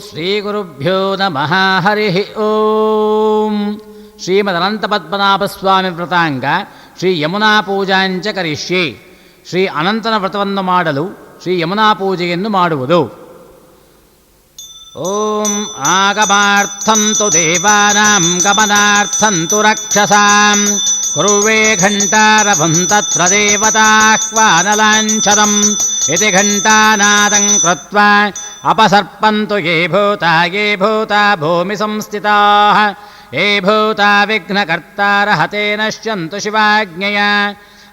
ಶ್ರೀಗುರುಭ್ಯೋ ನಮಃ ಹರಿ ಓಂ. ಶ್ರೀಮದನಂತಪದ್ಮನಾಭಸ್ವಾಮಿ ವ್ರತಾಂಗ ಶ್ರೀ ಯಮುನಾ ಪೂಜಾಂಚ ಕರಿಷ್ಯೆ. ಶ್ರೀ ಅನಂತನ ವ್ರತವನ್ನು ಮಾಡಲು ಶ್ರೀ ಯಮುನಾ ಪೂಜೆಯನ್ನು ಮಾಡುವುದು. ಓಂ ಆಗಮಾರ್ಥಂತು ದೇವಾನಾಂ ಗಮನಾರ್ಥಂತು ರಕ್ಷಸಾಂ ಕುರುವೇ ಘಂಟಾರಭಂ ತತ್ರ ದೇವತಾಹ್ವಾನಲಾಂಛನಂ ಇತಿ ಘಂಟಾನಾದಂ ಕೃತ್ವಾ ಅಪಸರ್ಪಂತು ಯೇ ಭೂತಾ ಭೂಮಿ ಸಂಸ್ಥಿತಾಃ ಯೇ ಭೂತಾ ವಿಘ್ನಕರ್ತಾರಃ ತೇ ನಶ್ಯಂತು ಶಿವಾಜ್ಞೆಯ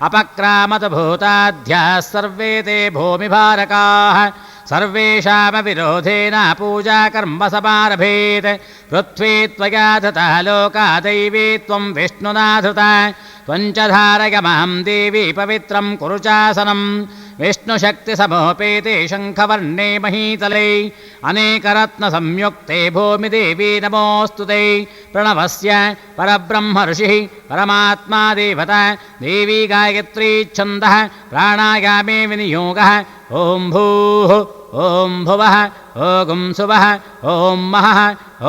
ಅಪಕ್ರಾಮತ ಭೂತಾಧ್ಯಾಃ ಸರ್ವೇ ತೇ ಭೂಮಿಭಾರಕಾಃ ಸರ್ವೇಷಾಮ ವಿರೋಧೇನ ಪೂಜಾ ಕರ್ಮ ಸಮಾರಭೇತ್. ಪೃಥ್ವೀ ತ್ವಯಾ ಧೃತಃ ಲೋಕಾ ದೈವೀ ತ್ವಂ ವಿಷ್ಣುನಾ ಧೃತಾ ತ್ವಂಚ ಧಾರಯ ಮಾಂ ದೇವಿ ಪವಿತ್ರಂ ಕುರು ಚಾಸನಂ. ವಿಷ್ಣುಶಕ್ತಿ ಸಮೋಪೇತೆ ಶಂಖವರ್ಣೇ ಮಹೀತಲೈ ಅನೇಕರತ್ನ ಸಂಯುಕ್ತೆ ಭೂಮಿ ದೇವಿ ನಮೋಸ್ತುತೈ. ಪ್ರಣವಸ್ಯ ಪರಬ್ರಹ್ಮ ಋಷಿಃ ಪರಮಾತ್ಮಾ ದೇವತಾ ದೇವಿ ಗಾಯತ್ರೀ ಛಂದಃ ಪ್ರಾಣಾಯಾಮೇ ವಿನಿಯೋಗಃ. ಓಂ ಭೂಃ ಓಂ ಭುವಃ ಓಂ ಸುವಃ ಓಂ ಮಹಃ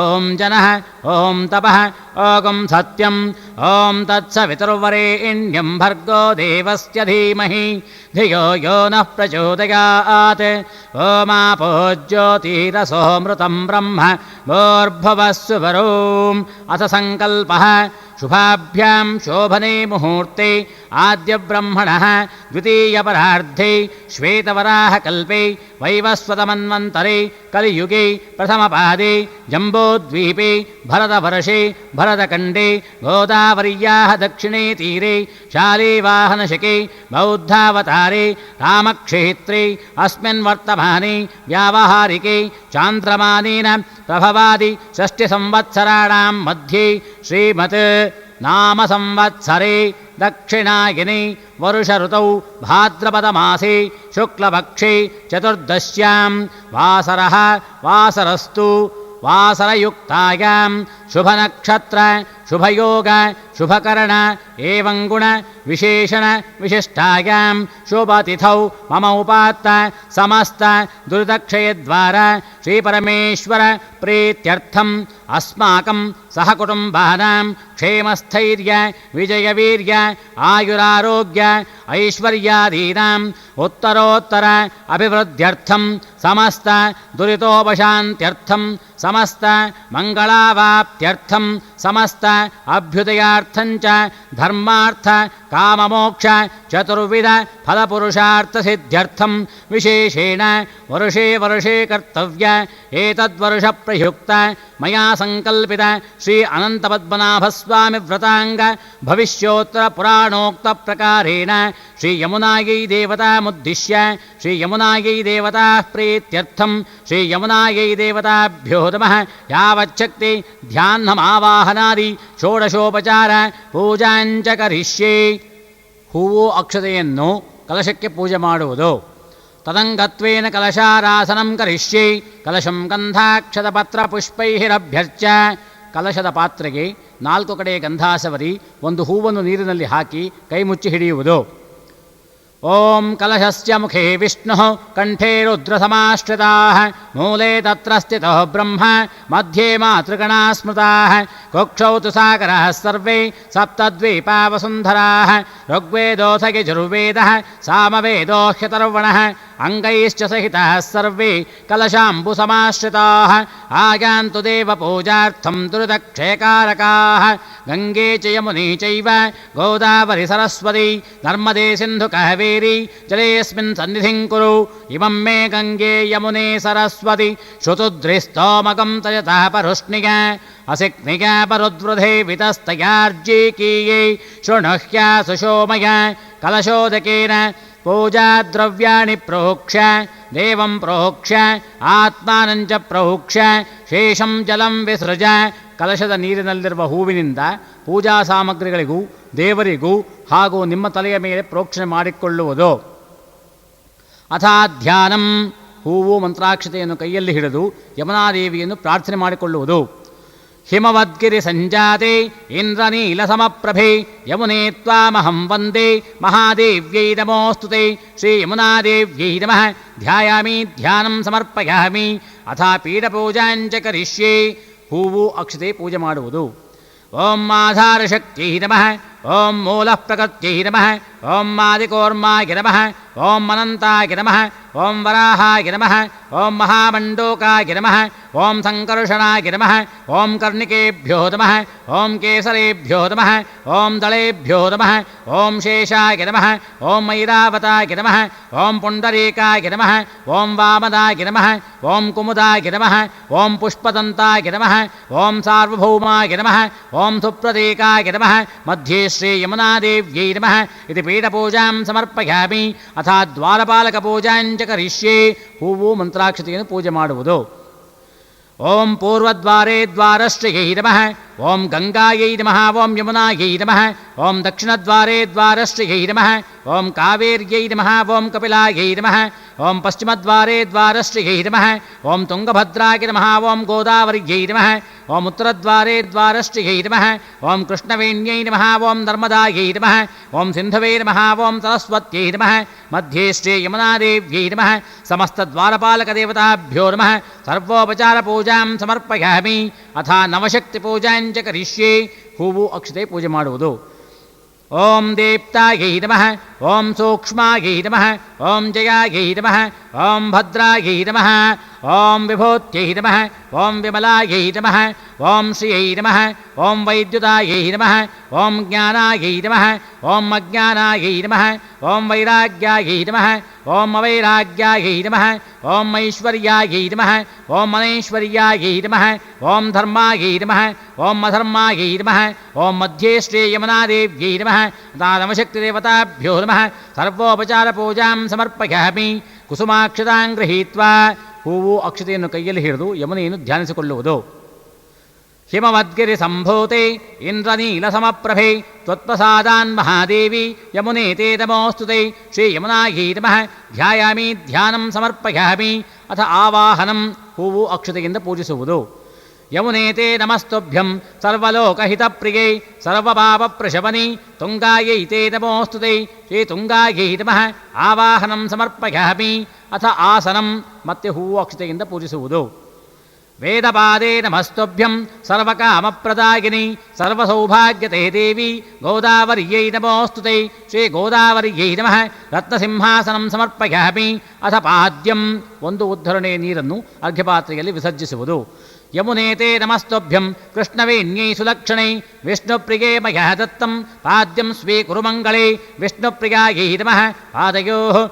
ಓಂ ಜನಃ ಓಂ ತಪಃ ಓಂ ಸತ್ಯಂ ಓಂ ತತ್ಸವಿತುರ್ವರೆಣ್ಯಂ ಭರ್ಗೋ ದೇವಸ್ಯ ಧೀಮಹಿ ಧಿಯೋ ಯೋ ನಃ ಪ್ರಚೋದಯಾತ್. ಓಮಾಪೋ ಜ್ಯೋತಿರಸೋಮೃತಂ ಬ್ರಹ್ಮ ಭೂರ್ಭುವಃ ಸ್ವರೋಂ. ಅಥ ಸಂಕಲ್ಪಃ ಶುಭಾಭ್ಯಾಂ ಶೋಭನೆ ಮುಹೂರ್ತೆ ಆದ್ಯಬ್ರಹ್ಮಣಃ ದ್ವಿತೀಯಪರಾರ್ಧೆ ಶ್ವೇತವರಾಹ ಕಲ್ಪೆ ವೈವಸ್ವತಮನ್ವಂತರೆ ಕಲಿಯುಗೆ ಪ್ರಥಮಪಾದೆ ಜಂಬೋದ್ವೀಪೆ ಭರತವರ್ಷೆ ಭರತಖಂಡೆ ಗೋದಾವರ್ಯಾಃ ದಕ್ಷಿಣೇ ತೀರೆ ಶಾಲಿವಾಹನಶಕೆ ಬೌದ್ಧಾವತಾರೆ ರಾಮಕ್ಷೇತ್ರೆ ಅಸ್ಮಿನ್ ವರ್ತಮಾನೆ ವ್ಯಾವಹಾರಿಕೆ ಚಾಂದ್ರಮಾನೇನ ಪ್ರಭವಾದಿ ಷಷ್ಠಿ ಸಂವತ್ಸರಾಣಾಂ ಮಧ್ಯೆ ಶ್ರೀಮತ್ ನಾಮ ಸಂವತ್ಸರೆ ದಕ್ಷಿಣಾಯನೆ ವರುಷ ಋತೌ ಭಾದ್ರಪದ ಮಾಸೆ ಶುಕ್ಲಪಕ್ಷೆ ಚತುರ್ದಶ್ಯಾಂ ವಾಸರಃ ವಾಸರಸ್ತು ವಾಸರಯುಕ್ತಾಯಾಂ ಶುಭನಕ್ಷತ್ರ ಶುಭಯೋಗ ಶುಭಕರಣ ಏವಂ ಗುಣ ವಿಶೇಷಣ ವಿಶಿಷ್ಟಾಯಾಂ ಶುಭತಿಥೌ ಮಮ ಉಪಾತ್ತ ಸಮಸ್ತ ದುರಿತಕ್ಷಯದ್ವಾರ ಶ್ರೀಪರಮೇಶ್ವರ ಪ್ರೀತ್ಯರ್ಥಂ ಅಸ್ಮಾಕಂ ಸಹಕುಟುಂಬಾನಾಂ ಕ್ಷೇಮಸ್ಥೈರ್ಯ ವಿಜಯವೀರ್ಯ ಆಯುರಾರೋಗ್ಯ ಐಶ್ವರ್ಯಾದೀನಾಂ ಉತ್ತರೋತ್ತರ ಅಭಿವೃದ್ಧ್ಯರ್ಥಂ ಸಮಸ್ತ ದುರಿತೋಪಶಾಂತ್ಯರ್ಥಂ ಸಮಸ್ತ ಮಂಗಳಾವಾಪ್ತ್ಯರ್ಥಂ ಸಮಸ್ತ ಅಭ್ಯುದಯಾರ್ಥಂಚ ಧರ್ಮಾರ್ಥ ಕಾಮಮೋಕ್ಷ ಚತುರ್ವಿಧ ಫಲಪುರುಷಾರ್ಥಸಿದ್ಧ್ಯರ್ಥಂ ವಿಶೇಷೇಣ ವರುಷೇ ವರುಷೇ ಕರ್ತವ್ಯ ಏತದ್ವರುಷ ಪ್ರಯುಕ್ತ ಮಯಾ ಸಂಕಲ್ಪಿತ ಶ್ರೀ ಅನಂತಪದ್ಮನಾಭಸ್ವಾಮಿ ವ್ರತಾಂಗ ಭವಿಷ್ಯೋತ್ತರ ಪುರಾಣೋಕ್ತ ಪ್ರಕಾರೇಣ ಶ್ರೀ ಯಮುನಾಯೈ ದೇವತಾಮುದ್ದಿಶ್ಯ ಶ್ರೀ ಯಮುನಾಯೈ ದೇವತಾ ಪ್ರೀತ್ಯರ್ಥಂ ಶ್ರೀ ಯಮುನಾಯೈ ದೇವತಾಭ್ಯೋ ನಮಃ ಯಾವಚ್ಛಕ್ತಿ ಧ್ಯಾನಮಾವಾಹನಾದಿ ಷೋಡಶೋಪಚಾರ ಪೂಜಾಂಚ ಕರಿಷ್ಯೆ. ಹೂವು ಅಕ್ಷತೆಯನ್ನು ಕಲಶಕ್ಕೆ ಪೂಜೆ ಮಾಡುವುದು. ತದಂಗತ್ವೇನ ಕಲಶಾರಾಸನಂ ಕರಿಷ್ಯೆ. ಕಲಶಂ ಗಂಧಾಕ್ಷತ ಪತ್ರ ಪುಷ್ಪೈರಭ್ಯರ್ಚ್ಯ. ಕಲಶದ ಪಾತ್ರೆಗೆ 4 ಕಡೆ ಗಂಧಾಸವರಿ ಒಂದು ಹೂವನ್ನು ನೀರಿನಲ್ಲಿ ಹಾಕಿ ಕೈ ಮುಚ್ಚಿ ಹಿಡಿಯುವುದು. ಓಂ ಕಲಶಸ್ಯ ಮುಖೇ ವಿಷ್ಣುಃ ಕಂಠೇ ರುದ್ರಸಮಾಶ್ರಿತಾಃ ಮೂಲೆ ತತ್ರ ಸ್ಥಿತೋ ಬ್ರಹ್ಮ ಮಧ್ಯೆ ಮಾತೃಗಣಾ ಸ್ಮೃತಾಃ ಕುಕ್ಷೌ ತು ಸಾಗರಃ ಸರ್ವೇ ಸಪ್ತದ್ವೀಪಾ ವಸುಂಧರಾಃ ಋಗ್ವೇದೋऽಥ ಯಜುರ್ವೇದಃ ಸಾಮವೇದೋ ಹ್ಯತರ್ವಣಃ ಅಂಗೈಶ್ಚ ಸಹಿತಃ ಸರ್ವೇ ಕಲಶಾಂಬುಸಮಾಶ್ರಿತಾಃ ಆಯಾಂತು ದೇವಪೂಜಾರ್ಥಂ ದುರಿತಕ್ಷಯಕಾರಕಾಃ ಗಂಗೆ ಚ ಯಮುನೇ ಚೈವ ಗೋದಾವರಿ ಸರಸ್ವತಿ ನರ್ಮದೇ ಸಿಂಧು ಕಾವೇರಿ ಜಲೇಸ್ಮಿನ್ ಸನ್ನಿಧಿಂ ಕುರು. ಇಮಂ ಮೇ ಗಂಗೆ ಯಮುನೇ ಸರಸ್ವತಿ ಶ್ರುತುದ್ರಿಸ್ತೋಮಗಂ ತಯತಃ ಪರುಷ್ಣಿಗ ಅಸಿಕ್ನಿಗ ಪರುದ್ವೃಧೇ ವಿತಸ್ತಯಾರ್ಜೀಕೀಯೇ ಶೃಣುಹ್ಯ ಸುಶೋಮಯ. ಕಲಶೋದಕೇನ ಪೂಜಾದ್ರವ್ಯಾಣಿ ಪ್ರೋಕ್ಷ್ಯ ದೇವಂ ಪ್ರೋಕ್ಷ್ಯ ಆತ್ಮಾನಂಚ ಪ್ರೋಕ್ಷ್ಯ ಶೇಷಂ ಜಲಂ ವಿಸೃಜ. ಕಲಶದ ನೀರಿನಲ್ಲಿರುವ ಹೂವಿನಿಂದ ಪೂಜಾ ಸಾಮಗ್ರಿಗಳಿಗೂ ದೇವರಿಗೂ ಹಾಗೂ ನಿಮ್ಮ ತಲೆಯ ಮೇಲೆ ಪ್ರೋಕ್ಷಣೆ ಮಾಡಿಕೊಳ್ಳುವುದು. ಅಥಾಧ್ಯಾನಂ ಹೂವು ಮಂತ್ರಾಕ್ಷತೆಯನ್ನು ಕೈಯಲ್ಲಿ ಹಿಡಿದು ಯಮುನಾದೇವಿಯನ್ನು ಪ್ರಾರ್ಥನೆ ಮಾಡಿಕೊಳ್ಳುವುದು. ಹಿಮವದ್ಗಿರಿ ಸಂಜಾತೆ ಇಂದ್ರನೀಲ ಸಮಪ್ರಭೆ ಯಮುನೇ ತ್ವಾಮಹಂ ವಂದೇ ಮಹಾದೇವ್ಯೈ ನಮೋಸ್ತುತೆ. ಶ್ರೀ ಯಮುನಾದೇವ್ಯೈ ನಮಃ ಧ್ಯಾಯಾಮಿ ಧ್ಯಾನಂ ಸಮರ್ಪಯಾಮಿ ಅಥ ಪೀಠಪೂಜಾಂಚ ಕರಿಷ್ಯೆ. ಹೂವು ಅಕ್ಷತೆ ಪೂಜೆ ಮಾಡುವುದು. ಓಂ ಆಧಾರಶಕ್ತಿಯೈ ನಮಃ. ಓಂ ಮೂಲಃಪ್ರಕೃತ್ಯೈ ನಮಃ. ಓಂ ಆದಿಕೂರ್ಮಾಯ ನಮಃ. ಓಂ ಅನಂತಾಯ ನಮಃ. ಓಂ ವರಾಹಾಯ ನಮಃ. ಓಂ ಮಹಾಮಂಡೂಕಾಯ ನಮಃ. ಓಂ ಸಂಕರ್ಷಣಾಯ ನಮಃ. ಓಂ ಕರ್ಣಿಕೇಭ್ಯೋ ನಮಃ. ಓಂ ಕೇಸರೇಭ್ಯೋ ನಮಃ. ಓಂ ದಳೇಭ್ಯೋ ನಮಃ. ಓಂ ಶೇಷಾಯ ನಮಃ. ಓಂ ಐರಾವತಾಯ ನಮಃ. ಓಂ ಪುಂಡರೀಕಾಯ ನಮಃ. ಓಂ ವಾಮನಾಯ ನಮಃ. ಓಂ ಕುಮುದಾಯ ನಮಃ. ಓಂ ಪುಷ್ಪದಂತಾಯ ನಮಃ. ಓಂ ಸಾರ್ವಭೌಮಾಯ ನಮಃ. ಓಂ ಸುಪ್ರತೀಕಾಯ ನಮಃ. ಮಧ್ಯೆ ಶ್ರೀ ಯಮುನಾದೇವ್ಯೈ ನಮಃ ಇತಿ ಪೀಠಪೂಜಾಂ ಸಮರ್ಪಯಾಮಿ. ಅಥ ದ್ವಾರಪಾಲಕಪೂಜಾಂಚ ಕರಿಷ್ಯೆ. ಹೂವು ಮಂತ್ರಾಕ್ಷತೆಯನ್ನು ಪೂಜೆ ಮಾಡುವುದು. ಓಂ ಪೂರ್ವದ್ವಾರೇ ದ್ವಾರಶ್ರೀಯೈ ನಮಃ. ಓಂ ಗಂಗಾಯೈ ನಮಃ. ಓಂ ಯಮುನಾಯೈ ನಮಃ. ಓಂ ದಕ್ಷಿಣದ್ವಾರೇ ದ್ವಾರಶ್ರೀಯೈ ನಮಃ. ಓಂ ಕಾವೇರ್ಯೈ ನಮಃ. ಓಂ ಕಪಿಲಾಯೈ ನಮಃ. ಓಂ ಪಶ್ಚಿಮದ್ವಾರೇ ದ್ವಾರಶ್ರೀಯೈ ನಮಃ. ಓಂ ತುಂಗಭದ್ರಾಯ ನಮಃ. ಓಂ ಗೋದಾವರ್ಯೈ ನಮಃ. ಓಂ ಉತ್ತರದ್ವಾರೇ ದ್ವಾರಶ್ರೀಯೈ ನಮಃ. ಓಂ ಕೃಷ್ಣವೇಣ್ಯೈ ನಮಃ. ಓಂ ನರ್ಮದಾಯೈ ನಮಃ. ಓಂ ಸಿಂಧವೇ ನಮಃ. ಓಂ ಸರಸ್ವತ್ಯೈ ನಮಃ. ಮಧ್ಯೆ ಶ್ರೀ ಯಮುನಾದೇವ್ಯೈ ನಮಃ. ಸಮಸ್ತದ್ವಾರಪಾಲಕದೇವತಾಭ್ಯೋ ನಮಃ. ಸರ್ವೋಪಚಾರಪೂಜಾಂ ಸಮರ್ಪಯಾಮಿ. ಅಥ ನವಶಕ್ತಿಪೂಜಾಂಚ ಕರಿಷ್ಯೆ. ಹೂವು ಅಕ್ಷತೆ ಪೂಜೆ ಮಾಡುವುದು. ಓಂ ದೀಪ್ತಾಯೈ ನಮಃ. ಓಂ ಸೂಕ್ಷ್ಮಾಯೈ ನಮಃ. ಓಂ ಜಯಾಯೈ ನಮಃ. ಓಂ ಭದ್ರಾಯೈ ನಮಃ. ಓಂ ವಿಭೂತ್ಯೈ ನಮಃ. ಓಂ ವಿಮಲಾಯೈ ನಮಃ. ಓಂ ಶ್ರಿಯೈ ನಮಃ. ಓಂ ವೈದ್ಯುತಾಯೈ ನಮಃ. ಓಂ ಜ್ಞಾನಾಯೈ ನಮಃ. ಓಂ ಅಜ್ಞಾನಾಯೈ ನಮಃ. ಓಂ ವೈರಾಗ್ಯಾಯೈ ನಮಃ. ಓಂ ಅವೈರಾಗ್ಯಾಯೈ ನಮಃ. ಓಂ ಐಶ್ವರ್ಯಾಯೈ ನಮಃ. ಓಂ ಅನೈಶ್ವರ್ಯಾಯೈ ನಮಃ. ಓಂ ಧರ್ಮಾಯೈ ನಮಃ. ಓಂ ಅಧರ್ಮಾಯೈ ನಮಃ. ಓಂ ಮಧ್ಯೆ ಶ್ರೀ ಯಮುನಾದೇವ್ಯೈ ನಮಃ. ನವಶಕ್ತಿದೇವತಾಭ್ಯೋ ನಮಃ. ಸರ್ವೋಪಚಾರಪೂಜಾಂ ಸಮರ್ಪಯಾಮಿ. ಕುಸುಮಾಕ್ಷತಾಂ ಗೃಹೀತ್ವಾ. ಹೂವು ಅಕ್ಷತೆಯನ್ನು ಕೈಯಲ್ಲಿ ಹಿಡಿದು ಯಮುನೆಯನ್ನು ಧ್ಯಾನಿಸಿಕೊಳ್ಳುವುದು. ಹಿಮವದ್ಗಿರಿ ಸಂಭೂತೆ ಇಂದ್ರನೀಲ ಸಮಪ್ರಭೆ ತ್ವತ್ಪ್ರಸಾದಾನ್ ಮಹಾದೇವಿ ಯಮುನೆ ತೇ ನಮೋಸ್ತುತೆ. ಶ್ರೀ ಯಮುನಾಯೈ ನಮಃ. ಧ್ಯಾಯಾಮಿ ಧ್ಯಾನಂ ಸಮರ್ಪಯಾಮಿ. ಅಥ ಆವಾಹನಂ. ಹೂವು ಅಕ್ಷತೆಯಿಂದ ಪೂಜಿಸುವುದು. ಯಮುನೆ ತೇ ನಮಸ್ತುಭ್ಯಂ ಸರ್ವಲೋಕಹಿತಪ್ರಿಯೇ ಸರ್ವಭಾವಪ್ರಶಮನಿ ತುಂಗಾಯೈ ತೇ ನಮೋಸ್ತುತೆ. ಶ್ರೀ ತುಂಗಾಯೈ ನಮಃ. ಆವಾಹನಂ ಸಮರ್ಪಯಾಮಿ. ಅಥ ಆಸನಂ. ಮತ್ತೆ ಹೂವು ಅಕ್ಷತೆಯಿಂದ ಪೂಜಿಸುವುದು. ವೇದಪಾದೇ ನಮಸ್ತುಭ್ಯಂ ಸರ್ವಕಾಮಪ್ರದಾಯಿನಿ ಸರ್ವಸೌಭಾಗ್ಯತೆ ದೇವಿ ಗೋದಾವರ್ಯೈ ನಮೋಸ್ತುತೆ. ಶ್ರೀ ಗೋದಾವರ್ಯೈ ನಮಃ. ರತ್ನಸಿಂಹಾಸನಂ ಸಮರ್ಪಯಾಮಿ. ಅಥ ಪಾದ್ಯಂ. ಒಂದು ಉದ್ಧರಣೆಯ ನೀರನ್ನು ಅರ್ಘ್ಯಪಾತ್ರೆಯಲ್ಲಿ ವಿಸರ್ಜಿಸುವುದು. ಯಮುನೆ ತೇ ನಮಸ್ತುಭ್ಯಂ ಕೃಷ್ಣವೇಣ್ಯೈ ಸುಲಕ್ಷಣೈ ವಿಷ್ಣುಪ್ರಿಯೇ ಮಯಾ ದತ್ತಂ ಪಾದ್ಯಂ ಸ್ವೀಕುರು ಮಂಗಳೇ. ವಿಷ್ಣುಪ್ರಿಯಾಯೈ ನಮಃ. ಪಾದಯೋಃ.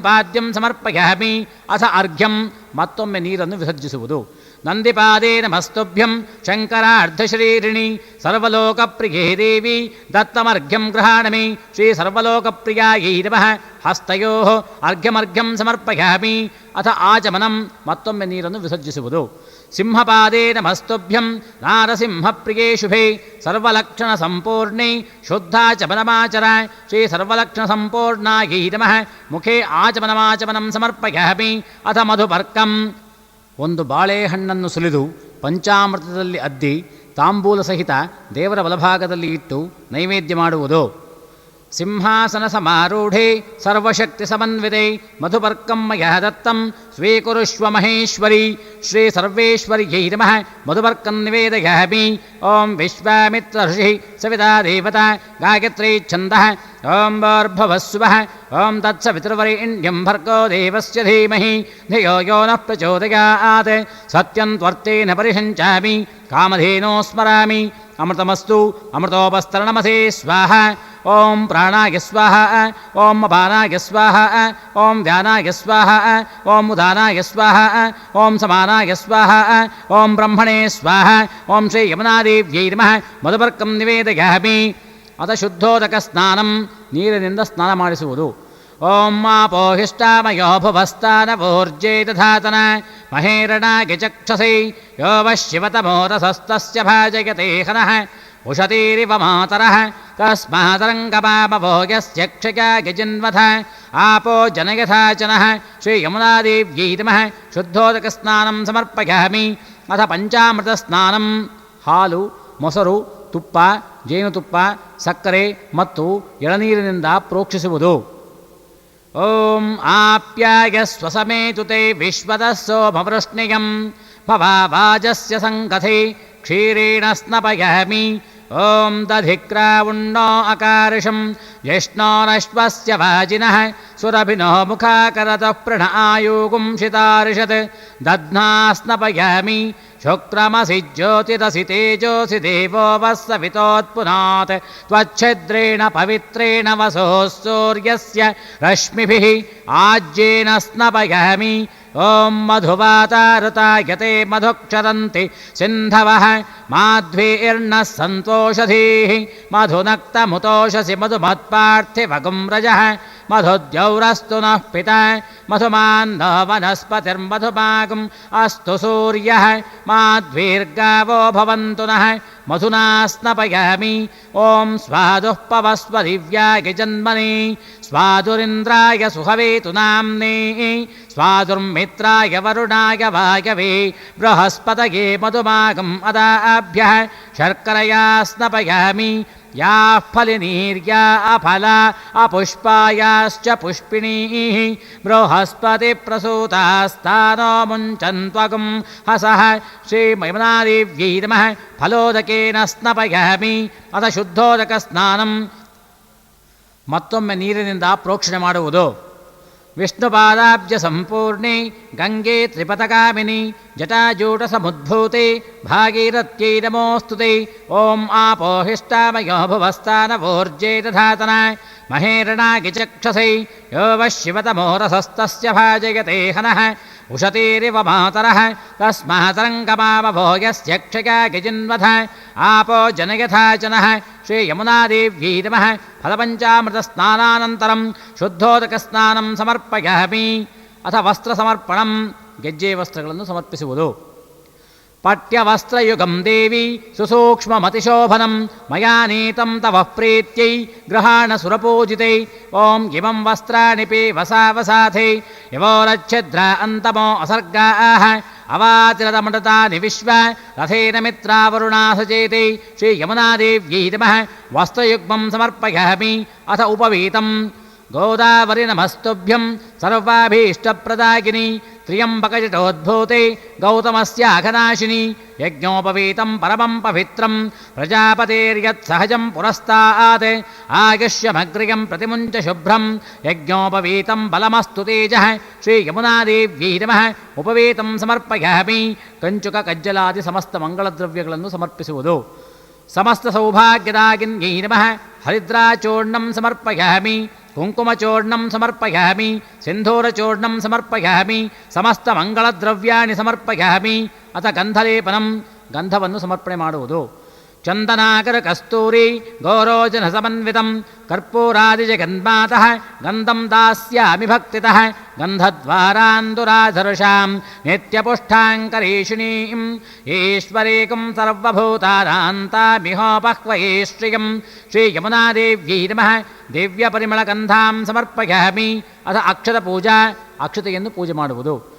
ಪಾದ್ಯಂ ಸಮರ್ಪಯಾಮಿ. ಅಥ ಅರ್ಘ್ಯಂ. ಮತ್ತೊಮ್ಮೆ ನೀರನ್ನು ವಿಸರ್ಜಿಸುವುದು. ನಂದಿಪಾದೇ ನಮಸ್ತುಭ್ಯಂ ಶಂಕರಾರ್ಧಶರೀರಿಣಿ ಸರ್ವಲೋಕಪ್ರಿಯೇ ದೇವಿ ದತ್ತಮರ್ಘ್ಯಂ ಗೃಹಾಣಮಿ. ಶ್ರೀ ಸರ್ವಲೋಕಪ್ರಿಯಾಯೈ ನಮಃ. ಹಸ್ತಯೋಃ. ಅರ್ಘ್ಯಮರ್ಘ್ಯಂ ಸಮರ್ಪಯಾಮಿ. ಅಥ ಆಚಮನಂ. ಮತ್ತೊಮ್ಮೆ ನೀರನ್ನು ವಿಸರ್ಜಿಸುವುದು. ಸಿಂಹಪಾದೇ ನಮಸ್ತುಭ್ಯಂ ನಾರಸಿಂಹಪ್ರಿಯೇ ಶುಭೆ ಸರ್ವಲಕ್ಷಣ ಸಂಪೂರ್ಣೆ ಶುದ್ಧಾಚಮನಮಾಚರ. ಶ್ರೀ ಸರ್ವಲಕ್ಷಣ ಸಂಪೂರ್ಣಾಯೈ ನಮಃ. ಮುಖೇ ಆಚಮನಮಾಚಮನಂ ಸಮರ್ಪಯಾಮಿ. ಅಥ ಮಧುಪರ್ಕಂ. ಒಂದು ಬಾಳೆಹಣ್ಣನ್ನು ಸುಲಿದು ಪಂಚಾಮೃತದಲ್ಲಿ ಅದ್ದಿ ತಾಂಬೂಲ ಸಹಿತ ದೇವರ ಬಲಭಾಗದಲ್ಲಿ ಇಟ್ಟು ನೈವೇದ್ಯ ಮಾಡುವುದು. ಸಿಂಹಾಸನ ಸಮಾರೂಢೆ ಸರ್ವಶಕ್ತಿ ಸಮನ್ವಿತೆ ಮಧುಪರ್ಕಂ ಮಯಾ ದತ್ತಂ ಸ್ವೀಕುರುಷ್ವ ಮಹೇಶ್ವರಿ. ಶ್ರೀ ಸರ್ವೇಶ್ವರ್ಯೈ ನಮಃ. ಮಧುಪರ್ಕಂ ನಿವೇದಯಾಮಿ. ಓಂ ವಿಶ್ವಾಮಿತ್ರ ಋಷಿ ಸವಿತಾ ದೇವತಾ ಗಾಯತ್ರೀ ಛಂದಃ. ಓಂ ಭೋರ್ಭುವಸ್ಸುವಃ. ಓಂ ತತ್ಸವಿತುರ್ವರೆಣ್ಯಂ ಭರ್ಗೋ ದೇವಸ್ಯ ಧೀಮಹಿ ಧಿಯೋ ಯೋ ನಃ ಪ್ರಚೋದಯಾತ್. ಸತ್ಯಂ ತ್ವರ್ಥೇನ ಪರಿಷಂಚಾಮಿ ಕಾಮಧೇನೋ ಸ್ಮರಾಮಿ. ಅಮೃತಮಸ್ತು ಅಮೃತೋಪಸ್ತರಣಮಸೇ ಸ್ವಾಹ. ಓಂ ಪ್ರಾಣಾಯ ಸ್ವಾಹ. ಓಂ ಅಪಾನಾಯ ಸ್ವಾಹ. ಓಂ ವ್ಯಾನಾಯ ಸ್ವಾಹ. ಓಂ ಉದಾನಾಯ ಸ್ವಾಹ. ಓಂ ಸಮಾನಾಯ ಸ್ವಾಹ. ಓಂ ಬ್ರಹ್ಮಣೇ ಸ್ವಾಹ. ಓಂ ಶ್ರೀ ಯಮುನಾದೇವ್ಯೈ ನಮಃ. ಮಧುಪರ್ಕಂ ನಿವೇದಯಾಮಿ. ಅಥ ಶುದ್ಧೋದಕ ಸ್ನಾನಂ. ನೀರಿನಿಂದ ಸ್ನಾನ ಮಾಡಿಸುವುದು. ಓಂ ಆಪೋಹಿಷ್ಟಾಮಯೋ ಭುವಸ್ತಾನವೋರ್ಜೇ ದಧಾತನ ಮಹೇರಣಾಯ ಚಕ್ಷಸೇ ಯೋ ವಃ ಶಿವತಮೋರಸಸ್ತಸ್ಯ ಭಾಜಯತೆ ಹನಃ ಉಷತೀರಿವ ಮಾತರಃ ತಸ್ಮಾದರಂಗಮಾಮವೋ ಯಸ್ಯ ಕ್ಷಯಾಯ ಜಿನ್ವಥ ಆಪೋ ಜನಯಥಾಚನಃ. ಶ್ರೀ ಯಮುನಾದೇವ್ಯೈ ನಮಃ. ಶುದ್ಧೋದಕ ಸ್ನಾನಂ ಸಮರ್ಪಯಾಮಿ. ಅಥ ಪಂಚಾಮೃತ ಸ್ನಾನಂ. ಹಾಲು, ಮೊಸರು, ತುಪ್ಪ, ಜೇನುತುಪ್ಪ, ಸಕ್ಕರೆ ಮತ್ತು ಎಳನೀರಿನಿಂದ ಪ್ರೋಕ್ಷಿಸುವುದು. ಓಂ ಆಪ್ಯಾಯಸ್ವ ಸಮೇತು ತೇ ವಿಶ್ವತಃ ಸೋಮವೃಷ್ಣಿಯಂ ಭವಾವಾಜಸ್ಯ ಸಂಗಥೆ ಕ್ಷೀರೇಣ ಸ್ನಪಯಾಮಿ ಓಂ ದಧಿಕ್ರಾವುಣ್ಣೋ ಅಕಾರ್ಷಂ ಜ್ಯೇಷ್ಣೋರಶ್ವಸ್ಯ ವಾಜಿನಃ ಸುರಭಿನೋ ಮುಖಾಕರತಃ ಪ್ರಣಃ ಆಯುಗುಂಷಿತಾರ್ಷತ್ ದಧ್ನಾ ಸ್ನಪಯಾಮಿ ಶುಕ್ರಮಸಿ ಜ್ಯೋತಿರಸಿ ತೇಜೋಸಿ ದೇವೋ ವಸ್ಸವಿತೋತ್ಪುನಾತ್ ತ್ವಚ್ಛಿದ್ರೇಣ ಪವಿತ್ರೇಣ ವಸೋಃ ಸೂರ್ಯಸ್ಯ ರಶ್ಮಿಭಿಃ ಆಜ್ಯೇನ ಸ್ನಪಯಾಮಿ ಓಂ ಮಧುವಾತಾರುತಾಯತೆ ಮಧುಕ್ಷರಂತಿ ಸಿಂಧವಃ ಮಾಧ್ವೀರ್ನಃ ಸಂತೋಷಧೀಃ ಮಧುನಕ್ತಮುತೋಷಸಿ ಮಧುಮತ್ಪಾರ್ಥಿವಗುಂ ರಜಃ ಮಧುದ್ಯೌರಸ್ತು ನಃ ಪಿತಾ ಮಧುಮಾನ್ನೋ ವನಸ್ಪತಿರ್ಮಧುಮಾಗುಂ ಅಸ್ತು ಸೂರ್ಯಃ ಮಾಧ್ವೀರ್ಗಾವೋ ಭವಂತು ನಃ ಮಧುನಾ ಸ್ನಪಯಾಮಿ ಓಂ ಸ್ವಾದುಃ ಪವಸ್ವ ದಿವ್ಯಾಯ ಜನ್ಮನಿ ಸ್ವಾದುರಿಂದ್ರಾಯ ಸುಹವೇತು ನಾಮ್ನೇ ಸ್ವಾದುರ್ಮಿತ್ರಾಯ ವರುಣಾಯ ವಾಯವೇ ಬೃಹಸ್ಪತಯೇ ಮಧುಮಾಗಂ ಅದಾಭ್ಯಃ ಶರ್ಕರಯಾ ಸ್ನಪಯಾಮಿ ಯಾಃ ಫಲಿನೀರ್ಯಾ ಅಫಲಾ ಅಪುಷ್ಪಾಯಾಶ್ಚ ಪುಷ್ಪಿಣೀಃ ಬೃಹಸ್ಪತಿ ಪ್ರಸೂತಾಸ್ತಾನೋ ಮುಂಚನ್ತ್ವಗುಂ ಹಸಃ ಶ್ರೀಮಯಮನಾದೇವ್ಯೈ ನಮಃ ಫಲೋದಕೇನ ಸ್ನಪಯಾಮಿ ಅಥ ಶುದ್ಧೋದಕ ಸ್ನಾನಂ ಮತ್ತೊಮ್ಮೆ ನೀರಿನಿಂದ ಪ್ರೋಕ್ಷಣೆ ಮಾಡುವುದು ವಿಷ್ಣುಪಾದಾಬ್ಜ ಸಂಪೂರ್ಣೆ ಗಂಗೆ ತ್ರಿಪಥಗಾಮಿನಿ ಜಟಾಜೂಟಸಮುದ್ಭೂತೆ ಭಾಗೀರಥ್ಯೈ ನಮೋಸ್ತುತೆ ಓಂ ಆಪೋಹಿಷ್ಟಾಮಯೋ ಭುವಸ್ತಾನವೋರ್ಜೇ ದಧಾತನ ಮಹೇರಣಾಗಿಚಕ್ಷಸೈ ಯೋ ವಃ ಶಿವತಮೋರಸಸ್ತಸ್ಯ ಭಾಜಯತೆ ಹನಃ ಉಷತೀರಿವ ಮಾತರಃ ತಸ್ಮಾತರಂಗಮಾವಭೋ ಯಸ್ಯ ಕ್ಷಯಾಗಿಜಿನ್ವಥ ಆಪೋ ಜನಯಥಾ ಜನಃ ಶ್ರೀಯಮುನಾದೇವ್ಯೈ ನಮಃ ಫಲಪಂಚಾಮೃತಸ್ನಾನಾನಂತರಂ ಶುದ್ಧೋದಕಸ್ನಾನಂ ಸಮರ್ಪಯಾಮಿ ಅಥ ವಸ್ತ್ರಸಮರ್ಪಣಂ ಗೆಜ್ಜೆ ವಸ್ತ್ರಗಳನ್ನು ಸಮರ್ಪಿಸುವುದು ಪಠ್ಯವಸ್ತ್ರಯುಗಂ ದೇವಿ ಸುಸೂಕ್ಷ್ಮಮತಿಶೋಭನಂ ಮಯಾ ನೀತಂ ತವ ಪ್ರೀತ್ಯೈ ಗೃಹಾಣ ಸುರಪೂಜಿತೆ ಓಂ ಇಮಂ ವಸ್ತ್ರಾಣಿ ಪೀವಸಾವಸಾಥೆ ಯವೋರಚ್ಛಿದ್ರ ಅಂತಮೋ ಅಸರ್ಗಾಃ ಅವಾತಿರದಮೃತಾನಿ ವಿಶ್ವ ರಥೇನ ಮಿತ್ರಾವರುಣಾ ಸಚೇತೆ ಶ್ರೀಯಮುನಾದೇವ್ಯೈ ನಮಃ ವಸ್ತ್ರಯುಗ್ಮಂ ಸಮರ್ಪಯಾಮಿ ಅಥ ಉಪವೀತಂ ಗೋದಾವರಿ ನಮಸ್ತುಭ್ಯಂ ಸರ್ವಾಭೀಷ್ಟಪ್ರದಾಯಿನಿ ತ್ರ್ಯಂಬಕಜಟೋದ್ಭೂತೆ ಗೌತಮಸ್ಯಾಘನಾಶಿನಿ ಯಜ್ಞೋಪವೀತಂ ಪರಮಂ ಪವಿತ್ರಂ ಪ್ರಜಾಪತೇರ್ಯತ್ಸಹಜಂ ಪುರಸ್ತಾತ್ ಆಯುಷ್ಯಮಗ್ರ್ಯಂ ಪ್ರತಿಮುಂಚ ಶುಭ್ರಂ ಯಜ್ಞೋಪವೀತಂ ಬಲಮಸ್ತು ತೇಜಃ ಶ್ರೀಯಮುನಾದೇವ್ಯೈ ನಮಃ ಉಪವೀತಂ ಸಮರ್ಪಯಾಮಿ ಕಂಚುಕ ಕಜ್ಜಲಾದಿ ಸಮಸ್ತ ಮಂಗಳದ್ರವ್ಯಗಳನ್ನು ಸಮರ್ಪಿಸುವುದು ಸಮಸ್ತ ಸೌಭಾಗ್ಯದಾಗಿನ್ಯೈ ನಮಃ ಹರಿದ್ರಾಚೂರ್ಣಂ ಸಮರ್ಪಯಾಮಿ ಕುಂಕುಮಚೂರ್ಣಂ ಸಮರ್ಪಯಾಮಿ ಸಿಂಧೂರಚೂರ್ಣಂ ಸಮರ್ಪಯಾಮಿ ಸಮಸ್ತ ಮಂಗಳದ್ರವ್ಯಾಣಿ ಸಮರ್ಪಯಾಮಿ ಅಥ ಗಂಧಲೇಪನಂ ಗಂಧವನ್ನು ಸಮರ್ಪಣೆ ಮಾಡುವುದು ಚಂದನಾಕರ ಕಸ್ತೂರಿ ಗೌರೋಜನ ಸಮನ್ವಿತಂ ಕರ್ಪೂರಾದಿಜಗನ್ಮಾತಃ ಗಂಧಂ ದಾಸ್ಯಾಮಿ ಭಕ್ತಿತಃ ಗಂಧದ್ವಾರಾಂದುರಾಧರ್ಷಾಂ ನಿತ್ಯಪುಷ್ಟಾಂಕರೀಷಿಣೀಂ ಈಶ್ವರೇಕಂ ಸರ್ವಭೂತಾನಾಂತಾಮಿಹೋಪಹ್ವಯೇ ಶ್ರಿಯಂ ಶ್ರೀಯಮುನಾದೇವ್ಯೈ ನಮಃ ದಿವ್ಯಪರಿಮಳಗಂಧಾಂ ಸಮರ್ಪಯಾಮಿ ಅಥ ಅಕ್ಷತ ಪೂಜಾ ಅಕ್ಷತೆಯನ್ನು ಪೂಜೆ ಮಾಡುವುದು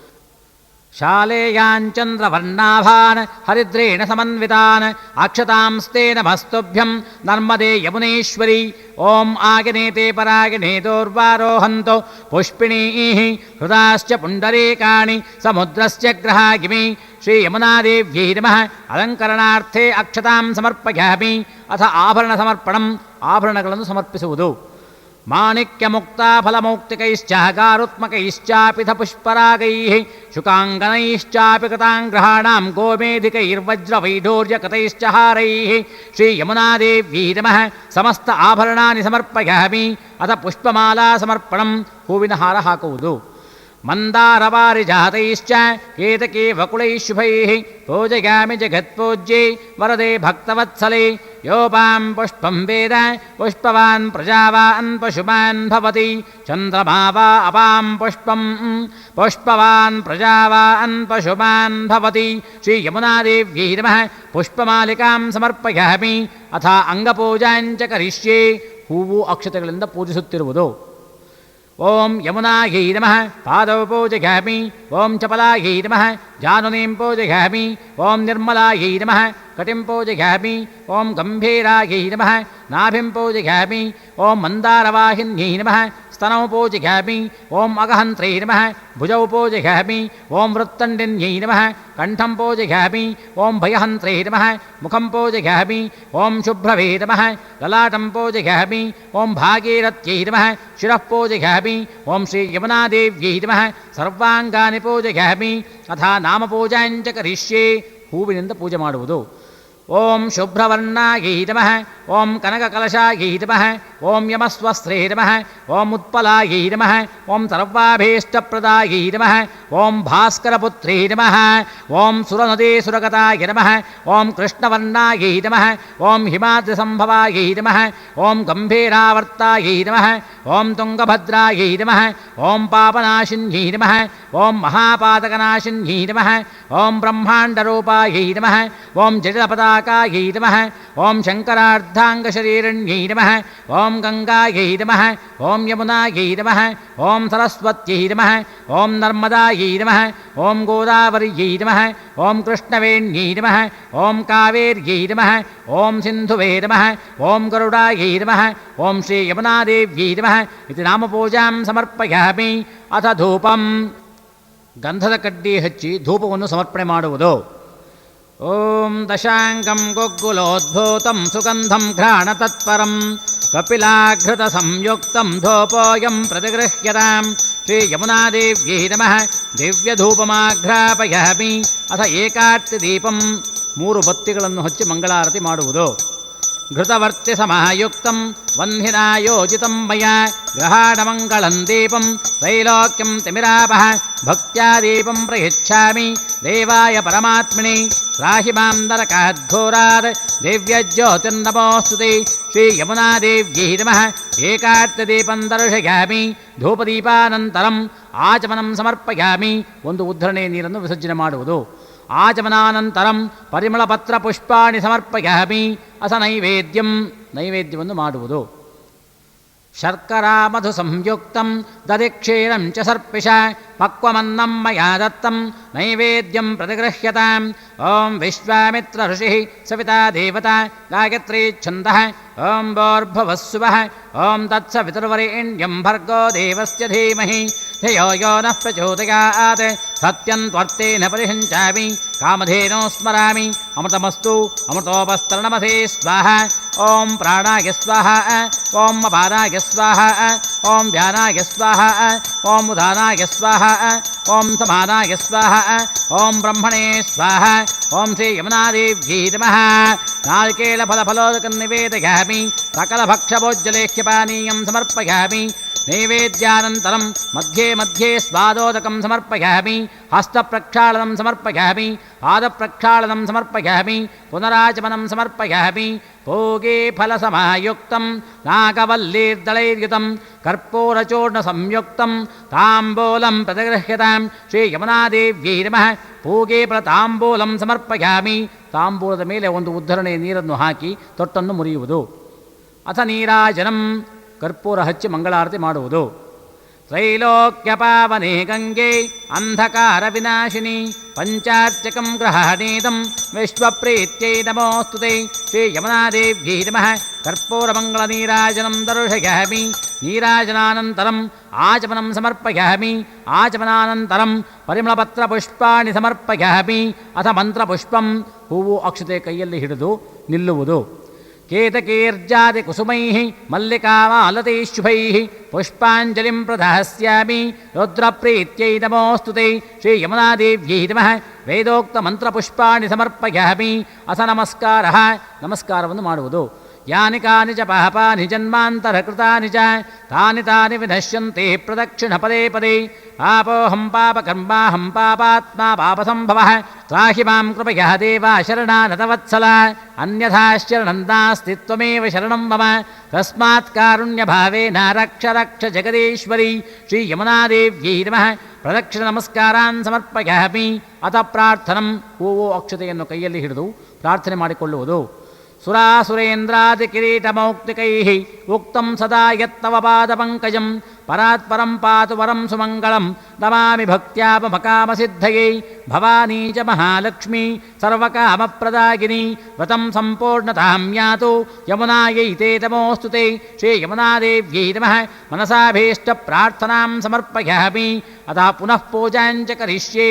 ಶಾಲೇಯಾಂಚಂದ್ರವರ್ಣಾಭಾನ್ ಹರಿದ್ರೇಣ ಸಮನ್ವಿತಾನ್ ಅಕ್ಷತಾಂಸ್ತೆ ನಮಸ್ತುಭ್ಯಂ ನರ್ಮದೇ ಯಮುನೇಶ್ವರಿ ಓಂ ಆಗನೇತೆ ಪರಾಗಣೇ ದೋರ್ವಾರೋಹಂತೋ ಪುಷ್ಪಿಣೀಃ ಹೃದಾಶ್ಚ ಪುಂಡರೀಕಾಣಿ ಸಮುದ್ರಸ್ಯ ಗ್ರಹಾಗಿಮಿ ಶ್ರೀಯಮುನಾದೇವ್ಯೈ ನಮಃ ಅಲಂಕರಣಾರ್ಥೇ ಅಕ್ಷತಾಂ ಸಮರ್ಪಯಾಮಿ ಅಥ ಆಭರಣ ಸಮರ್ಪಣಂ ಆಭರಣಗಳನ್ನು ಸಮರ್ಪಿಸುವುದು ಮಾಣಿಕ್ಯಮುಕ್ತಾಫಲಮೌಕ್ತಿಕೈಶ್ಚಾಗಾರುತ್ಮಕೈಶ್ಚಾಪಿಥ ಪುಷ್ಪರಾಗೈಃ ಶುಕಾಂಗನೈಶ್ಚಾಪಿ ಕೃತಾಂಗ್ರಹಾಣಾಂ ಗೋಮೇಧಿಕೈರ್ವಜ್ರವೈಢೂರ್ಯಕತೈಶ್ಚ ಹಾರೈಃ ಶ್ರೀಯಮುನಾದೇವ್ಯೈ ನಮಃ ಸಮಸ್ತ ಆಭರಣಾನಿ ಸಮರ್ಪಯಾಮಿ ಅಥ ಪುಷ್ಪಮಾಲಾ ಸಮರ್ಪಣಂ ಹೂವಿನ ಹಾರ ಹಾಕುವುದು ಮಂದಾರವಾರಿಜಾತೈಶ್ಚ ಕೇತಕೇ ವಕುಳೈಃ ಶುಭೈಃ ಪೂಜಯಾಮಿ ಜಗತ್ಪೂಜ್ಯೆ ವರದೆ ಭಕ್ತವತ್ಸಲೆ ಯೋಪಾಂ ಪುಷ್ಪಂ ವೇದ ಪುಷ್ಪವಾನ್ ಪ್ರಜಾವಾನ್ ಪಶುಮಾನ್ ಭವತಿ ಚಂದ್ರಮಾ ವಾ ಅಪಾಂ ಪುಷ್ಪಂ ಪುಷ್ಪವಾನ್ ಪ್ರಜಾವಾನ್ ಪಶುಮಾನ್ ಭವತಿ ಶ್ರೀಯಮುನಾದೇವ್ಯೈ ನಮಃ ಪುಷ್ಪಮಾಲಿಕಾಂ ಸಮರ್ಪಯಾಮಿ ಅಥ ಅಂಗಪೂಜಾಂಚ ಕರಿಷ್ಯೆ ಹೂವು ಅಕ್ಷತೆಗಳಿಂದ ಪೂಜಿಸುತ್ತಿರುವುದು ಓಂ ಯಮುನಾಯೈ ನಮಃ ಪಾದೌ ಪೂಜಯಾಮಿ ಓಂ ಚಪಲಾಯೈ ನಮಃ ಜಾನುನೀಂ ಪೂಜಯಾಮಿ ಓಂ ನಿರ್ಮಲಾಯೈ ನಮಃ ಕಟಿಂ ಪೂಜಯಾಮಿ ಓಂ ಗಂಭೀರಾಯೈ ನಮಃ ನಾಭಿಂ ಪೂಜಯಾಮಿ ಓಂ ಮಂದಾರವಾಹಿನ್ಯೈ ನಮಃ ಸ್ತನೌ ಪೂಜಿಘಾಮಿ ಓಂ ಅಗಹಂತ್ರೈ ನಮಃ ಭುಜೌ ಪೂಜಿಘಾಮಿ ಓಂ ವೃತ್ತಂಡಿನ್ಯೈ ನಮಃ ಕಂಠಂ ಪೂಜಿಘಾಮಿ ಓಂ ಭಯಹಂತ್ರೈ ನಮಃ ಮುಖಂ ಪೂಜಿಘಾಮಿ ಓಂ ಶುಭ್ರವೇ ನಮಃ ಲಲಾಟಂ ಪೂಜಿಘಾಮಿ ಓಂ ಭಾಗೀರಥ್ಯೈ ನಮಃ ಶಿರಃ ಪೂಜಿಘಾಮಿ ಓಂ ಶ್ರೀ ಯಮುನಾದೇವ್ಯೈ ನಮಃ ಸರ್ವಾಂಗಾನಿ ಪೂಜಿಘಾಮಿ ಅಥ ನಾಮಪೂಜಾಂಚ ಕರಿಷ್ಯೆ. ಹೂವಿನಿಂದ ಪೂಜೆ ಮಾಡುವುದು. ಓಂ ಶುಭ್ರವರ್ಣಾಯೈ ನಮಃ ಓಂ ಕನಕಕಲಶಾಯೈ ನಮಃ ಓಂ ಯಮಸ್ವಸ್ತ್ರೇ ನಮಃ ಓಂ ಉತ್ಪಲಾಯೈ ನಮಃ ಓಂ ಸರ್ವಾಭೀಷ್ಟಪ್ರದಾಯೈ ನಮಃ ಓಂ ಭಾಸ್ಕರಪುತ್ರೇ ನಮಃ ಓಂ ಸುರನದೀಸುರಗತಾಯ ನಮಃ ಓಂ ಕೃಷ್ಣವರ್ಣಾಯೈ ನಮಃ ಓಂ ಹಿಮಾದ್ರಿಸಂಭವಾಯೈ ನಮಃ ಓಂ ಗಂಭೀರಾವರ್ತಾಯೈ ನಮಃ ಓಂ ತುಂಗಭದ್ರಾಯೈ ನಮಃ ಓಂ ಪಾಪನಾಶಿನ್ಯೈ ನಮಃ ಓಂ ಮಹಾಪಾತಕನಾಶಿನ್ಯೈ ನಮಃ ಓಂ ಬ್ರಹ್ಮಾಂಡರೂಪಾಯೈ ನಮಃ ಓಂ ಜಟಿಲಪತಾಕಾಯೈ ನಮಃ ಓಂ ಶಂಕರಾರ್ಧಾಂಗಶರೀರಣ್ಯೈ ನಮಃ ಓಂ ಗಂಗಾಯೈ ನಮಃ ಓಂ ಯಮುನಾಯೈ ನಮಃ ಓಂ ಸರಸ್ವತ್ಯೈ ನಮಃ ಓಂ ನರ್ಮದಾಯೈ ನಮಃ ಓಂ ಗೋದಾವರ್ಯೈ ನಮಃ ಓಂ ಕೃಷ್ಣವೇಣ್ಯೈ ನಮಃ ಓಂ ಕಾವೇರ್ಯೈ ನಮಃ ಓಂ ಸಿಂಧುವೇ ನಮಃ ಓಂ ಗರುಡಾಯೈ ನಮಃ ಓಂ ಶ್ರೀ ಯಮುನಾದೇವ್ಯೈ ನಮಃ ಇತಿ ನಾಮಪೂಜಾಂ ಸಮರ್ಪಯಾಮಿ. ಅಥ ಧೂಪಂ. ಗಂಧದ ಕಡ್ಡಿ ಹಚ್ಚಿ ಧೂಪವನ್ನು ಸಮರ್ಪಣೆ ಮಾಡುವುದು. ಓಂ ದಶಾಂಗಂ ಗೊಗ್ಗುಲೋದ್ಭೂತಂ ಸುಗಂಧಂ ಘ್ರಾಣತತ್ಪರಂ ಕಪಿಲಾಘೃತ ಸಂಯುಕ್ತಂ ಧೂಪೋಯಂ ಪ್ರತಿಗೃಹ್ಯತಾಂ ಶ್ರೀ ಯಮುನಾದೇವ್ಯೈ ನಮಃ ದಿವ್ಯಧೂಪಮಾಘ್ರಾಪಯಾಮಿ. ಅಥ ಏಕಾರ್ತಿ ದೀಪಂ. 3 ಬತ್ತಿಗಳನ್ನು ಹಚ್ಚಿ ಮಂಗಳಾರತಿ ಮಾಡುವುದು. ಘೃತವರ್ತಿ ಸಮಾಯುಕ್ತಂ ವಂದಿನಾಯೋಜಿತಂ ಮಯಾ ಗ್ರಹಾಣಮಂಗಳಂ ದೀಪಂ ತ್ರೈಲೋಕ್ಯಂ ತಿಮಿರಾಪಃ ಭಕ್ತ್ಯಾ ದೀಪಂ ಪ್ರಯಚ್ಛಾಮಿ ದೇವಾಯ ಪರಮಾತ್ಮನೇ ತ್ರಾಹಿ ಮಾಂ ನರಕಾದ್ಘೋರಾತ್ ದಿವ್ಯಜ್ಯೋತಿರ್ನಮೋಸ್ತುತೆ. ಶ್ರೀ ಯಮುನಾದೇವ್ಯೈ ನಮಃ ಏಕಾರ್ತಿದೀಪಂ ದರ್ಶಯಾಮಿ. ಧೂಪದೀಪಾನಂತರಂ ಆಚಮನಂ ಸಮರ್ಪಯಾಮಿ. ಒಂದು ಉದ್ಧರಣೆ ನೀರನ್ನು ವಿಸರ್ಜನೆ ಮಾಡುವುದು. ಆಚಮನಾನಂತರಂ ಪರಿಮಳಪತ್ರ ಪುಷ್ಪಾಣಿ ಸಮರ್ಪಯಾಮಿ. ಅಸ ನೈವೇದ್ಯಂ. ನೈವೇದ್ಯವನ್ನು ಮಾಡುವುದು. ಶರ್ಕರಾ ಮಧು ಸಂಯುಕ್ತಂ ದಧಿಕ್ಷೀರಂ ಚ ಸರ್ಪಿಷ ಪಕ್ವಮನ್ನಂ ಮಯಾ ದತ್ತಂ ನೈವೇದ್ಯಂ ಪ್ರತಿಗೃಹ್ಯತಾಂ. ಓಂ ವಿಶ್ವಾಮಿತ್ರ ಋಷಿ ಸವಿತಾ ದೇವತಾ ಗಾಯತ್ರೀ ಛಂದಃ ಓಂ ಭೋರ್ಭುವಸ್ಸುವಃ ಓಂ ತತ್ಸವಿತುರ್ವರೆಣ್ಯಂ ಭರ್ಗೋ ದೇವಸ್ಯ ಧೀಮಹಿ ಧಿಯೋ ಯೋ ನಃ ಪ್ರಚೋದಯಾತ್. ಸತ್ಯಂ ತ್ವರ್ತೇನ ಪರಿಹಂಚಾಮಿ ಕಾಮಧೇನೋ ಸ್ಮರಾಮಿ. ಅಮೃತಮಸ್ತು ಅಮೃತೋಪಸ್ತರಣಮಸೇ ಸ್ವಾಹ. ಓಂ ಪ್ರಾಣಾಯ ಸ್ವಾಹ. ಓಂ ಅಪಾನಾಯ ಸ್ವಾಹ. ಓಂ ಧ್ಯಾನಾಯ ಸ್ವಾಹ. ಓಂ ಉದಾನಾಯ ಸ್ವಾಹ. ಓಂ ಸಮಾನಾಯ ಸ್ವಾಹ. ಓಂ ಬ್ರಹ್ಮಣೇ ಸ್ವಾಹ. ಓಂ ಶ್ರೀ ಯಮುನಾದೇವ್ಯೈ ನಮಃ. ನಾರಿಕೇಳ ಫಲಫಲೋದಕಂ ನಿವೇದಯಾಮಿ. ಸಕಲಭಕ್ಷಭೋಜ್ಯಲೇಖ್ಯಪಾನೀಯಂ ಸಮರ್ಪಯಾಮಿ. ನೈವೇದ್ಯಾನಂತರಂ ಮಧ್ಯೆ ಮಧ್ಯೆ ಸ್ವಾದೋದಕಂ ಸಮರ್ಪಯಾಮಿ. ಹಸ್ತಪ್ರಕ್ಷಾಳನಂ ಸಮರ್ಪಯಾಮಿ. ಪಾದಪ್ರಕ್ಷಾಳನಂ ಸಮರ್ಪಯಾಮಿ. ಪುನರಾಚಮನಂ ಸಮರ್ಪಯಾಮಿ. ಭೋಗೇ ಫಲಸಮಾಯುಕ್ತಂ ನಾಗವಲ್ಲೀರ್ದಳೈರ್ಯುತಂ ಕರ್ಪೂರಚೂರ್ಣ ಸಂಯುಕ್ತಂ ತಾಂಬೂಲಂ ಪ್ರತಿಗೃಹ್ಯತಾಂ. ಶ್ರೀ ಯಮುನಾದೇವ್ಯೈ ನಮಃ. ಭೋಗೇ ಫಲತಾಂಬೂಲಂ ಸಮರ್ಪಯಾಮಿ. ತಾಂಬೂಲದ ಮೇಲೆ ಒಂದು ಉದ್ಧರಣೆ ನೀರನ್ನು ಹಾಕಿ ತೊಟ್ಟನ್ನು ಮುರಿಯುವುದು. ಅಥ ನೀರಾಜನಂ. ಕರ್ಪೂರ ಹಚ್ಚಿ ಮಂಗಳಾರತಿ ಮಾಡುವುದು. ತ್ರೈಲೋಕ್ಯಪಾವನೆ ಗಂಗೆ ಅಂಧಕಾರ ವಿನಾಶಿನಿ ಪಂಚಾರ್ಚಕಂ ಗ್ರಹಣೀತಂ ವಿಶ್ವಪ್ರೀತ್ಯೈ ನಮೋಸ್ತುತೆ. ಶ್ರೀ ಯಮುನಾದೇವ್ಯೈ ನಮಃ. ಕರ್ಪೂರಮಂಗಳ ನೀರಾಜನಂ ದರ್ಶಯಾಮಿ. ನೀರಾಜನಾನಂತರಂ ಆಚಮನಂ ಸಮರ್ಪಯಾಮಿ. ಆಚಮನಾನಂತರಂ ಪರಿಮಳಪತ್ರಪುಷ್ಪಾಣಿ ಸಮರ್ಪಯಾಮಿ. ಅಥ ಮಂತ್ರಪುಷ್ಪಂ. ಹೂವು ಅಕ್ಷತೆ ಕೈಯಲ್ಲಿ ಹಿಡಿದು ನಿಲ್ಲುವುದು. ಕೇತಕೀರ್ಜಾತಿ ಕುಸುಮೈಃ ಮಲ್ಲಿಕಾಮಾಲತೈ ಶುಭೈಃ ಪುಷ್ಪಾಂಜಲಿಂ ಪ್ರದಾಸ್ಯಾಮಿ ರುದ್ರಪ್ರೀತ್ಯೈ ನಮೋಸ್ತುತೆ. ಶ್ರೀ ಯಮುನಾದೇವ್ಯೈ ನಮಃ. ವೇದೋಕ್ತ ಮಂತ್ರಪುಷ್ಪಾಣಿ ಸಮರ್ಪಯಾಮಿ. ಅಸ ನಮಸ್ಕಾರಃ. ನಮಸ್ಕಾರವನ್ನು ಮಾಡುವುದು. ಯಾನಿ ಕಾನಿ ಚ ಪಾಪಾನಿ ಜನ್ಮಾಂತರಕೃತಾನಿ ಚ ತಾನಿ ತಾನಿ ವಿನಶ್ಯಂತೆ ಪ್ರದಕ್ಷಿಣ ಪದೇ ಪದೇ. ಪಾಪೋಹಂ ಪಾಪಕರ್ಮಾಹಂ ಪಾಪಾತ್ಮಾ ಪಾಪಸಂಭವಃ. ತ್ರಾಹಿ ಮಾಂ ಕೃಪಯಾ ದೇವ ಶರಣಾನತವತ್ಸಲ. ಅನ್ಯಥಾ ಶರಣಂ ನಾಸ್ತಿ ತ್ವಮೇವ ಶರಣಂ ಮಮ. ತಸ್ಮಾತ್ ಕಾರುಣ್ಯಭಾವೇನ ರಕ್ಷ ರಕ್ಷ ಜಗದೀಶ್ವರಿ. ಶ್ರೀ ಯಮುನಾದೇವ್ಯೈ ನಮಃ. ಪ್ರದಕ್ಷಿಣ ನಮಸ್ಕಾರಾನ್ ಸಮರ್ಪಯಾಮಿ. ಅಥ ಪ್ರಾರ್ಥನಂ. ಹೂವು ಅಕ್ಷತೆಯನ್ನು ಕೈಯಲ್ಲಿ ಹಿಡಿದು ಪ್ರಾರ್ಥನೆ ಮಾಡಿಕೊಳ್ಳುವುದು. ಸುರಾಸುರೇಂದ್ರಾದಿ ಕಿರೀಟಮೌಕ್ತಿಕೈಃ ಉಕ್ತಂ ಸದಾ ಯತ್ತವ ಪಾದಪಂಕಜಂ ಪರಾತ್ಪರಂ ಪಾತು ವರಂ ಸುಮಂಗಳಂ ನಮಾಮಿ ಭಕ್ತ್ಯಾಪಮಕಾಮಸಿದ್ಧಯೇ ಭವಾನಿ ಚ ಮಹಾಲಕ್ಷ್ಮೀ ಸರ್ವಕಾಮಪ್ರದಾಯಿನಿ ವ್ರತಂ ಸಂಪೂರ್ಣತಾಂ ಯಾತು ಯಮುನಾಯೈ ತೇ ತಮೋऽस्तु ते ಶ್ರೀ ಯಮುನಾದೇವ್ಯೈ ನಮಃ ಮನಸಾಭೀಷ್ಟಪ್ರಾರ್ಥನಾಂ ಸಮರ್ಪಯಾಮಿ ಅತಃ ಪುನಃ ಪೂಜಾಂಚ ಕರಿಷ್ಯೆ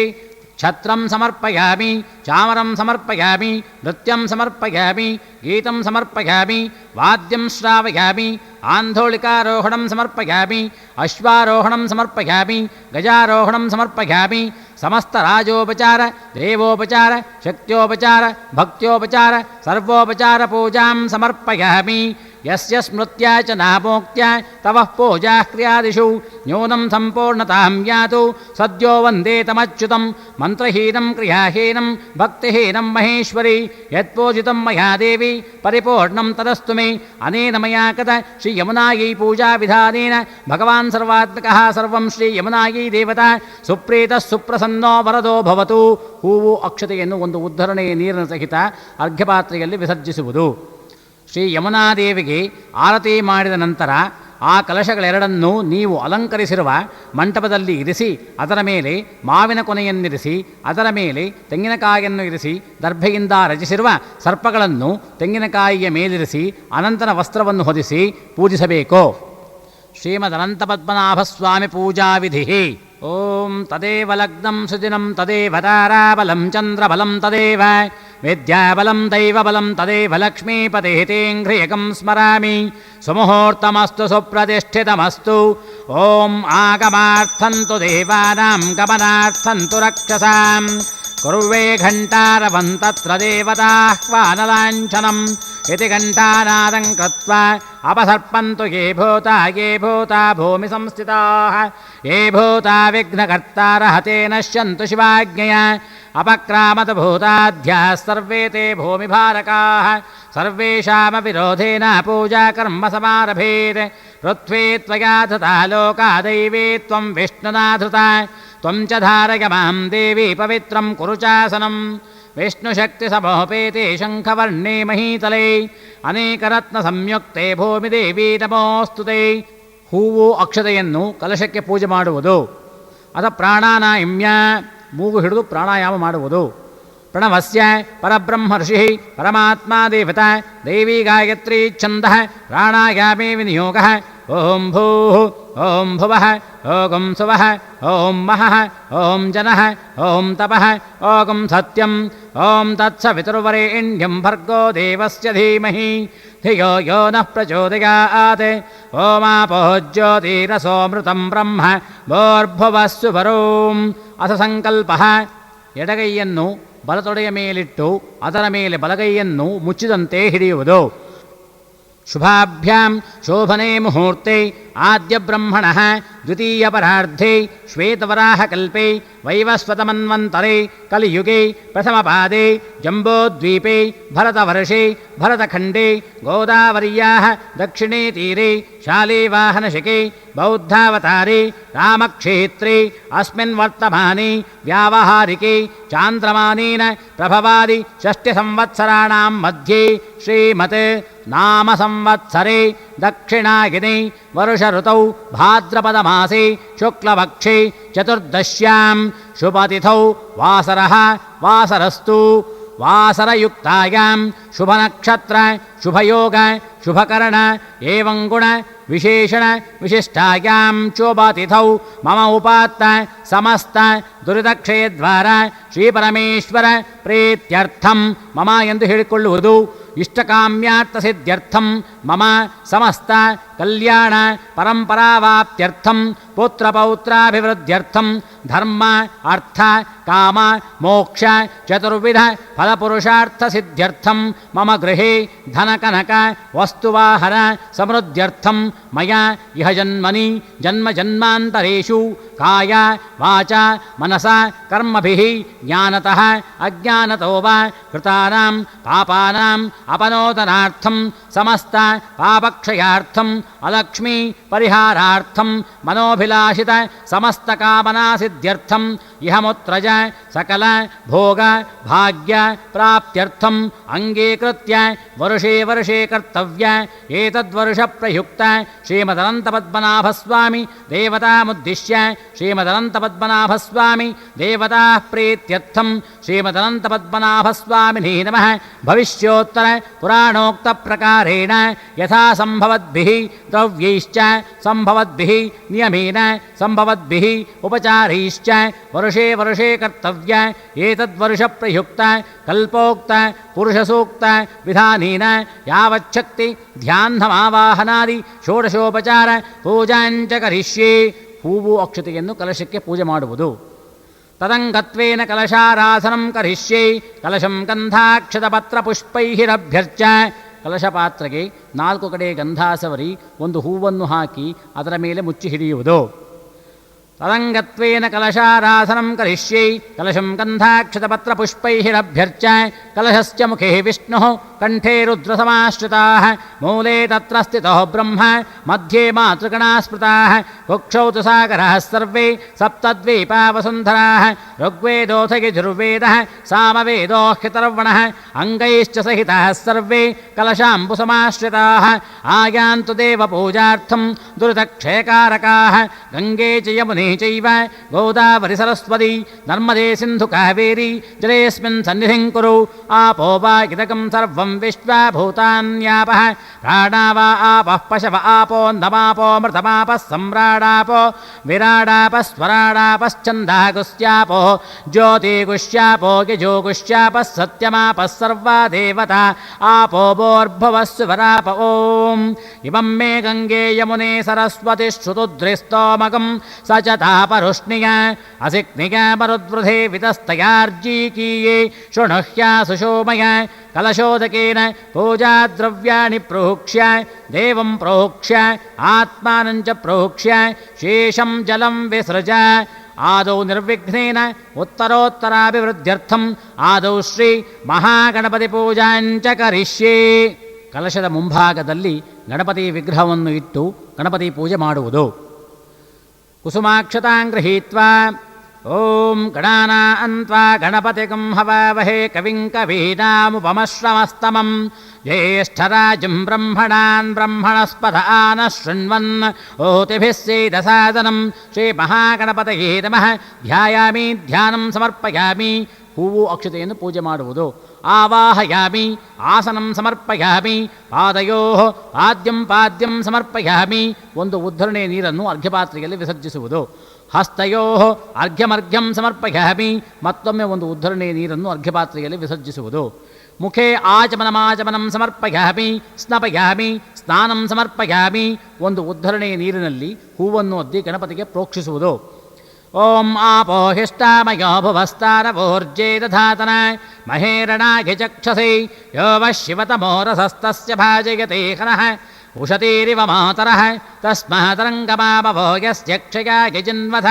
ಛತ್ರಂ ಸಮರ್ಪಯಾಮಿ ಚಾಮರಂ ಸಮರ್ಪಯಾಮಿ ನೃತ್ಯಂ ಸಮರ್ಪಯಾಮಿ ಗೀತಂ ಸಮರ್ಪಯಾಮಿ ವಾದ್ಯಂ ಶ್ರಾವಯಾಮಿ ಆಂಧೋಳಿಕಾರೋಹಣಂ ಸಮರ್ಪಯಾಮಿ ಅಶ್ವಾರೋಹಣಂ ಸಮರ್ಪಯಾಮಿ ಗಜಾರೋಹಣಂ ಸಮರ್ಪಯಾಮಿ ಸಮಸ್ತ ರಾಜೋಪಚಾರ ದೇವೋಪಚಾರ ಶಕ್ತ್ಯೋಪಚಾರ ಭಕ್ತ್ಯೋಪಚಾರ ಸರ್ವೋಪಚಾರ ಪೂಜಾಂ ಸಮರ್ಪಯಾಮಿ ಯಸ್ಯ ಸ್ಮೃತ್ಯಾ ಚ ನಾಮೋಕ್ತ್ಯಾ ತವಃ ಪೂಜಾ ಕ್ರಿಯಾದಿಷು ನ್ಯೂನಂ ಸಂಪೂರ್ಣತಾಂ ಯಾತು ಸದ್ಯೋ ವಂದೇ ತಮಚ್ಯುತಂ ಮಂತ್ರಹೀನಂ ಕ್ರಿಯಾಹೀನಂ ಭಕ್ತಿಹೀನಂ ಮಹೇಶ್ವರಿ ಯತ್ಪೂಜಿತಂ ಮಯಾ ದೇವಿ ಪರಿಪೂರ್ಣಂ ತದಸ್ತು ಮೇ ಅನೇನ ಮಯಾ ಕೃತ ಶ್ರೀ ಯಮುನಾಯೈ ಪೂಜಾ ವಿಧಾನೇನ ಭಗವಾನ್ ಸರ್ವಾತ್ಮಕಃ ಸರ್ವಂ ಶ್ರೀ ಯಮುನಾಯೈ ದೇವತಾ ಸುಪ್ರೀತಃ ಸುಪ್ರಸನ್ನೋ ವರದೋ ಭವತು. ಹೂವು ಅಕ್ಷತೆಯನ್ನು ಒಂದು ಉದ್ಧರಣೆಯ ನೀರಿನ ಸಹಿತ ಅರ್ಘ್ಯಪಾತ್ರೆಯಲ್ಲಿ ವಿಸರ್ಜಿಸುವುದು. ಶ್ರೀ ಯಮುನಾದೇವಿಗೆ ಆರತಿ ಮಾಡಿದ ನಂತರ ಆ ಕಲಶಗಳೆರಡನ್ನೂ ನೀವು ಅಲಂಕರಿಸಿರುವ ಮಂಟಪದಲ್ಲಿ ಇರಿಸಿ ಅದರ ಮೇಲೆ ಮಾವಿನ ಕೊನೆಯನ್ನಿರಿಸಿ ಅದರ ಮೇಲೆ ತೆಂಗಿನಕಾಯಿಯನ್ನು ಇರಿಸಿ ದರ್ಭೆಯಿಂದ ರಚಿಸಿರುವ ಸರ್ಪಗಳನ್ನು ತೆಂಗಿನಕಾಯಿಯ ಮೇಲಿರಿಸಿ ಅನಂತನ ವಸ್ತ್ರವನ್ನು ಹೊದಿಸಿ ಪೂಜಿಸಬೇಕು. ಶ್ರೀಮದನಂತಪದ್ಮನಾಭಸ್ವಾಮಿ ಪೂಜಾ ವಿಧಿ. ಓಂ ತದೇವ ಲಗ್ನಂ ಸುದಿನಂ ತದೇವ ತಾರಾಬಲಂ ಚಂದ್ರಬಲಂ ತದೇವ ವಿದ್ಯಾಬಲಂ ದೈವಬಲಂ ತದೇವ ಲಕ್ಷ್ಮೀಪತಿಃ ತೇಂಘ್ರಿಯಕಂ ಸ್ಮರಾಮಿ. ಸುಮುಹೂರ್ತಮಸ್ತು ಸುಪ್ರತಿಷ್ಠಿತಮಸ್ತು. ಓಂ ಆಗಮಾರ್ಥಂತು ದೇವಾನಾಂ ಗಮನಾರ್ಥಂತು ರಕ್ಷಸಾಂ. ಕುರ್ವೇ ಘಂಟಾರವಂ ತತ್ರ ದೇವತಾಹ್ವಾನಲಾಂಛನಂ ಇತಿ ಘಂಟಾನಾದಂ ಕೃತ್ವಾ ಅಪಸರ್ಪಂತು ಯೇ ಭೂತಾ ಭೂಮಿ ಸಂಸ್ಥಿತಾಃ ಯೇ ಭೂತಾ ವಿಘ್ನಕರ್ತಾರಃ ತೇ ನಶ್ಯಂತು ಶಿವಾಜ್ಞಯಾ. ಅಪಕ್ರಾಮತ ಭೂತಾಧ್ಯಾಃ ಸರ್ವೇ ತೇ ಭೂಮಿಭಾರಕಾಃ. ಸರ್ವೇಷಾಮಪಿ ವಿರೋಧೇನ ಪೂಜಾ ಕರ್ಮ ಸಮಾರಭೇತ್. ಋತ್ವೇ ತ್ವಯಾ ಧೃತಾ ಲೋಕಾ ದೈವೇ ತ್ವಂ ವಿಷ್ಣುನಾ ಧೃತಾ. ತ್ವಂ ಚ ಧಾರಯ ಮಾಂ ದೇವಿ ಪವಿತ್ರಂ ಕುರು ಚಾಸನಂ. ವಿಷ್ಣುಶಕ್ತಿಸಮೋಪೇತೆ ಶಂಖವರ್ಣೇ ಮಹೀತಲೆ ಅನೇಕರತ್ನ ಸಂಯುಕ್ತೆ ಭೂಮಿದೇವಿ ನಮೋऽस्तु ते. ಹೂವು ಅಕ್ಷತೆಯನ್ನು ಕಲಶಕ್ಕೆ ಪೂಜೆ ಮಾಡುವುದು. ಅಥ ಪ್ರಾಣಾನಾಯಿಮ್ಯ ಮೂಗು ಹಿಡಿದು ಪ್ರಾಣಾಯಾಮ ಮಾಡುವುದು. ಪ್ರಣವಸ್ಯ ಪರಬ್ರಹ್ಮ ಋಷಿ ಪರಮಾತ್ಮ ದೇವತಾ ದೇವಿ ಗಾಯತ್ರಿ ಛಂದಃ ಪ್ರಾಣಾಯಾಮೇ ವಿನಿಯೋಗಃ. ಓಂ ಭೂಃ ಓಂ ಭುವಃ ಓಂ ಸುವಃ ಓಂ ಮಹಃ ಓಂ ಜನಃ ಓಂ ತಪಃ ಓಂ ಸತ್ಯಂ ಓಂ ತತ್ಸವಿತುರ್ವರೆಣ್ಯಂ ಭರ್ಗೋ ದೇವಸ್ಯ ಧೀಮಹಿ ಧಿಯೋ ಯೋ ನಃ ಪ್ರಚೋದಯಾತ್. ಓಮಾಪೋ ಜ್ಯೋತಿರಸೋಮೃತಂ ಬ್ರಹ್ಮ ಭೋರ್ಭುವಸ್ಸು ವರೋಂ. ಅಥ ಸಂಕಲ್ಪಃ. ಎಡಗೈಯನ್ನು ಬಲತೊಡೆಯ ಮೇಲಿಟ್ಟು ಅದರ ಮೇಲೆ ಬಲಗೈಯನ್ನು ಮುಚ್ಚಿದಂತೆ ಹಿಡಿಯುವುದು. ಶುಭಾಭ್ಯಾಂ ಶೋಭನೆ ಮುಹೂರ್ತೆ ಆದ್ಯ ಬ್ರಹ್ಮಣಃ ದ್ವಿತೀಯ ಪರಾರ್ಧೆ ಶ್ವೇತವರಾಹಕಲ್ಪೆ ವೈವಸ್ವತಮನ್ವಂತರೆ ಕಲಿಯುಗೆ ಪ್ರಥಮಪಾದೆ ಜಂಬೋದ್ವೀಪೆ ಭರತವರ್ಷೆ ಭರತಖಂಡೆ ಗೋದಾವರ್ಯಾಃ ದಕ್ಷಿಣೇ ತೀರೆ ಶಾಲೇವಾಹನಶಕೆ ಬೌದ್ಧಾವತಾರೆ ರಾಮಕ್ಷೇತ್ರೆ ಅಸ್ಮಿನ್ ವರ್ತಮಾನೆ ವ್ಯಾವಹಾರಿಕೆ ಚಾಂದ್ರಮಾನೇನ ಪ್ರಭವಾದಿ ಷಷ್ಠ್ಯಸಂವತ್ಸರಾಣಾಂ ಮಧ್ಯೆ ಶ್ರೀಮತ್ ನಾಮ ಸಂವತ್ಸರೆ ದಕ್ಷಿಣಾಗಿನಿ ವರುಷ ಋತೌ ಭಾದ್ರಪದ ಮಾಸೆ ಶುಕ್ಲಪಕ್ಷೆ ಚತುರ್ದಶ್ಯಾಂ ಶುಭತಿಥೌ ವಾಸರಃ ವಾಸರಸ್ತು. ವಾಸರಯುಕ್ತಾಯಾಂ ಶುಭನಕ್ಷತ್ರ ಶುಭಯೋಗ ಶುಭಕರಣ ಏವಂ ಗುಣ ವಿಶೇಷಣ ವಿಶಿಷ್ಟಾಯಾಂ ಶೋಭಾತಿಥೌ ಮಮ ಉಪಾತ್ತ ಸಮಸ್ತ ದುರಿತಕ್ಷಯದ್ವಾರ ಶ್ರೀಪರಮೇಶ್ವರ ಪ್ರೀತ್ಯರ್ಥಂ ಮಮ ಎಂದು ಹೇಳಿಕೊಳ್ಳುವುದು. ಇಷ್ಟಕಾಮ್ಯಾರ್ಥ ಸಿದ್ಧ್ಯರ್ಥಂ ಮಮ ಸಮಸ್ತ ಕಲ್ಯಾಣ ಪರಂಪರಾವಾಪ್ತ್ಯರ್ಥಂ ಪುತ್ರಪೌತ್ರಾಭಿವೃದ್ಧ್ಯರ್ಥಂ ಧರ್ಮ ಅರ್ಥ ಕಾಮ ಮೋಕ್ಷ ಚತುರ್ವಿಧ ಫಲಪುರುಷಾರ್ಥ ಸಿದ್ಧ್ಯರ್ಥಂ ಮಮ ಗೃಹೇ ಧನಕನಕ ವಸ್ತುವಾಹನ ಸಮೃದ್ಧ್ಯರ್ಥಂ ಮಯಾ ಇಹ ಜನ್ಮನಿ ಜನ್ಮ ಜನ್ಮಾಂತರೇಷು ಕಾಯ ವಾಚ ಮನಸ ಕರ್ಮಭಿಃ ಜ್ಞಾನತಃ ಅಜ್ಞಾನತೋ ವಾ ಕೃತಾನಾಂ ಪಾಪಾನಾಂ ಅಪನೋದನಾರ್ಥಂ ಸಮಸ್ತ ಪಾಪಕ್ಷಯಾರ್ಥಂ ಅಲಕ್ಷ್ಮೀ ಪರಿಹಾರಾರ್ಥಂ ಮನೋಭಿಲಾಷಿತ ಸಮಸ್ತ ಕಾಮನಾ ಸಿದ್ಧ್ಯರ್ಥಂ ಇಹಮುತ್ರಜ ಸಕಲ ಭೋಗ ಭಾಗ್ಯ ಪ್ರಾಪ್ತ್ಯರ್ಥಂ ಅಂಗೀಕೃತ್ಯ ವರುಷೇ ವರುಷೇ ಕರ್ತವ್ಯ ಏತದ್ವರುಷ ಪ್ರಯುಕ್ತ ಶ್ರೀಮದನಂತಪದ್ಮನಾಭಸ್ವಾಮಿ ದೇವತಾಮುದ್ದಿಶ್ಯ ಶ್ರೀಮದನಂತಪದ್ಮನಾಭಸ್ವಾಮಿ ದೇವತಾ ಪ್ರೀತ್ಯರ್ಥಂ ಶ್ರೀಮದನಂತಪದ್ಮನಾಭಸ್ವಾಮಿನೇ ನಮಃ ಭವಿಷ್ಯೋತ್ತರ ಪುರಾಣೋಕ್ತ ಪ್ರಕಾರೇಣ ಯಥಾ ಸಂಭವದ್ಭಿಃ ದ್ರವ್ಯೈಶ್ಚ ಸಂಭವದ್ಭಿಃ ನಿಯಮೇನ ಸಂಭವದ್ಭಿಃ ಉಪಚಾರೈಶ್ಚ ವರುಷೇ ವರುಷೇ ಕರ್ತವ್ಯ ಏತದ್ವರುಷ ಪ್ರಯುಕ್ತ ಕಲ್ಪೋಕ್ತ ಪುರುಷಸೂಕ್ತ ವಿಧಾನೇನ ಯಾವಚ್ಛಕ್ತಿ ಧ್ಯಾನಮಾವಾಹನಾದಿ ಷೋಡಶೋಪಚಾರ ಪೂಜಾಂಚ ಕರಿಷ್ಯೆ. ಹೂವು ಅಕ್ಷತೆಯನ್ನು ಕಲಶಕ್ಕೆ ಪೂಜೆ ಮಾಡುವುದು. ತದಂಗತ್ವೇನ ಕಲಶಾರಾಧನಂ ಕರಿಷ್ಯೆ. ಕಲಶಂ ಗಂಧಾಕ್ಷತಪತ್ರಪುಷ್ಪೈರಭ್ಯರ್ಚ. ಕಲಶ ಪಾತ್ರೆಗೆ 4 ಕಡೆ ಗಂಧ ಸವರಿ ಒಂದು ಹೂವನ್ನು ಹಾಕಿ ಅದರ ಮೇಲೆ ಮುಚ್ಚಿ ಹಿಡಿಯುವುದು. ತದಂಗತ್ವೇನ ಕಲಶಾರಾಧನಂ ಕರಿಷ್ಯೆ. ಕಲಶಂ ಗಂಧಾಕ್ಷತಪತ್ರಪುಷ್ಪೈರಭ್ಯರ್ಚ. ಕಲಶಸ್ಯ ಮುಖೇ ವಿಷ್ಣುಃ ಕಂಠೇ ರುದ್ರಸಮಾಶ್ರಿತಾಃ ಮೂಲೆ ತತ್ರ ಸ್ಥಿತೋ ಬ್ರಹ್ಮ ಮಧ್ಯೆ ಮಾತೃಗಣಾಃ ಸ್ಮೃತಾಃ ಕುಕ್ಷೌ ತು ಸಾಗರಃ ಸರ್ವೇ ಸಪ್ತದ್ವೀಪಾ ವಸುಂಧರಾಃ ಋಗ್ವೇದೋऽಥ ಯಜುರ್ವೇದಃ ಸಾಮವೇದೋऽಖ್ಯತರ್ವಣಃ ಅಂಗೈಶ್ಚ ಸಹಿತಾಃ ಸರ್ವೇ ಕಲಶಾಂಬುಸಮಾಶ್ರಿತಾಃ ಆಯಾಂತು ದೇವಪೂಜಾರ್ಥಂ ದುರಿತಕ್ಷಯಕಾರಕಾಃ ಗಂಗೆ ಚ ಯಮುನೇ ಚೈವ ಗೋದಾವರಿ ಸರಸ್ವತಿ ನರ್ಮದೇ ಸಿಂಧು ಕಾವೇರಿ ಜಲೇಸ್ಮಿನ್ ಸನ್ನಿಧಿಂ ಕುರು. ಆಪೋ ವಾ ಇದಕಂ ಸರ್ವಂ ವಿಶ್ವಭೂತಾನ್ಯಾಪಃ ಪ್ರಾಣಾವಾ ಆಪಃ ಪಶವ ಆಪೋ ನಮಾಪೋ ಮೃತಮಾಪಃ ಸಮ್ರಾಡಾಪೋ ವಿರಾಡಾಪಸ್ವರಾಡಾಪಶ್ಚಂದಾಗುಸ್ಯಾಪೋ ಜ್ಯೋತಿಗುಷ್ಯಾಪೋ ಯಜೋಗುಷ್ಯಾಪಃ ಸತ್ಯಮಾಪಃ ಸರ್ವಾ ದೇವತಾ ಆಪೋ ಭೋರ್ಭುವಸ್ಸುವರಾಪ. ಓಂ ಇಮಂ ಮೇ ಗಂಗೆ ಯಮುನೆ ಸರಸ್ವತಿ ಶ್ರುತುದ್ರಿಸ್ತೋಮಗಂ ಸ ಚ ತಾಪರುಷ್ಣಿಯ ಅಸಿಕ್ನಿಯ ಮರುದ್ವೃಧೆ ವಿತಸ್ತಯಾರ್ಜೀಕೀಯೇ ಶೃಣುಹ್ಯ ಸುಶೋಮಯ. ಕಲಶೋದಕೇನ ಪೂಜಾದ್ರವ್ಯಾಣಿ ಪ್ರೋಕ್ಷ್ಯ ದೇವಂ ಪ್ರೋಕ್ಷ್ಯ ಆತ್ಮಾನಂಚ ಪ್ರೋಕ್ಷ್ಯ ಶೇಷಂ ಜಲಂ ವಿಸೃಜ. ಆದೌ ನಿರ್ವಿಘ್ನೇನ ಉತ್ತರೋತ್ತರಾಭಿವೃದ್ಧ್ಯರ್ಥಂ ಆದೌ ಶ್ರೀ ಮಹಾಗಣಪತಿ ಪೂಜಾಂಚ ಕರಿಷ್ಯೆ. ಕಲಶದ ಮುಂಭಾಗದಲ್ಲಿ ಗಣಪತಿ ವಿಗ್ರಹವನ್ನು ಇಟ್ಟು ಗಣಪತಿ ಪೂಜೆ ಮಾಡುವುದು. ಕುಸುಮಾಕ್ಷತಾಂ ಗೃಹೀತ್ವಾ ಓಂ ಗಣಾನಾನ್ತ್ವಾ ಗಣಪತಿಗಂ ಹವಾವಹೇ ಕವಿಂ ಕವೀನಾಮುಪಮಶ್ರವಸ್ತಮಂ ಜ್ಯೇಷ್ಠರಾಜಂ ಬ್ರಹ್ಮಣಾನ್ ಬ್ರಹ್ಮಣಸ್ಪದ ಆನಃ ಶೃಣ್ವನ್ ಓತಿಭಿಃ ಸೇದಸಾದನಂ ಶ್ರೀ ಮಹಾಗಣಪತಯೇ ನಮಃ. ಧ್ಯಾಯಾಮಿ ಧ್ಯಾನಂ ಸಮರ್ಪಯಾಮಿ. ಹೂವು ಅಕ್ಷತೆಯನ್ನು ಪೂಜೆ ಮಾಡುವುದು. ಆವಾಹಯಾಮಿ ಆಸನಂ ಸಮರ್ಪಯಾಮಿ. ಪಾದಯೋ ಪಾದ್ಯಂ ಸಮರ್ಪಯಾಮಿ. ಒಂದು ಉದ್ಧರಣೆ ನೀರನ್ನು ಅರ್ಘ್ಯಪಾತ್ರೆಯಲ್ಲಿ ವಿಸರ್ಜಿಸುವುದು. ಹಸ್ತಯೋ ಅರ್ಘ್ಯಮರ್ಘ್ಯಂ ಸಮರ್ಪಯಾಮಿ. ಮತ್ತೊಮ್ಮೆ ಒಂದು ಉದ್ಧರಣೆ ನೀರನ್ನು ಅರ್ಘ್ಯಪಾತ್ರೆಯಲ್ಲಿ ವಿಸರ್ಜಿಸುವುದು. ಮುಖೇ ಆಚಮನಮಾಚಮನಂ ಸಮರ್ಪಯಾಮಿ ಸ್ನಪಯಾಮಿ. ಸ್ನಾನಂ ಸಮರ್ಪಯಾಮಿ. ಒಂದು ಉದ್ಧರಣೆ ನೀರಿನಲ್ಲಿ ಹೂವನ್ನು ಅದ್ದಿ ಗಣಪತಿಗೆ ಪ್ರೋಕ್ಷಿಸುವುದು. ಓಂ ಆಪೋ ಹಿಷ್ಟಾಮಯೋ ಭುವಸ್ತಾರವೋರ್ಜೇ ದಧಾತನ ಮಹೇರಣಾಘಿ ಚಕ್ಷಸೆ ಯೋ ವಃ ಶಿವತಮೋ ರಸಸ್ತಸ್ಯ ಭಾಜಯತೆ ಹನಃ ಉಷತೀರಿವ ಮಾತರಃ ತಸ್ಮಾತರಂಗಮಾಪವೋ ಯಸ್ಯ ಕ್ಷಯಾಯ ಜಿನ್ವಥ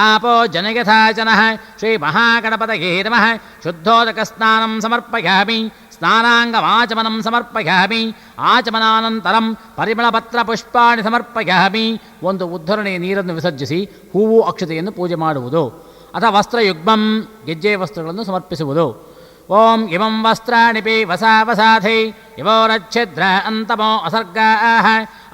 ಆಪೋ ಜನಯಥಾ ಜನಃ ಶ್ರೀ ಮಹಾಗಣಪತಯೇ ನಮಃ. ಶುದ್ಧೋದಕಸ್ನಾನಂ ಸಮರ್ಪಯಾಮಿ. ಸ್ನಾನಾಂಗಮಾಚಮನಂ ಸಮರ್ಪಯಾಮಿ. ಆಚಮನಾನಂತರಂ ಪರಿಮಳಪತ್ರಪುಷ್ಪಾಣಿ ಸಮರ್ಪಯಾಮಿ. ಒಂದು ಉದ್ಧರಣೆ ನೀರನ್ನು ವಿಸರ್ಜಿಸಿ ಹೂವು ಅಕ್ಷತೆಯನ್ನು ಪೂಜೆ ಮಾಡುವುದು. ಅಥ ವಸ್ತ್ರಯುಗ್ಮಂ ಗೆಜ್ಜೆ ವಸ್ತ್ರಗಳನ್ನು ಸಮರ್ಪಿಸುವುದು. ಓಂ ಇಮಂ ವಸ್ತ್ರಾಣಿ ಪಿ ವಸಾವಸಾಧೈ ಇವೋರಚ್ಛಿದ್ರ ಅಂತಮೋ ಅಸರ್ಗಾಃ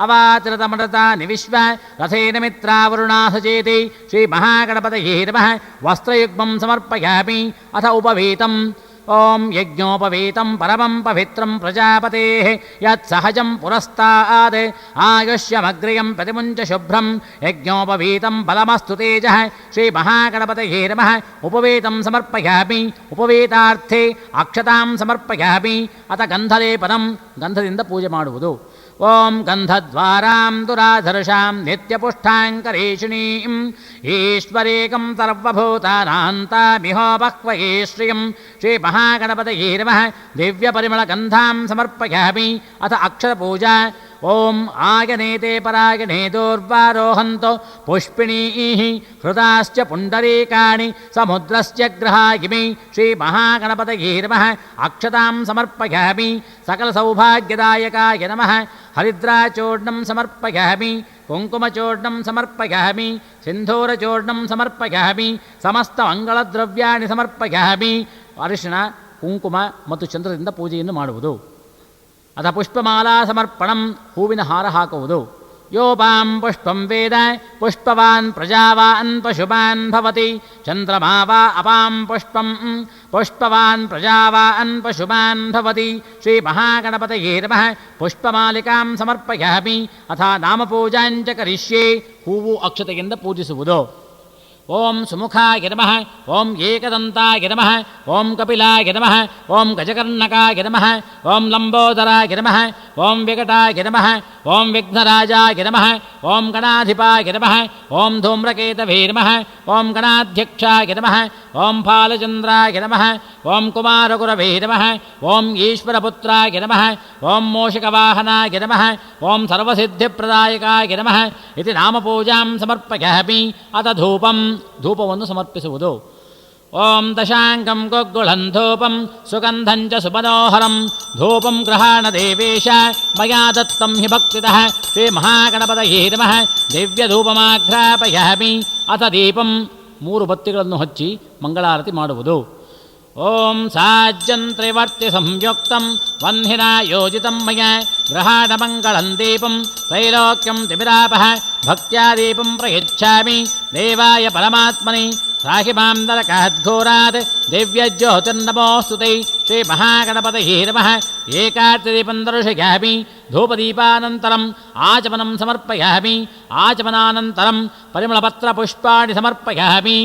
ಅವಾತಿರತಮೃತಾನಿ ವಿಶ್ವ ರಥೇನ ಮಿತ್ರಾವರುಣಾ ಸಚೇತಿ ಶ್ರೀ ಮಹಾಗಣಪತಯೇ ನಮಃ. ವಸ್ತ್ರಯುಗ್ಮಂ ಸಮರ್ಪಯಾಮಿ. ಅಥ ಉಪವೀತಂ ಓಂ ಯಜ್ಞೋಪವೀತಂ ಪರಮಂ ಪವಿತ್ರಂ ಪ್ರಜಾಪತೇಃ ಯತ್ಸಹಜಂ ಪುರಸ್ತಾದ್ ಆಯುಷ್ಯಮಗ್ರ್ಯಂ ಪ್ರತಿಮುಂಚ ಶುಭ್ರಂ ಯಜ್ಞೋಪವೀತಂ ಬಲಮಸ್ತು ತೇಜಃ ಶ್ರೀ ಮಹಾಗಣಪತಯೇ ನಮಃ. ಉಪವೀತಂ ಸಮರ್ಪಯಾಮಿ. ಉಪವೀತಾರ್ಥೇ ಅಕ್ಷತಾಂ ಸಮರ್ಪಯಾಮಿ. ಅಥ ಗಂಧಲೇಪನಂ ಗಂಧದಿಂದ ಪೂಜೆ ಮಾಡುವುದು. ಓಂ ಗಂಧದ್ವಾರಾಂ ದುರಾಧರ್ಷಾಂ ನಿತ್ಯಪುಷ್ಟಾಂಕರೇಷಿಣೀಂ ಈಶ್ವರೇಕಂ ಸರ್ವಭೂತಾನಾಂತಾಮಿಹೋ ಬಹ್ವಯೇ ಶ್ರಿಯಂ ಶ್ರೀ ಮಹಾಗಣಪತಯೇ ನಮಃ. ದಿವ್ಯಪರಿಮಳಗಂಧಾಂ ಸಮರ್ಪಯಾಮಿ. ಅಥ ಅಕ್ಷರಪೂಜಾ. ಓಂ ಆಗನೇತೆ ಪರಾಗಣೇ ದೂರ್ವಾರೋಹಂತೋ ಪುಷ್ಪಿಣೀಃ ಹೃದಾಶ್ಚ ಪುಂಡರೀಕಾಣಿ ಸಮುದ್ರಸ್ಯ ಗ್ರಹಾಗಿಮಿ ಶ್ರೀ ಮಹಾಗಣಪತಯೇ ನಮಃ ಅಕ್ಷತಾಂ ಸಮರ್ಪಯಾಮಿ ಸಕಲ ಸೌಭಾಗ್ಯದಾಯಕಾಯ ನಮಃ ಹರಿದ್ರಾಚೂರ್ಣಂ ಸಮರ್ಪಯಾಮಿ ಕುಂಕುಮಚೂರ್ಣಂ ಸಮರ್ಪಯಾಮಿ ಸಿಂಧೂರಚೂರ್ಣಂ ಸಮರ್ಪಯಾಮಿ ಸಮಸ್ತ ಮಂಗಳದ್ರವ್ಯಾಣಿ ಸಮರ್ಪಯಾಮಿ. ಅರಿಶಿಣ ಕುಂಕುಮ ಮತ್ತು ಚಂದ್ರದಿಂದ ಪೂಜೆಯನ್ನು ಮಾಡುವುದು. ಅಥ ಪುಷ್ಪಮಾಲಾ ಸಮರ್ಪಣಂ, ಹೂವಿನ ಹಾರ ಹಾಕುವುದು. ಯೋಪಾಂ ಪುಷ್ಪಂ ವೇದ ಪುಷ್ಪವಾನ್ ಪ್ರಜಾವಾನ್ ಪಶುಮಾನ್ ಭವತಿ ಚಂದ್ರಮಾ ವಾ ಅಪಾಂ ಪುಷ್ಪಂ ಪುಷ್ಪವಾನ್ ಪ್ರಜಾವಾನ್ ಪಶುಮಾನ್ ಭವತಿ. ಶ್ರೀ ಮಹಾಗಣಪತಯೇ ನಮಃ ಪುಷ್ಪಮಾಲಿಕಾಂ ಸಮರ್ಪಯಾಮಿ. ಅಥ ನಾಮಪೂಜಾಂಚ ಕರಿಷ್ಯೆ, ಹೂವು ಅಕ್ಷತೆಯಿಂದ ಪೂಜಿಸುವುದು. ಓಂ ಸುಮುಖಾಯ ನಮಃ, ಓಂ ಏಕದಂತಾಯ ನಮಃ, ಓಂ ಕಪಿಲಾಯ ನಮಃ, ಓಂ ಗಜಕರ್ಣಕಾಯ ನಮಃ, ಓಂ ಲಂಬೋದರಾಯ ನಮಃ, ಓಂ ವಿಕಟಾಯ ನಮಃ, ಓಂ ವಿಘ್ನರಾಜಾಯ ನಮಃ, ಓಂ ಗಣಾಧಿಪಾಯ ನಮಃ, ಓಂ ಧೂಮ್ರಕೇತವೇ ನಮಃ, ಓಂ ಗಣಾಧ್ಯಕ್ಷಾಯ ನಮಃ, ಓಂ ಫಾಲಚಂದ್ರಾಯ ನಮಃ, ಓಂ ಕುಮಾರಗುರವೇ ನಮಃ, ಓಂ ಈಶ್ವರಪುತ್ರಾಯ ನಮಃ, ಓಂ ಮೂಷಿಕವಾಹನಾಯ ನಮಃ, ಓಂ ಸರ್ವಸಿದ್ಧಿಪ್ರದಾಯಕಾಯ ನಮಃ ಇತಿ ನಾಮಪೂಜಾಂ ಸಮರ್ಪಯಾಮಿ. ಅಥ ಧೂಪಂ, ಧೂಪವನ್ನು ಸಮರ್ಪಿಸುವುದು. ಓಂ ದಶಾಂಗಂ ಗುಗ್ಗುಳಂ ಧೂಪಂ ಸುಗಂಧಂ ಚ ಸುಮನೋಹರಂ ಧೂಪಂ ಗೃಹಾಣ ದೇವೇಶ ಮಯಾ ದತ್ತಂ ಹಿ ಭಕ್ತಿತಃ. ಶ್ರೀ ಮಹಾಗಣಪತಯೇ ನಮಃ ದಿವ್ಯಧೂಪಮಾಘ್ರಾಪಯಾಮಿ. ಅಥ ದೀಪಂ, 3 ಬತ್ತಿಗಳನ್ನು ಹಚ್ಚಿ ಮಂಗಳಾರತಿ ಮಾಡುವುದು. ಓಂ ಸಾಜ್ಯಂ ತ್ರಿವರ್ತಿ ಸಂಯುಕ್ತಂ ವನ್ಹಿನಾ ಯೋಜಿತಂ ಮಯ ಗೃಹಾಣ ಮಂಗಳಂ ದೀಪಂ ತ್ರೈಲೋಕ್ಯಂ ತಿಮಿರಾಪಃ ಭಕ್ತ್ಯಾ ದೀಪಂ ಪ್ರಯಚ್ಛಾಮಿ ದೇವಾಯ ಪರಮಾತ್ಮನಿ ರಾಹಿ ಮಾಂ ನರಕಾದ್ಘೋರಾತ್ ದಿವ್ಯಜ್ಯೋತಿರ್ನಮೋಸ್ತುತೈ. ಶ್ರೀ ಮಹಾಗಣಪತಯೇ ನಮಃ ಏಕಾರ್ತಿದೀಪಂ ದರ್ಶಯಾಮಿ. ಧೂಪದೀಪಾನಂತರಂ ಆಚಮನಂ ಸಮರ್ಪಯಾಮಿ. ಆಚಮನಾನಂತರಂ ಪರಿಮಳಪತ್ರಪುಷ್ಪಾಣಿ ಸಮರ್ಪಯಾಮಿ.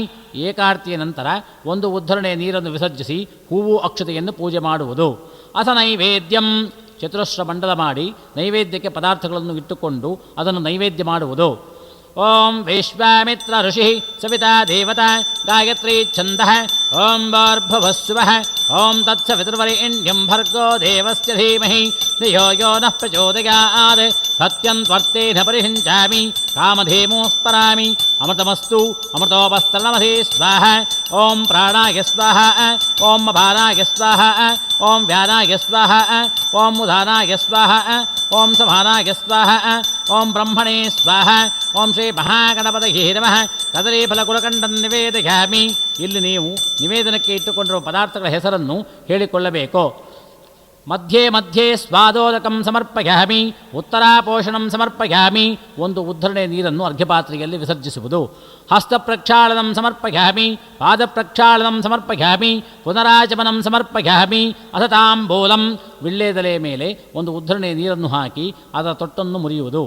ಏಕಾರ್ತಿಯ ನಂತರ 1 ಉದ್ಧರಣೆ ನೀರನ್ನು ವಿಸರ್ಜಿಸಿ ಹೂವು ಅಕ್ಷತೆಯನ್ನು ಪೂಜೆ ಮಾಡುವುದು. ಅಥ ನೈವೇದ್ಯಂ, ಚತುರಸ್ರ ಮಂಡಲ ಮಾಡಿ ನೈವೇದ್ಯಕ್ಕೆ ಪದಾರ್ಥಗಳನ್ನು ಇಟ್ಟುಕೊಂಡು ಅದನ್ನು ನೈವೇದ್ಯ ಮಾಡುವುದು. ಓಂ ವಿಶ್ವಾಮಿತ್ರ ಋಷಿ ಸವಿತಾ ದೇವತಾ ಗಾಯತ್ರಿ ಛಂದಃ ಓಂ ಭೂರ್ಭುವಸ್ಸುವಃ ಓಂ ತತ್ಸವಿತುರ್ವರೆಣ್ಯಂ ಭರ್ಗೋ ದೇವಸ್ಯ ಧೀಮಹಿ ಧಿಯೋ ಯೋ ನಃ ಪ್ರಚೋದಯಾತ್ ಸತ್ಯಂ ತ್ವರ್ತೇನ ಪರಿಹಿಂಚಾಮಿ ಕಾಮಧೇಮೋಸ್ಪರಾಮಿ. ಅಮೃತಮಸ್ತು ಅಮೃತೋಪಸ್ತರಣಮಧೇ ಸ್ವಾಹ. ಓಂ ಪ್ರಾಣಾಯ ಸ್ವಾಹ, ಓಂ ಅಪಾನಾಯ ಸ್ವಾಹ, ಓಂ ವ್ಯಾನಾಯ ಸ್ವಾಹ, ಓಂ ಉದಾನಾಯ ಸ್ವಾಹ, ಓಂ ಸಮಾನಾಯ ಸ್ವಾಹ, ಓಂ ಬ್ರಹ್ಮಣೇ ಸ್ವಾಹ. ಓಂ ಶ್ರೀ ಮಹಾಗಣಪತಯೇ ನಮಃ ಕದಲೀಫಲಕುಲಕಂಡಂ ನಿವೇದಯಾಮಿ. ಇಲ್ಲಿ ನೀವು ನಿವೇದನಕ್ಕೆ ಇಟ್ಟುಕೊಂಡಿರುವ ಪದಾರ್ಥಗಳ ಹೆಸರನ್ನು ಹೇಳಿಕೊಳ್ಳಬೇಕು. ಮಧ್ಯೆ ಮಧ್ಯೆ ಸ್ವಾದೋದಕಂ ಸಮರ್ಪಯಾಮಿ. ಉತ್ತರಾಪೋಷಣಂ ಸಮರ್ಪಯಾಮಿ. 1 ಉದ್ಧರಣೆ ನೀರನ್ನು ಅರ್ಘ್ಯಪಾತ್ರೆಯಲ್ಲಿ ವಿಸರ್ಜಿಸುವುದು. ಹಸ್ತಪ್ರಕ್ಷಾಳನಂ ಸಮರ್ಪಯಾಮಿ. ಪಾದಪ್ರಕ್ಷಾಳನಂ ಸಮರ್ಪಯಾಮಿ. ಪುನರಾಚಮನಂ ಸಮರ್ಪಯಾಮಿ. ಅಥ ತಾಂಬೂಲಂ, ವಿಳ್ಳೆದೆಲೆ ಮೇಲೆ 1 ಉದ್ಧರಣೆ ನೀರನ್ನು ಹಾಕಿ ಅದರ ತೊಟ್ಟನ್ನು ಮುರಿಯುವುದು.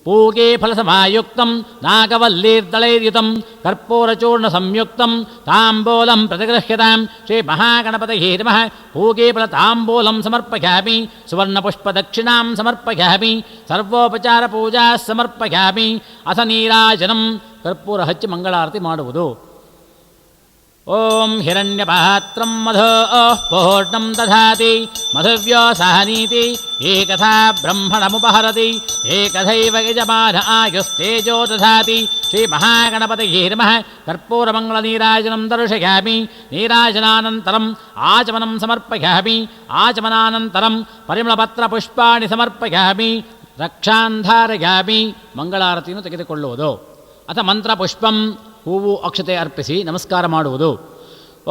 ಪೂಗೆ ಫಲಸಮಾಯುಕ್ತಂ ನಾಗವಲ್ಲೀರ್ದಳೈರ್ಯುತಂ ಕರ್ಪೂರಚೂರ್ಣ ಸಂಯುಕ್ತಂ ತಾಂಬೂಲಂ ಪ್ರತಿಗೃಹ್ಯತಾಂ. ಶ್ರೀ ಮಹಾಗಣಪತಯೇ ನಮಃ ಪೂಗೆ ಫಲ ತಾಂಬೂಲಂ ಸಮರ್ಪಯಾಮಿ. ಸುವರ್ಣಪುಷ್ಪದಕ್ಷಿಣಾಂ ಸಮರ್ಪಯಾಮಿ. ಸರ್ವೋಪಚಾರ ಪೂಜಾ ಸಮರ್ಪಯಾಮಿ. ಅಥ ನೀರಾಜನಂ, ಕರ್ಪೂರ ಹಚ್ಚಿ ಮಂಗಳಾರತಿ ಮಾಡುವುದು. ಓಂ ಹಿರಣ್ಯಪಾತ್ರಂ ಮಧೋಃ ಪೂರ್ಣಂ ದಧಾತಿ ಮಧುವ್ಯೋಸಹನೀತಿ ಏಕಥಾ ಬ್ರಹ್ಮಣಮುಪಹರತಿ ಏಕಥೈವ ಯಜಮಾನ ಆಯುಸ್ತೇಜೋ ದಧಾತಿ. ಶ್ರೀ ಮಹಾಗಣಪತಯೇ ನಮಃ ಕರ್ಪೂರಮಂಗಳನೀರಾಜನಂ ದರ್ಶಯಾಮಿ. ನೀರಾಜನಾನಂತರಂ ಆಚಮನಂ ಸಮರ್ಪಯಾಮಿ. ಆಚಮನಾನಂತರಂ ಪರಿಮಳಪತ್ರಪುಷ್ಪಾಣಿ ಸಮರ್ಪಯಾಮಿ. ರಕ್ಷಾಂಧಾರಯಾಮಿ, ಮಂಗಳಾರತಿಯನ್ನು ತೆಗೆದುಕೊಳ್ಳುವುದು. ಅಥ ಮಂತ್ರಪುಷ್ಪಂ, ಹೂವು ಅಕ್ಷತೆ ಅರ್ಪಿಸಿ ನಮಸ್ಕಾರ ಮಾಡುವುದು.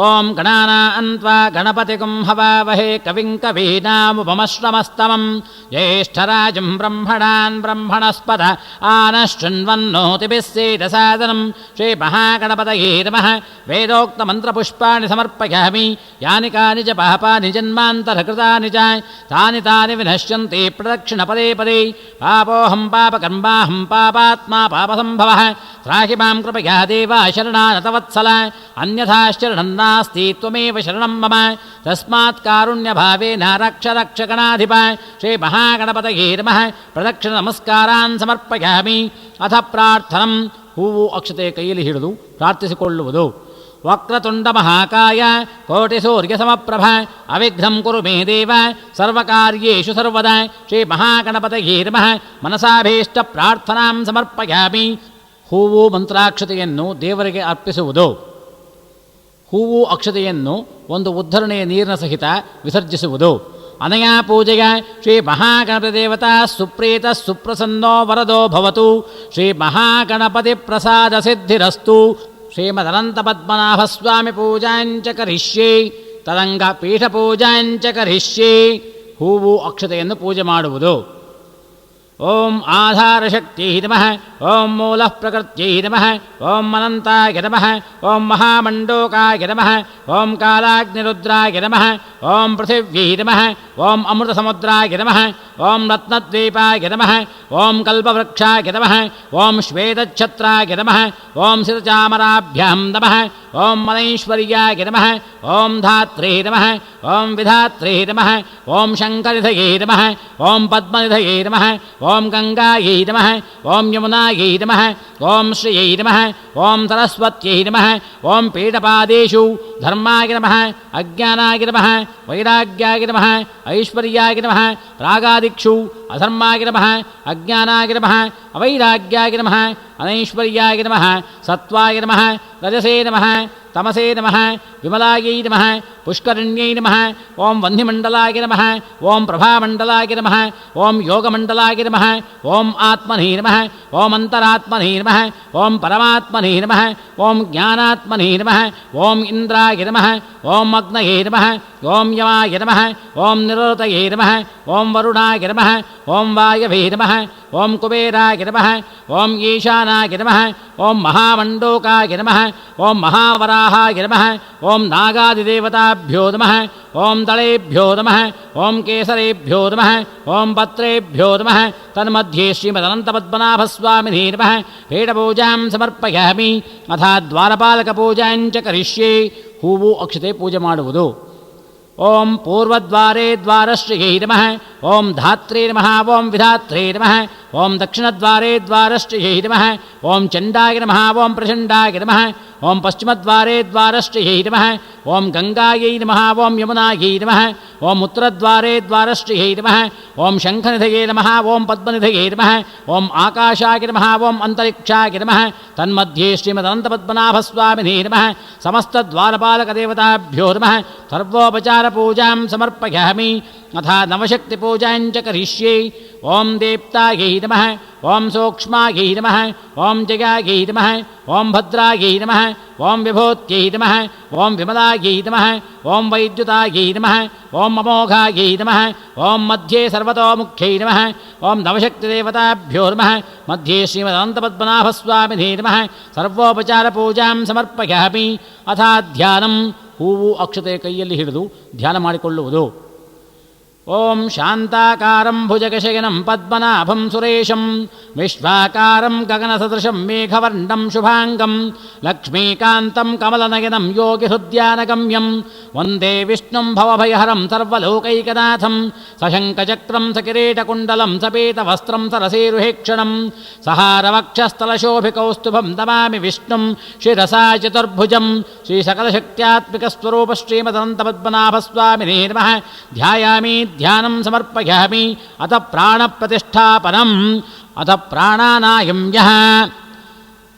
ಓಂ ಗಣಾನಾನ್ವಾ ಗಣಪತಿಗುಂ ಹವಾವಹೇ ಕವಿಂ ಕವೀನಾಮುಪಮಶ್ರಮಸ್ತಮಂ ಜ್ಯೇಷ್ಠರಾಜಂ ಬ್ರಹ್ಮಣಾನ್ ಬ್ರಹ್ಮಣಸ್ಪದ ಆನಶೃಣ್ವನ್ನೋತಿಭಿಃ ಸೇದಸಾದನಂ. ಶ್ರೀ ಮಹಾಗಣಪತಯೇ ನಮಃ ವೇದೋಕ್ತಮಂತ್ರಪುಷ್ಪಾಣಿ ಸಮರ್ಪಯಾಮಿ. ಯಾನಿ ಕಾನಿ ಚ ಪಾಪಾನಿ ಜನ್ಮಾಂತರಕೃತಾನಿ ಚ ತಾನಿ ತಾನಿ ವಿನಶ್ಯಂತಿ ಪ್ರದಕ್ಷಿಣ ಪದೇ ಪದೇ. ಪಾಪೋಹಂ ಪಾಪಕರ್ಮಾಹಂ ಪಾಪಾತ್ಮಾ ಪಾಪಸಂಭವಃ. ತ್ರಾಹಿ ಮಾಂ ಕೃಪಯಾ ದೇವ ಶರಣಾನತವತ್ಸಲ. ಅನ್ಯಥಾ ಶರಣಂ ನಾಸ್ತಿ ತ್ವಮೇವ ಶರಣಂ ಮಮ. ತಸ್ಮಾತ್ ಕಾರುಣ್ಯಭಾವೇನ ರಕ್ಷ ರಕ್ಷ ಗಣಾಧಿಪ. ಶ್ರೀ ಮಹಾಗಣಪತಯೇ ನಮಃ ಪ್ರದಕ್ಷಿಣ ನಮಸ್ಕಾರಾನ್ ಸಮರ್ಪಯಾಮಿ. ಅಥ ಪ್ರಾರ್ಥನಂ, ಹೂವು ಅಕ್ಷತೆ ಕೈಯಲ್ಲಿ ಹಿಡಿದು ಪ್ರಾರ್ಥಿಸಿಕೊಳ್ಳುವುದು. ವಕ್ರತುಂಡಮಹಾಕಾಯ ಕೋಟಿಸೂರ್ಯಸಮಪ್ರಭ ಅವಿಘ್ನಂ ಕುರು ಮೇ ದೇವ ಸರ್ವಕಾರ್ಯೇಷು ಸರ್ವದಾ ಶ್ರೀಮಹಾಗಣಪತಯೇ ನಮಃ ಮನಸಾಭೀಷ್ಟ ಪ್ರಾರ್ಥನಾಂ ಸಮರ್ಪಯಾಮಿ. ಹೂವು ಮಂತ್ರಾಕ್ಷತೆಯನ್ನು ದೇವರಿಗೆ ಅರ್ಪಿಸುವುದು. ಹೂವು ಅಕ್ಷತೆಯನ್ನು ಒಂದು ಉದ್ಧರಣೆಯ ನೀರಿನ ಸಹಿತ ವಿಸರ್ಜಿಸುವುದು. ಅನಯಾ ಪೂಜೆಯ ಶ್ರೀ ಮಹಾಗಣಪತಿ ದೇವತಾ ಸುಪ್ರೀತ ಸುಪ್ರಸನ್ನೋ ವರದೋ ಭವತು. ಶ್ರೀ ಮಹಾಗಣಪತಿ ಪ್ರಸಾದ ಸಿದ್ಧಿರಸ್ತು. ಶ್ರೀಮದನಂತ ಪದ್ಮನಾಭ ಸ್ವಾಮಿ ಪೂಜಾಂಚ ಕರಿಷ್ಯೆ. ತದಂಗ ಪೀಠ ಪೂಜಾಂಚ ಕರಿಷ್ಯೆ. ಹೂವು ಅಕ್ಷತೆಯನ್ನು ಪೂಜೆ ಮಾಡುವುದು. ಓಂ ಆಧಾರಶಕ್ತಿೈ ನಮಃ. ಓಂ ಮೂಲಃ ಪ್ರಕೃತ್ಯೈ ನಮಃ. ಓಂ ಅನಂತಾಯ ನಮಃ. ಓಂ ಮಹಾಮಂಡೋಕಾಯ ನಮಃ. ಓಂ ಕಾಲಾಗ್ನಿರುದ್ರಾಯ ನಮಃ. ಓಂ ಪೃಥಿವ್ಯೈ ನಮಃ. ಓಂ ಅಮೃತಸಮುದ್ರಾಯ ನಮಃ. ಓಂ ರತ್ನದ್ವೀಪಾಯ ನಮಃ. ಓಂ ಕಲ್ಪವೃಕ್ಷಾಯ ನಮಃ. ಓಂ ಶ್ವೇತಛತ್ರಾಯ ನಮಃ. ಓಂ ಸಿತಚಾಮರಾಭ್ಯಾಂ ನಮಃ. ಓಂ ಮನೈಶ್ವರ್ಯಾಯ ನಮಃ. ಓಂ ಧಾತ್ರೇ ನಮಃ. ಓಂ ವಿಧಾತ್ರೇ ನಮಃ. ಓಂ ಶಂಕರನಿಧಯೇ ನಮಃ. ಓಂ ಪದ್ಮನಿಧಯೇ ನಮಃ. ಓಂ ಗಂಗಾಯೈ ನಮಃ. ಓಂ ಯಮುನಾಯೈ ನಮಃ. ಓಂ ಶ್ರಿಯೈ ನಮಃ. ಓಂ ಸರಸ್ವತ್ಯೈ ನಮಃ. ಓಂ ಪೀಠಪಾದೇಶು ಧರ್ಮಾಯ ನಮಃ. ಅಜ್ಞಾನಾಯ ನಮಃ. ವೈರಾಗ್ಯಾಯ ನಮಃ. ಐಶ್ವರ್ಯಾಯ ನಮಃ. ರಾಗಾದಿಕ್ಷು ಅಧರ್ಮಾಯ ನಮಃ. ಅಜ್ಞಾನಾಯ ನಮಃ. ಅವೈರಾಗ್ಯಾಯ ನಮಃ. ಅನೈಶ್ವರ್ಯಾಯ ನಮಃ. ಸತ್ವಾಯ ನಮಃ. ರಜಸೇ ನಮಃ. ತಮಸೇ ನಮಃ. ವಿಮಲಾಯೈ ನಮಃ. ಪುಷ್ಕರಣ್ಯೈ ನಮಃ. ಓಂ ವನ್ನಿಮಂಡಲಾಯ ನಮಃ. ಓಂ ಪ್ರಭಾಮಂಡಲಾಯ ನಮಃ. ಓಂ ಯೋಗಮಂಡಲಾಯ ನಮಃ. ಓಂ ಆತ್ಮನೇ ನಮಃ. ಓಂ ಅಂತರಾತ್ಮನೇ ನಮಃ. ಓಂ ಪರಮಾತ್ಮನೇ ನಮಃ. ಓಂ ಜ್ಞಾನಾತ್ಮನೇ ನಮಃ. ಓಂ ಇಂದ್ರಾಯ ನಮಃ. ಓಂ ಅಗ್ನಯೇ ನಮಃ. ಓಂ ಯಮಾಯ ನಮಃ. ಓಂ ನಿರೋತಯೇ ನಮಃ. ಓಂ ವರುಣಾಯ ನಮಃ. ಓಂ ವಾಯವೇ ನಮಃ. ಓಂ ಕುಬೇರಾಯ ನಮಃ. ಓಂ ಈಶಾನಾಯ ನಮಃ. ಓಂ ಮಹಾಮಂಡೋಕಾಯ ನಮಃ. ಓಂ ಮಹಾವರಾಹಾಯ ನಮಃ. ಓಂ ನಾಗಾದಿದೇವತಾಭ್ಯೋ ನಮಃ. ಓಂ ದಳೇಭ್ಯೋ ನಮಃ. ಓಂ ಕೇಸರೇಭ್ಯೋ ನಮಃ. ಓಂ ಪತ್ರೇಭ್ಯೋ ನಮಃ. ತನ್ಮಧ್ಯೆ ಶ್ರೀಮದನಂತಪದ್ಮನಾಭಸ್ವಾಮಿನೇ ನಮಃ. ಪೀಠಪೂಜಾಂ ಸಮರ್ಪಯಾಮಿ. ಅಥ ದ್ವಾರಪಾಲಕಪೂಜಾಂಚ ಕರಿಷ್ಯೆ. ಹೂವು ಅಕ್ಷತೆ ಪೂಜೆ ಮಾಡುವುದು. ಓಂ ಪೂರ್ವದ್ವಾರೇ ದ್ವಾರಶ್ರಿಯೈ ನಮಃ. ಓಂ ಧಾತ್ರೇ ನಮಃ. ಓಂ ವಿಧಾತ್ರೇ ನಮಃ. ಓಂ ದಕ್ಷಿಣದ್ವಾರೇ ದ್ವಾರಶ್ರಿಯೈ ನಮಃ. ಓಂ ಚಂಡಾಯ ನಮಃ. ಓಂ ಪ್ರಚಂಡಾಯ ನಮಃ. ಓಂ ಪಶ್ಚಿಮದ್ವಾರೇ ದ್ವಾರಶ್ರಿಯೈ ನಮಃ. ಓಂ ಗಂಗಾಯೈ ನಮಃ. ಓಂ ಯಮುನಾಯೈ ನಮಃ. ಓಂ ಉತ್ತರದ್ವಾರೇ ದ್ವಾರಶ್ರಿಯೈ ನಮಃ. ಓಂ ಶಂಖನಿಧಯೇ ನಮಃ. ಓಂ ಪದ್ಮನಿಧಯೇ ನಮಃ. ಓಂ ಆಕಾಶಾಯ ನಮಃ. ಓಂ ಅಂತರಿಕ್ಷಾಯ ನಮಃ. ತನ್ಮಧ್ಯೆ ಶ್ರೀಮದನಂತಪದ್ಮನಾಭಸ್ವಾಮಿನೇ ನಮಃ. ಸಮಸ್ತದ್ವಾರಪಾಲಕದೇವತಾಭ್ಯೋ ನಮಃ. ಸರ್ವೋಪಚಾರಪೂಜಾಂ ಸಮರ್ಪಯಾಮಿ. ಅಥ ನವಶಕ್ತಿಪೂಜಾಂಚ ಕರಿಷ್ಯೆ. ಓಂ ದೇಪ್ತಾಯೈ ನಮಃ. ಓಂ ಸೂಕ್ಷ್ಮಾಯೈ ನಮಃ. ಓಂ ಜಗಾಯೈ ನಮಃ. ಓಂ ಭದ್ರಾಯೈ ನಮಃ. ಓಂ ವಿಭೂತ್ಯೈ ನಮಃ. ಓಂ ವಿಮಲಾಯೈ ನಮಃ. ಓಂ ವೈದ್ಯುತಾಯೈ ನಮಃ. ಓಂ ಅಮೋಘಾಯೈ ನಮಃ. ಓಂ ಮಧ್ಯೆ ಸರ್ವತೋಮುಖ್ಯೈ ನಮಃ. ಓಂ ನವಶಕ್ತಿದೇವತಾಭ್ಯೋ ನಮಃ. ಮಧ್ಯೆ ಶ್ರೀಮದನಂತಪದ್ಮನಾಭಸ್ವಾಮಿನೇ ನಮಃ. ಸರ್ವೋಪಚಾರಪೂಜಾಂ ಸಮರ್ಪಯಾಮಿ. ಅಥ ಧ್ಯಾನಂ. ಹೂವು ಅಕ್ಷತೆ ಕೈಯಲ್ಲಿ ಹಿಡಿದು ಧ್ಯಾನ ಮಾಡಿಕೊಳ್ಳುವುದು. ಓಂ ಶಾಂತಾಕಾರಂ ಭುಜಗಶಯನಂ ಪದ್ಮನಾಭಂ ಸುರೇಶಂ ವಿಶ್ವಾಕಾರಂ ಗಗನಸದೃಶಂ ಮೇಘವರ್ಣಂ ಶುಭಾಂಗಂ ಲಕ್ಷ್ಮೀಕಾಂತಂ ಕಮಲನಯನಂ ಯೋಗಿಹೃದ್ಯಾನಗಮ್ಯಂ ವಂದೇ ವಿಷ್ಣುಂ ಭವಭಯಹರಂ ಸರ್ವಲೋಕೈಕನಾಥಂ ಸಶಂಖಚಕ್ರಂ ಸಕಿರೀಟಕುಂಡಲಂ ಸಪೀತವಸ್ತ್ರಂ ಸರಸೇರುಹೇಕ್ಷಣಂ ಸಹಾರವಕ್ಷಸ್ಥಲಶೋಭಿಕೌಸ್ತುಭಂ ನಮಾಮಿ ವಿಷ್ಣುಂ ಶಿರಸಾ ಚತುರ್ಭುಜಂ ಶ್ರೀಸಕಲಶಕ್ತ್ಯಾತ್ಮಿಕಸ್ವರೂಪ ಶ್ರೀಮದನಂತಪದ್ಮನಾಭಸ್ವಾಮಿನೇ ನಮಃ. ಧ್ಯಾಯಾಮಿ ಧ್ಯಾನಂ ಸಮರ್ಪಯಾಮಿ. ಅಥ ಪ್ರಾಣಪ್ರತಿಷ್ಠಾಪನಂ. ಅಥ ಪ್ರಾಣಾನಾಯಂ ಯಃ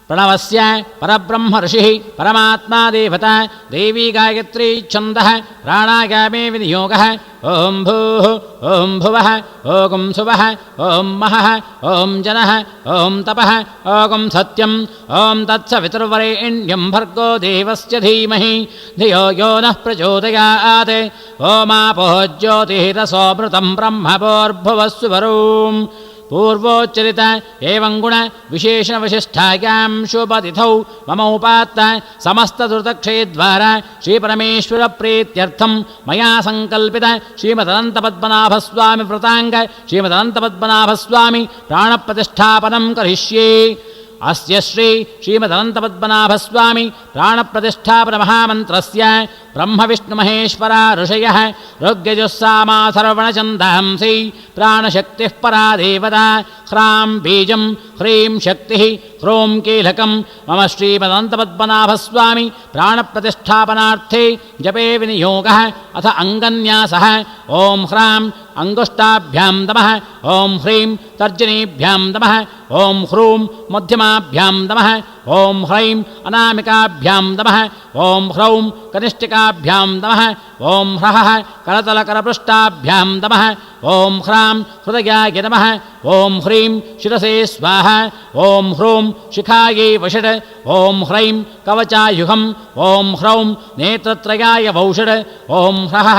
ಪ್ರಣವಸ್ಯ ಪರಬ್ರಹ್ಮ ಋಷಿಃ ಪರಮಾತ್ಮಾ ದೇವತಾ ದೇವಿ ಗಾಯತ್ರಿ ಛಂದಃ ಪ್ರಾಣಾಯಾಮೇ ವಿನಿಯೋಗಃ. ಓಂ ಭೂಃ ಓಂ ಭುವಃ ಓಂ ಸುವಃ ಓಂ ಮಹಃ ಓಂ ಜನಃ ಓಂ ತಪಃ ಓಂ ಸತ್ಯಂ ಓಂ ತತ್ಸವಿತುರ್ವರೆಣ್ಯಂ ಭರ್ಗೋ ದೇವಸ್ಯ ಧೀಮಹಿ ಧಿಯೋ ಯೋ ನಃ ಪ್ರಚೋದಯಾತ್. ಓಮಾಪೋ ಜ್ಯೋತಿರಸೋಮೃತಂ ಬ್ರಹ್ಮಭೋರ್ಭುವಸ್ಸುವರೋಂ. पूर्वोच्चरित एवं गुण विशेषण विशिष्टायां शुभतिथौ मम उपात्त समस्तदुर्दक्षयद्वारा श्रीपरमेश्वर प्रीत्यर्थं मया संकल्पित श्रीमदनंतपद्मनाभस्वामी व्रतांग श्रीमदनंतपद्मनाभस्वामी प्राणप्रतिष्ठापनं करिष्ये. अस्य श्री श्रीमदनन्तपद्मनाभस्वामी प्राणप्रतिष्ठापनमहामन्त्रस्य ब्रह्मविष्णुमहेश्वरा ऋषयः ऋग्यजुस्सामाथर्वणछन्दांसि प्राणशक्तिः परा देवता ह्रां बीजं ह्रीं शक्तिः ह्रों कीलकं मम श्रीमदनन्तपद्मनाभस्वामी प्राणप्रतिष्ठापनार्थे जपे विनियोगः अथ अङ्गन्यासः ॐ ह्रां अङ्गुष्ठाभ्यां नमः ॐ ह्रीं तर्जनीभ्यां नमः ॐ ह्रूं मध्यमाभ्यां नमः ॐ ह्रैं अनामिकाभ्यां नमः ॐ ह्रौं कनिष्ठिकाभ्यां नमः ॐ ह्रः करतलकरपृष्ठाभ्यां नमः ॐ ह्रां हृदयाय नमः ॐ ह्रीं शिरसे स्वाहा ॐ ह्रूं शिखायै वषट् ॐ ह्रैं कवचायुगम् ॐ ह्रौं नेत्रत्रयाय वौषट् ॐ ह्रः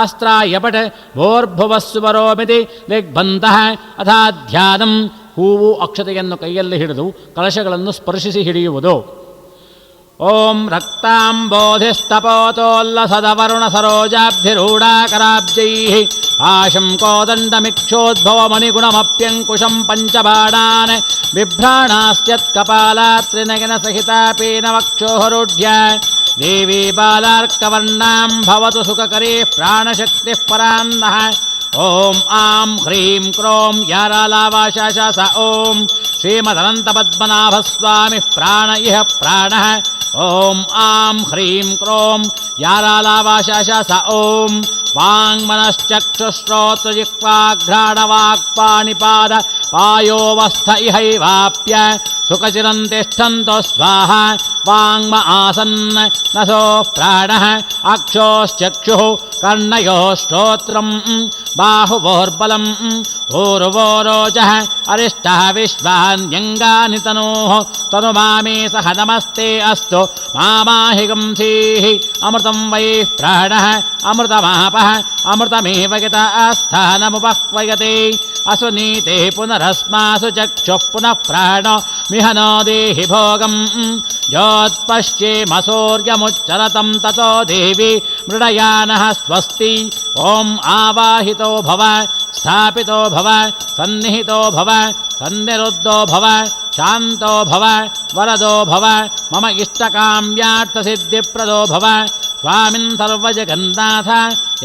अस्त्राय पट् भोर्भुवः सुवरोमिति ದಿಗ್ಬಂಧಃ ಅಥಾಧ್ಯಾನಂ. ಹೂವು ಅಕ್ಷತೆಯನ್ನು ಕೈಯಲ್ಲಿ ಹಿಡಿದು ಕಳಶಗಳನ್ನು ಸ್ಪರ್ಶಿಸಿ ಹಿಡಿಯುವುದು. ಓಂ ರಕ್ತಾಂಬೋಧಿಸ್ತಪೋತೋಲ್ಲಸದವರುಣ ಸರೋಜಾಬ್ಧಿರೂಢಾಕರಾಬ್ಜೈಃ ಆಶಂ ಕೋದಂಡಮಿಕ್ಷೋದ್ಭವಮಣಿಗುಣಮಪ್ಯಂಕುಶಂ ಪಂಚಬಾಣಾನ್ ಬಿಭ್ರಾಣಾಸ್ಯತ್ಕಪಾಲಾತ್ ತ್ರಿನಯನ ಸಹಿತಾ ಪೀನವಕ್ಷೋಹರೋಢ್ಯ ದೇವಿ ಬಾಲಾರ್ಕವರ್ಣಾಂ ಭವತು ಸುಖಕರೀ ಪ್ರಾಣಶಕ್ತಿಃ ಪರಾನ್ನಃ. ಓಂ ಆಂ ಹ್ರೀಂ ಕ್ರೋಂ ಯಾರಾಲಾವಾಶಾಸ ಓಂ ಶ್ರೀಮದನಂತಪದ್ಮನಾಭಸ್ವಾಮಿ ಪ್ರಾಣ ಇಹ ಪ್ರಾಣಃ. ಓಂ ಆಂ ಹ್ರೀಂ ಕ್ರೋಂ ಯಾರಾಲಾವಾಶಾಸ ಓಂ ವಾಂಗ್ಮನಶ್ಚಕ್ಷುಶ್ರೋತ್ರಜಿಹ್ವಾಘ್ರಾಣವಾಕ್ಪಾಣಿಪಾದ ಪಾಯೋವಸ್ಥ ಇಹೈವಾಪ್ಯ ಸುಖಚಿರಂ ತಿಷ್ಠಂತೋ ಸ್ವಾಹ. ವಾಂಗ್ಮ ಆಸನ್ ನಸೋ ಪ್ರಾಣಃ ಅಕ್ಷೋಶ್ಚಕ್ಷುಃ ಕರ್ಣಯೋಃ ಶ್ರೋತ್ರಂ ಬಾಹುವೋರ್ಬಲಂ ಊರ್ವೋರೋಚಃ ಅರಿಷ್ಟಃ ವಿಶ್ವಾನ್ಯಂಗಾನಿ ತನೋಃ ತನುಮಾಮೇ ಸಹ ನಮಸ್ತೆ ಅಸ್ತು ಮಾಮಾಹಿಗಂಸೀಃ. ಅಮೃತಂ ವೈ ಪ್ರಾಣಃ ಅಮೃತಮಾಪಃ ಅಮೃತಮೇವ ಗತಾಸ್ಥಾನಮುಪಹ್ವಯತೆ ಅಸುನೀತೆ ಪುನರಸ್ಮಾಸು ಚಕ್ಷುಃ ಪುನಃ ಪ್ರಾಣೋ ಮಿಹನೋ ದೇಹಿ ಭೋಗಂ. ಯೋತ್ಪಶ್ಯೇಮಸೂರ್ಯಮುಚ್ಚರತಂ ತತೋ ದೇವಿ ಮೃಡಯಾನಃ ಸ್ವಸ್ತಿ. ಓಂ ಆವಾಹಿತೋ ಭವ ಸ್ಥಾಪಿತೋ ಭವ ಸನ್ನಿಹಿತೋ ಭವ ಸನ್ನಿರುದ್ಧೋ ಭವ ಶಾಂತೋ ಭವ ವರದೋ ಭವ ಮಮ ಇಷ್ಟಕಾಮ್ಯಾರ್ಥಸಿದ್ಧಿಪ್ರದೋ ಭವ. ಸ್ವಾಮಿನ್ ಸರ್ವಜಗನ್ನಾಥ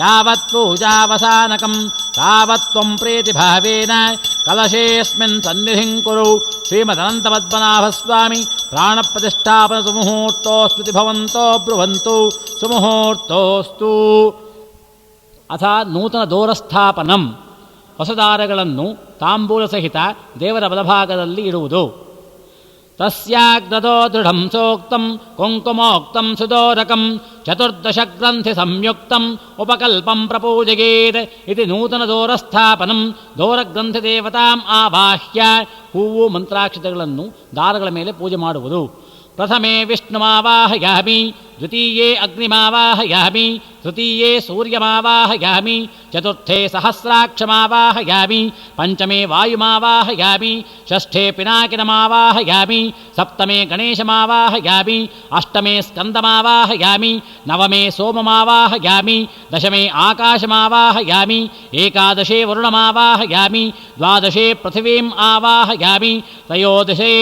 ಯಾವತ್ ಪೂಜಾವಸಾನಕಂ ತಾವತ್ ತ್ವಂ ಪ್ರೀತಿಭಾವೇನ ಕಲಶೇಸ್ಮಿನ್ ಸನ್ನಿಧಿಂ ಕುರು. ಶ್ರೀಮದನಂತಪದ್ಮನಾಭಸ್ವಾಮಿ ಪ್ರಾಣಪ್ರತಿಷ್ಠಾಪನ ಸುಮುಹೂರ್ತೋಸ್ತು ಭವಂತೋ ಬ್ರುವಂತು ಸುಮುಹೂರ್ತೋಸ್ತು. ಅಥ ನೂತನ ದೋರಸ್ಥಾಪನಂ. ಹೊಸದಾರಗಳನ್ನು ತಾಂಬೂಲ ಸಹಿತ ದೇವರ ಬಲಭಾಗದಲ್ಲಿ ಇಡುವುದು. ತಸ್ಯಾಗ್ರದೋ ದೃಢಂ ಸೋಕ್ತಂ ಕುಂಕುಮೋಕ್ತಂ ಸುದೋರಕಂ ಚತುರ್ದಶಗ್ರಂಥಿ ಸಂಯುಕ್ತಂ ಉಪಕಲ್ಪಂ ಪ್ರಪೂಜಯೇತ್ ಇತಿ ನೂತನ ದೋರಸ್ಥಾಪನಂ. ದೋರಗ್ರಂಥಿದೇವತಾಂ ಆವಾಹ್ಯ. ಹೂವು ಮಂತ್ರಾಕ್ಷತೆಗಳನ್ನು ದಾರಗಳ ಮೇಲೆ ಪೂಜೆ ಮಾಡುವುದು. ಪ್ರಥಮೇ ವಿಷ್ಣುಮಾವಾಹಯಾಮಿ, ದ್ವಿತೀಯೇ ಅಗ್ನಿಮಾವಾಹಯಾಮಿ, ತೃತೀಯೇ ಸೂರ್ಯಮಾವಾಹಯಾಮಿ, ಚತುರ್ಥೇ ಸಹಸ್ರಾಕ್ಷಮಾವಾಹಯಾಮಿ, ಪಂಚಮೇ ವಾಯುಮಾವಾಹಯಾಮಿ, ಷಷ್ಠೇ ಪಿನಾಕಿನಮಾವಾಹಯಾಮಿ, ಸಪ್ತಮೇ ಗಣೇಶಮಾವಾಹಯಾಮಿ, ಅಷ್ಟಮೇ ಸ್ಕಂದಮಾವಾಹಯಾಮಿ, ನವಮೇ ಸೋಮಮಾವಾಹಯಾಮಿ, ದಶಮೇ ಆಕಾಶಮಾವಾಹಯಾಮಿ, ಏಕಾದಶೇ ವರುಣಮಾವಾಹಯಾಮಿ, ದ್ವಾದಶೇ ಪೃಥಿವೀಂ ಆವಾಹಯಾಮಿ, ತ್ರಯೋದಶೇ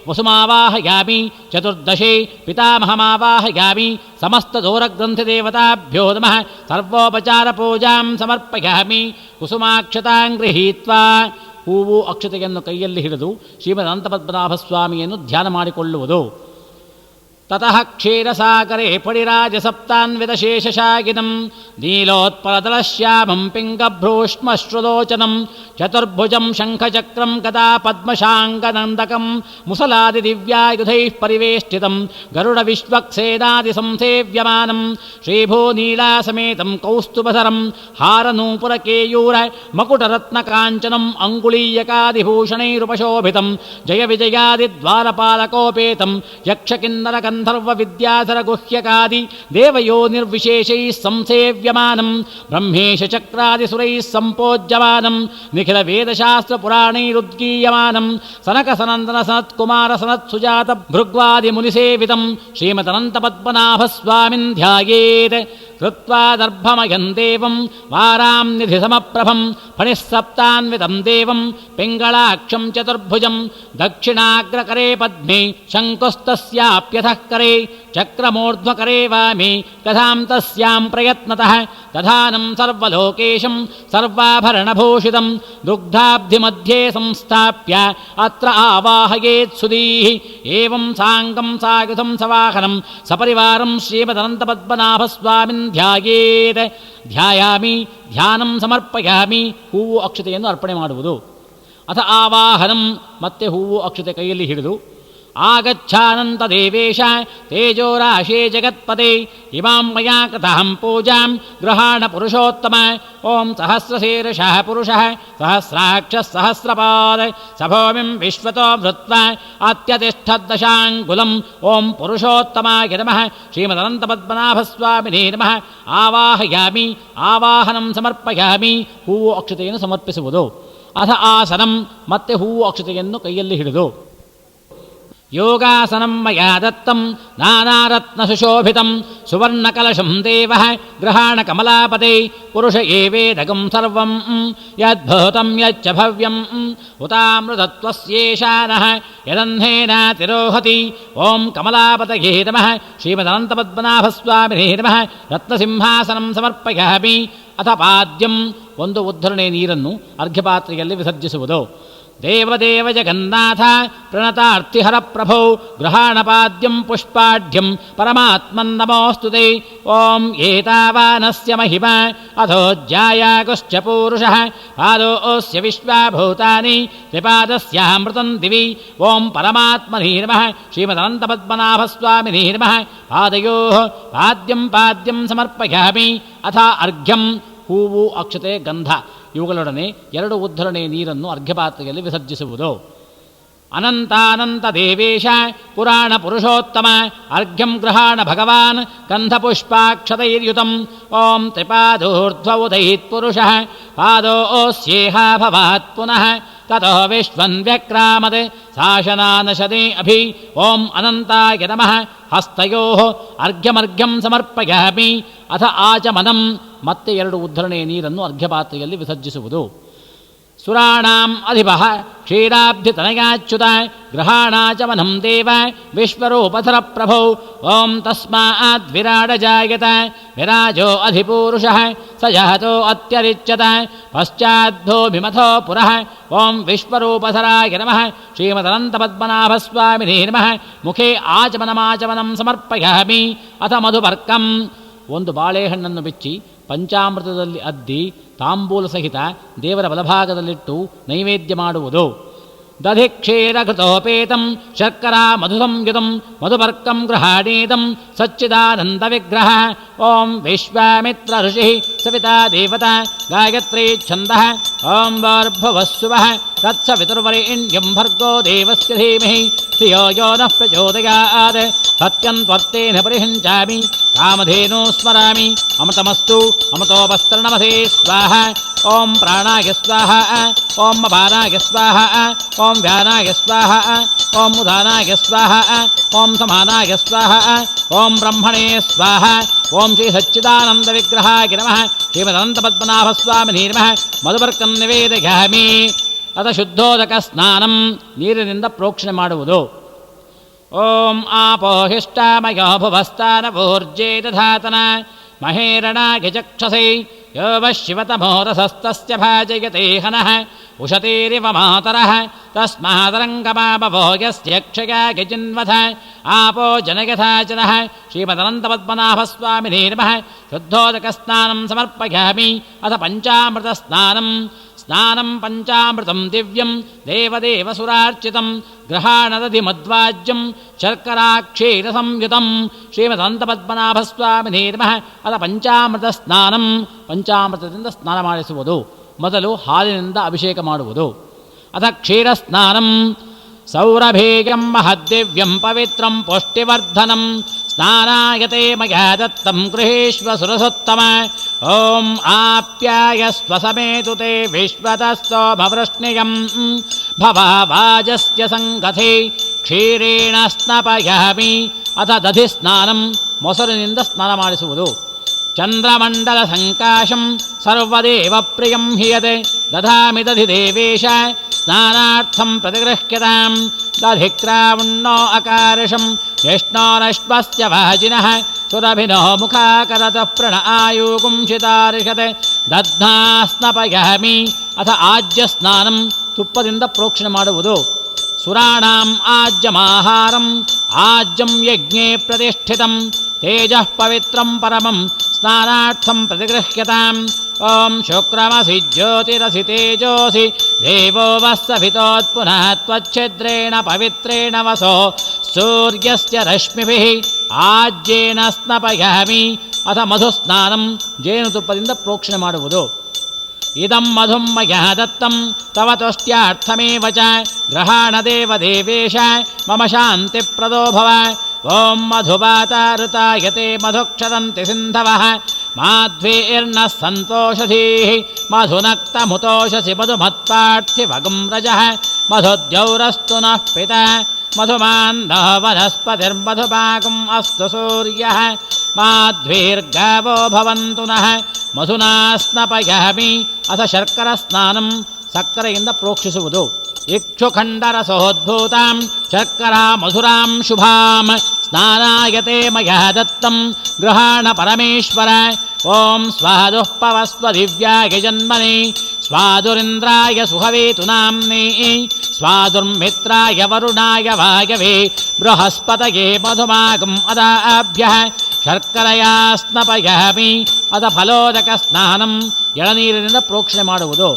ವಸುಮಾವಾಹಯಾಮಿ, ಚತುರ್ದಶೇ ಪಿತಾಮಹಮಾವಾಹಯಾಮಿ. ಸಮಸ್ತ ದೋರಗ್ರಂಥಿದೇವತಾಭ್ಯೋ ನಮಃ. ಸರ್ವೋಪಚಾರ ಪೂಜಾಂ ಸಮರ್ಪಯಾಮಿ. ಕುಸುಮಾಕ್ಷತಾಂ ಗೃಹೀತ್ವಾ. ಹೂವು ಅಕ್ಷತೆಯನ್ನು ಕೈಯಲ್ಲಿ ಹಿಡಿದು ಶ್ರೀಮದನಂತಪದ್ಮನಾಭಸ್ವಾಮಿಯನ್ನು ಧ್ಯಾನ ಮಾಡಿಕೊಳ್ಳುವುದು. ತತಃ ಕ್ಷೀರಸಾಗರೇ ಪಡಿರಾಜಸಪ್ತಾನ್ವಿತಶೇಷಶಾಗಿನಂ ನೀಲೋತ್ಪಲದಲಶ್ಯಾಮಂ ಪಿಂಗಭ್ರೂಷ್ಮಶ್ರುಲೋಚನಂ ಚತುರ್ಭುಜಂ ಶಂಖಚಕ್ರಂ ಗದಾ ಪದ್ಮಶಾಂಗನಂದಕಂ ಮುಸಲಾದಿದಿವ್ಯಾಯುಧೈಃ ಪರಿವೇಷ್ಟಿತಂ ಗರುಡವಿಶ್ವಕ್ಸೇನಾದಿಸಂಸೇವ್ಯಮಾನಂ ಶ್ರೀಭೂನೀಲಾಸಮೇತಂ ಕೌಸ್ತುಭಧರಂ ಹಾರನೂಪುರಕೇಯೂರ ಮಕುಟರತ್ನಕಾಂಚನಂ ಅಂಗುಳೀಯಕಾದಿಭೂಷಣೈರುಪಶೋಭಿತಂ ಜಯ ವಿಜಯಾದಿದ್ವಾರಪಾಲಕೋಪೇತಂ ಯಕ್ಷಕಿನ್ನರ ಗಂಧರ್ವ ವಿದ್ಯಾಧರ ಗುಹ್ಯಕಾದಿ ದೇವಯೋನಿರ್ವಿಶೇಷೈಃ ಸಂಸೇವ್ಯಮಾನಂ ಬ್ರಹ್ಮೇಶ ಚಕ್ರಾದಿಸುರೈಃ ಸಂಪೋಜ್ಯಮಾನಂ ನಿಖಿಲ ವೇದಶಾಸ್ತ್ರ ಪುರಾಣೈರುದ್ಗೀಯಮಾನಂ ಸನಕ ಸನಂದನ ಸನತ್ಕುಮಾರ ಸನತ್ಸುಜಾತ ಭೃಗ್ವಾದಿ ಮುನಿಸೇವಿತಂ ಶ್ರೀಮದನಂತಪದ್ಮನಾಭಸ್ವಾಮಿನ್ ಧ್ಯಾಯೇತ್. ಕೃತ್ವಾ ದರ್ಭಮಯಂ ದೇವಂ ವಾರಾಂ ನಿಧಿ ಸಮಪ್ರಭಂ ಫಣಿಃ ಸಪ್ತಾನ್ವಿತಂ ದೇವಂ ಪಿಂಗಳಾಕ್ಷಂ ಚತುರ್ಭುಜಂ ದಕ್ಷಿಣಾಗ್ರಕರೇ ಪದ್ಮೇ ಶಂಕುಸ್ತಸ್ಯಾಪ್ಯಥಃ ಕರೇ ಚಕ್ರಮೂರ್ಧ್ವಕರೇ ವಾಮೇ ಕಥಾಂ ತಸ್ಯಾಂ ಪ್ರಯತ್ನತಃ ದಧಾನಂ ಸರ್ವಲೋಕೇಶಂ ಸರ್ವಾಭರಣಭೂಷಿತಂ ದುಗ್ಧಾಬ್ಧಿಮಧ್ಯೆ ಸಂಸ್ಥಾಪ್ಯ ಅತ್ರ ಆವಾಹಯೇತ್ ಸುಧೀಃ ಏವಂ ಸಾಂಗಂ ಸಾಯುಧಂ ಸವಾಹನಂ ಸಪರಿವಾರಂ ಶ್ರೀಮದನಂತಪದ್ಮನಾಭಸ್ವಾಮಿನ್ ಧ್ಯಾಯೇತ್. ಧ್ಯಾಯಾಮಿ, ಧ್ಯಾನಂ ಸಮರ್ಪಯಾಮಿ, ಹೂವು ಅಕ್ಷತೆಯನ್ನು ಅರ್ಪಣೆ ಮಾಡುವುದು. ಅಥ ಆವಾಹನಂ, ಮತ್ತೆ ಹೂವು ಅಕ್ಷತೆ ಕೈಯಲ್ಲಿ ಹಿಡಿದು ಆಗಚ್ಛಾನಂತ ದೇವೇಶ ತೇಜೋರಾಶೇ ಜಗತ್ಪತೆ ಇಮಾಂ ಮಯಾ ಕೃತಾಂ ಪೂಜಾಂ ಗೃಹಾಣ ಪುರುಷೋತ್ತಮ. ಓಂ ಸಹಸ್ರಶೀರ್ಷಃ ಪುರುಷಃ ಸಹಸ್ರಾಕ್ಷಃ ಸಹಸ್ರಪಾದ ಸಭೂಮಿಂ ವಿಶ್ವತೋ ಭೃತ್ವಾ ಅತ್ಯತಿಷ್ಠದ್ದಶಾಂಗುಲಂ. ಓಂ ಪುರುಷೋತ್ತಮಾಯ ನಮಃ. ಶ್ರೀಮದನಂತಪದ್ಮನಾಭಸ್ವಾಮಿನೇ ನಮಃ. ಆವಾಹಯಾಮಿ, ಆವಾಹನಂ ಸಮರ್ಪಯಾಮಿ, ಹೂವು ಅಕ್ಷತೆಯನ್ನು ಸಮರ್ಪಿಸುವುದು. ಅಥ ಆಸನಂ, ಮತ್ತೆ ಹೂವು ಅಕ್ಷತೆಯನ್ನು ಕೈಯಲ್ಲಿ ಹಿಡಿದು ಯೋಗಾಸನಂ ಮಯಾ ದತ್ತಂ ನಾನಾರತ್ನ ಸುಶೋಭಿತಂ ಸುವರ್ಣಕಲಶಂ ದೇವಃ ಗೃಹಾಣ ಕಮಲಾಪತೆ ಪುರುಷ ಏವೇದಗಂ ಸರ್ವಂ ಯದ್ಭೂತಂ ಯಚ್ಚ ಭವ್ಯಂ ಉತಾಮೃತತ್ವಸ್ಯೇಷಾನಃ ಯದನ್ನೇನಾತಿರೋಹತಿ. ಓಂ ಕಮಲಾಪತಯೇ ನಮಃ. ಶ್ರೀಮದನಂತಪದ್ಮನಾಭಸ್ವಾಮಿನೇ ನಮಃ. ರತ್ನಸಿಂಹಾಸನಂ ಸಮರ್ಪಯಾಮಿ. ಅಥ ಪಾದ್ಯಂ, ಒಂದು ಉದ್ಧರಣೆ ನೀರನ್ನು ಅರ್ಘ್ಯಪಾತ್ರೆಯಲ್ಲಿ ವಿಸರ್ಜಿಸುವುದು. ದೇವದೇವ ಜಗನ್ನಾಥ ಪ್ರಣತಾರ್ತಿಹರ ಪ್ರಭೋ ಗೃಹಾಣಪಾದ್ಯಂ ಪುಷ್ಪಾಢ್ಯಂ ಪರಮಾತ್ಮನ್ನಮೋಸ್ತುತೆ. ಓಂ ಏತಾವಾನಸ್ಯ ಮಹಿಮಾ ಅಧೋಜ್ಯಾಯಾಗುಶ್ಚ ಪೂರುಷಃ ಪಾದೋಸ್ಯ ವಿಶ್ವಭೂತಾನಿ ತ್ರಿಪಾದಸ್ಯಾಮೃತಂ ದಿವಿ. ಓಂ ಪರಮಾತ್ಮನೇ ನಮಃ. ಶ್ರೀಮದನಂತಪದ್ಮನಾಭಸ್ವಾಮಿನೇ ನಮಃ. ಪಾದಯೋಃ ಪಾದ್ಯಂ ಪಾದ್ಯಂ ಸಮರ್ಪಯಾಮಿ. ಅಥ ಅರ್ಘ್ಯಂ, ಹೂವು ಅಕ್ಷತೆ ಗಂಧ ಇವುಗಳೊಡನೆ 2 ಉದ್ಧರಣೆ ನೀರನ್ನು ಅರ್ಘ್ಯಪಾತ್ರೆಯಲ್ಲಿ ವಿಸರ್ಜಿಸುವುದು. ಅನಂತಾನಂತ ದೇವೇಶ ಪುರಾಣ ಪುರುಷೋತ್ತಮ ಅರ್ಘ್ಯಂ ಗೃಹಾಣ ಭಗವಾನ್ ಗಂಧಪುಷ್ಪಾಕ್ಷತೈರ್ಯುತಂ. ಓಂ ತ್ರಿಪಾದೋರ್ಧ್ವ ಉದಯಿತ್ ಪುರುಷಃ ಪಾದೋಸ್ಯೇಹ ಭವಾತ್ ಪುನಃ ತತೋ ವಿಶ್ವನ್ ವ್ಯಕ್ರಾಮತ್ ಶಾಸನಾನಶನೇ ಅಭಿ. ಓಂ ಅನಂತಾಯ ನಮಃ. ಹಸ್ತಯೋಃ ಅರ್ಘ್ಯಮರ್ಘ್ಯಂ ಸಮರ್ಪಯಾಮಿ. ಅಥ ಆಚಮನಂ, ಮತ್ತೆ 2 ಉದ್ಧರಣೆ ನೀರನ್ನು ಅರ್ಘ್ಯಪಾತ್ರೆಯಲ್ಲಿ ವಿಸರ್ಜಿಸುವುದು. ಸುರಾಣಾಂ ಅಧಿಪಃ ಕ್ಷೀರಾಬ್ಧಿತನಯಾಚ್ಯುತ ಗೃಹಾಣಾಚಮನಂ ದೇವ ವಿಶ್ವರೂಪಧರ ಪ್ರಭೋ. ಓಂ ತಸ್ಮಾದ್ ವಿರಾಡ ಜಾಯತ ವಿರಾಜೋ ಅಧಿಪೂರುಷಃ ಸ ಜಹತೋ ಅತ್ಯರಿಚ್ಯತ ಪಶ್ಚಾದ್ಭೂಮಿಮಥೋ ಪುರಃ. ಓಂ ವಿಶ್ವರೂಪಧರಾಯ ನಮಃ. ಶ್ರೀಮದನಂತಪದ್ಮನಾಭಸ್ವಾಮಿನೇ ನಮಃ. ಮುಖೇ ಆಚಮನಮಾಚಮನಂ ಸಮರ್ಪಯಾಮಿ. ಅಥ ಮಧುಪರ್ಕಂ, ಒಂದು ಬಾಳೆಹಣ್ಣನ್ನು ಬಿಚ್ಚಿ ಪಂಚಾಮೃತದಲ್ಲಿ ಅದ್ದಿ ತಾಂಬೂಲ ಸಹಿತ ದೇವರ ಬಲಭಾಗದಲ್ಲಿಟ್ಟು ನೈವೇದ್ಯ ಮಾಡುವುದು. ದಧಿಕ್ಷೀರಘೃತೋಪೇತಂ ಶರ್ಕರಾ ಮಧುಸಂಯುತಂ ಮಧುಪರ್ಕಂ ಗೃಹಾಣೇದಂ ಸಚ್ಚಿದಾನಂದ ವಿಗ್ರಹ. ಓಂ ವಿಶ್ವಾಮಿತ್ರ ಋಷಿ ಸವಿತಾ ದೇವತಾ ಗಾಯತ್ರೀ ಛಂದಃ. ಓಂ ವಾರ್ಭವಸ್ಸುವಃ ತತ್ಸವಿತುರ್ವರೆಣ್ಯಂ ಭರ್ಗೋ ದೇವಸ್ಯ ಧೀಮಹಿ ಧಿಯೋ ಯೋ ನಃ ಪ್ರಚೋದಯಾತ್. ಸತ್ಯಂ ತ್ವತ್ತೇನ ಪರಿಹಂಚಾಮಿ ಕಾಮಧೇನೋ ಸ್ಮರಾಮಿ. ಅಮೃತಮಸ್ತು ಅಮೃತೋಪಸ್ತರಣಮಧೇ ಸ್ವಾಹ. ಓಂ ಪ್ರಾಣಾಯ ಸ್ವಾಹ. ಓಂ ಅಪಾನಾಯ ಸ್ವಾಹ. ಓಂ ವ್ಯಾನಾಯ ಸ್ವಾಹ. ಓಂ ಉದಾನಾಯ ಸ್ವಾಹ. ಓಂ ಸಮಾನಾಯ ಸ್ವಾಹ. ಓಂ ಬ್ರಹ್ಮಣೇ ಸ್ವಾಹ. ಓಂ ಶ್ರೀ ಸಚ್ಚಿದಾನಂದ ವಿಗ್ರಹಾಯ ನಮಃ. ಶ್ರೀಮದನಂತಪದ್ಮನಾಭಸ್ವಾಮಿನೇ ನಮಃ. ಮಧುಪರ್ಕಂ ನಿವೇದಯಾಮಿ. ಅಥ ಶುದ್ಧೋದಕ ಸ್ನಾನಂ, ನೀರಿನಿಂದ ಪ್ರೋಕ್ಷಣೆ ಮಾಡುವುದು. ಓಂ ಆಪೋಹಿಷ್ಟಾಮಯೋ ಭುವಸ್ತಾನವೋರ್ಜೇ ದಧಾತನ ಮಹೇರಣಾಯ ಚಕ್ಷಸೈ ಯೋ ವಃ ಶಿವತಮೋರಸಸ್ತಸ್ಯ ಭಾಜಯತೆ ಹನಃ ಉಷತೀರಿವ ಮಾತರಃ ತಸ್ಮಾದರಂಗಮಾಪವೋ ಯಸ್ಯ ಕ್ಷಯಾಯ ಜಿನ್ವಥ ಆಪೋ ಜನಯಥಾಚನಃ. ಶ್ರೀಮದನಂತಪದ್ಮನಾಭಸ್ವಾಮಿನೇ ನಮಃ. ಶುದ್ಧೋದಕ ಸ್ನಾನಂ ಸಮರ್ಪಯಾಮಿ. ಅಥ ಪಂಚಾಮೃತ ಸ್ನಾನಂ. ಸ್ನಾನಂ ಪಂಚಾಮೃತಂ ದಿವ್ಯಂ ದೇವದೇವಸುರಾರ್ಚಿತಂ ಗೃಹಾಣದಧಿ ಮಧ್ವಾಜ್ಯಂ ಶರ್ಕರಾಕ್ಷೀರ ಸಂಯುತಂ. ಶ್ರೀಮದನಂತಪದ್ಮನಾಭಸ್ವಾಮಿನೇ ನಮಃ. ಅಥ ಪಂಚಾಮೃತ ಸ್ನಾನಂ, ಪಂಚಾಮೃತದಿಂದ ಸ್ನಾನ ಮಾಡಿಸುವುದು. ಮೊದಲು ಹಾಲಿನಿಂದ ಅಭಿಷೇಕ ಮಾಡುವುದು. ಅಥ ಕ್ಷೀರ ಸ್ನಾನಂ. ಸೌರಭೇಯಂ ಮಹದ್ದಿವ್ಯಂ ಪವಿತ್ರಂ ಪುಷ್ಟಿವರ್ಧನಂ ಸ್ನಾನಾಯತೆ ಮಯಾ ದತ್ತಂ ಗೃಹೇಶ್ವ ಸುರಸೋತ್ತಮ. ಓಂ ಆಪ್ಯಾಯಸ್ವ ಸಮೇತು ತೇ ವಿಶ್ವತಸ್ತೋಮವೃಷ್ಣಿಯಂ ಭವಾವಾಜಸ್ಯ ಸಂಗಥೆ ಕ್ಷೀರೇಣ ಸ್ನಾಪಯಾಮಿ. ಅಥ ದಧಿ ಸ್ನಾನಂ, ಮೊಸರಿನಿಂದ ಸ್ನಾನ ಮಾಡಿಸುವುದು. चन्द्रमण्डलसङ्काशं सर्वदेवप्रियं हि यत् दधामि दधि देवेश स्नानार्थं प्रतिगृह्यतां दधिक्रावण्णो अकारशं यष्णोरश्वस्य वाजिनः सुरभिनो मुखाकरतः प्रण आयुगुंशितारिषत् दध्ना स्नपयामि अथ आज्यस्नानं ತುಪ್ಪದಿಂದ ಪ್ರೋಕ್ಷಣೆ ಮಾಡುವುದು. ಸುರಾಣಾಂ ಆಜ್ಯಮಾಹಾರಂ ಆಜ್ಯಂ ಯಜ್ಞೇ ಪ್ರತಿಷ್ಠಿತಂ ತೇಜಃ ಪವಿತ್ರಂ ಪರಮಂ ಸ್ನಾನಾರ್ಥಂ ಪ್ರತಿಗೃಹ್ಯತಾಂ. ಓಂ ಶುಕ್ರಮಸಿ ಜ್ಯೋತಿರಸಿ ತೇಜೋಸಿ ದೇವೋ ವಸ್ಸಭಿತೋತ್ಪುನಃ ತ್ವಚ್ಛಿದ್ರೇಣ ಪವಿತ್ರೇಣ ವಸೋ ಸೂರ್ಯಸ್ಯ ರಶ್ಮಿಭಿಃ ಆಜ್ಯೇನ ಸ್ನಪಯಾಮಿ ಅಥ ಮಧುಸ್ನಾನಂ ಜೇನುತುಪ್ಪದಿಂದ ಪ್ರೋಕ್ಷಣೆ ಮಾಡುವುದು. ಇದಂ ಮಧುಂ ಮಯಾ ದತ್ತಂ ತವ ತುಷ್ಟ್ಯಾರ್ಥಮೇವ ಚ ಗ್ರಹಾಣ ದೇವದೇವೇಶ ಮಮ ಶಾಂತಿಪ್ರದೋ ಭವ. ಓಂ ಮಧುವಾತಾರುತಾಯತೆ ಮಧುಕ್ಷದಂತಿ ಸಿಂಧವಃ ಮಾಧ್ವೇರ್ನಃ ಸಂತೋಷಧೀಃ ಮಧುನಕ್ತಮುತೋಷಸಿ ಮಧುಮತ್ಪಾರ್ಥಿವಗಂ ರಜಃ ಮಧುದ್ಯೌರಸ್ತು ನಃ ಪಿತಾ ಮಧುಮಾನ್ನಃ ವನಸ್ಪತಿರ್ಮಧುಪಾಕಂ ಅಸ್ತು ಸೂರ್ಯಃ ಮಾಧ್ವೀರ್ಗಾವೋ ಭವಂತು ನಃ ಮಧುನಾ ಸ್ನಪಯಾಮಿ ಅಥ ಶರ್ಕರ ಸ್ನಾನಂ ಸಕ್ಕರೆಯಿಂದ ಪ್ರೋಕ್ಷಿಸುವುದು. ಇಕ್ಷುಖಂಡರಸೋದ್ಭೂತಾಂ ಶರ್ಕರಾ ಮಧುರಾಂ ಶುಭಾಂ ಸ್ನಾನಾಯತೆ ಮಯಾ ದತ್ತಂ ಗೃಹಾಣ ಪರಮೇಶ್ವರ. ಓಂ ಸ್ವಾದುಃ ಪವಸ್ವ ದಿವ್ಯಾಯ ಜನ್ಮನೆ ಸ್ವಾದುರಿಂದ್ರಾಯ ಸುಹವೇತು ನಾಮ್ನೇ ಸ್ವಾದುರ್ಮಿತ್ರಾಯ ವರುಣಾಯ ವಾಯವೇ ಬೃಹಸ್ಪತಯೇ ಮಧುಮಾಗಂ ಅದಾಭ್ಯಃ ಶರ್ಕರಯಾ ಸ್ನಪಯಾಮಿ ಅದ ಫಲೋದಕ ಸ್ನಾನಂ ಎಳನೀರಿನಿಂದ ಪ್ರೋಕ್ಷಣೆ ಮಾಡುವುದು.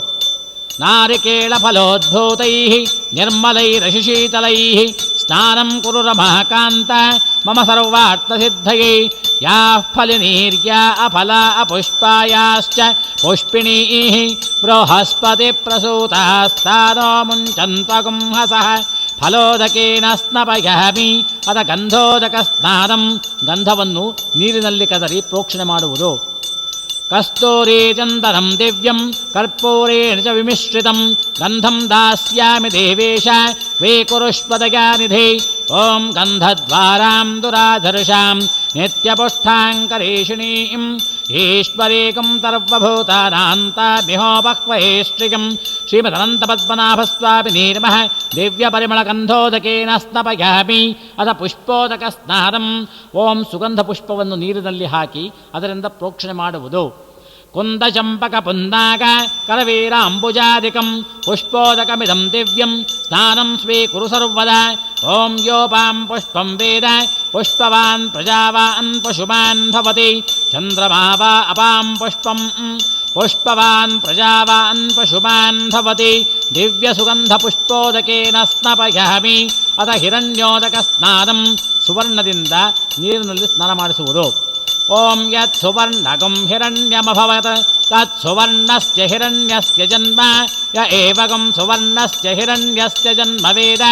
ನಾರಿಕೇಳ ಫಲೋದ್ಭೂತೈಃ ನಿರ್ಮಲೈರಶಿಶೀತಲೈಃ ಸ್ನಾನಂ ಕುರು ರಮಾಕಾಂತ ಮಮ ಸರ್ವಾರ್ಥಸಿದ್ಧಯೇ. ಯಾಃ ಫಲಿನೀರ್ಯಾ ಅಫಲಾ ಅಪುಷ್ಪಾಯಾಶ್ಚ ಪುಷ್ಪಿಣೀಃ ಬೃಹಸ್ಪತಿ ಪ್ರಸೂತಾಸ್ತಾನೋ ಮುಂಚನ್ತ್ವಗುಂಹಸಃ ಫಲೋದಕೇನ ಸ್ನಪಯಾಮಿ ಅದ ಗಂಧೋದಕ ಸ್ನಾನಂ ಗಂಧವನ್ನು ನೀರಿನಲ್ಲಿ ಕದರಿ ಪ್ರೋಕ್ಷಣೆ ಮಾಡುವುದು. ಕಸ್ತೂರಿ ಚಂದನಂ ದಿವ್ಯಂ ಕರ್ಪೂರೇಣ ಚ ವಿಮಿಶ್ರಿತಂ ಗಂಧಂ ದಾಸ್ಯಾಮಿ ದೇವೇಶ ವೇಕುರುಷ್ಪದಯಾನಿಧಿ. ಓಂ ಗಂಧದ್ವಾರಾಂ ದುರಾಧರ್ಷಾಂ ನಿತ್ಯಪುಷ್ಟಾಂಕರೇಷಿಣೀಂ ಈಶ್ವರೇಕಂ ಸರ್ವಭೂತಾನಾಂತಾಭ್ಯೋಪಕ್ವಯೇಷ್ಟ್ರಿಯಂ ಶ್ರೀಮದನಂತಪದ್ಮನಾಭಸ್ವಾಮಿ ನೀರ್ಮಃ ದಿವ್ಯಪರಿಮಳಗಂಧೋದಕೇನ ಸ್ನಪಯಾಮಿ ಅಥ ಪುಷ್ಪೋದಕ ಸ್ನಾನಂ. ಓಂ ಸುಗಂಧ ಪುಷ್ಪವನ್ನು ನೀರಿನಲ್ಲಿ ಹಾಕಿ ಅದರಿಂದ ಪ್ರೋಕ್ಷಣೆ ಮಾಡುವುದು. ಕುಂದಚಂಪಕ ಪುನ್ನಾಗ ಕರವೀರಾಂಬುಜಾದಿಕಂ ಪುಷ್ಪೋದಕಮಿದಂ ದಿವ್ಯಂ ಸ್ನಾನಂ ಸ್ವೀಕುರು ಸರ್ವದಾ. ಓಂ ಯೋಪಾಂ ಪುಷ್ಪಂ ವೇದ ಪುಷ್ಪವಾನ್ ಪ್ರಜಾವಾನ್ ಪಶುಮಾನ್ ಭವತಿ ಚಂದ್ರಮಾ ವಾ ಅಪಾಂ ಪುಷ್ಪಂ ಪುಷ್ಪವಾನ್ ಪ್ರಜಾವಾನ್ ಪಶುಮಾನ್ ಭವತಿ. ದಿವ್ಯಸುಗಂಧ ಪುಷ್ಪೋದಕೇನ ಸ್ನಪಯಾಮಿ ಅಥ ಹಿರಣ್ಯೋದಕ ಸ್ನಾನಂ ಸುವರ್ಣದಿಂದ ನೀರಿನಲ್ಲಿ ಸ್ನಾನ ಮಾಡಿಸುವುದು. ಓಂ ಯತ್ ಸುವರ್ಣಗಂ ಹಿರಣ್ಯಮಭವತ್ ತತ್ ಸುವರ್ಣಸ್ಯ ಹಿರಣ್ಯಸ್ಯ ಜನ್ಮ ಯ ಏವಗಂ ಸುವರ್ಣಸ್ಯ ಹಿರಣ್ಯಸ್ಯ ಜನ್ಮ ವೇದ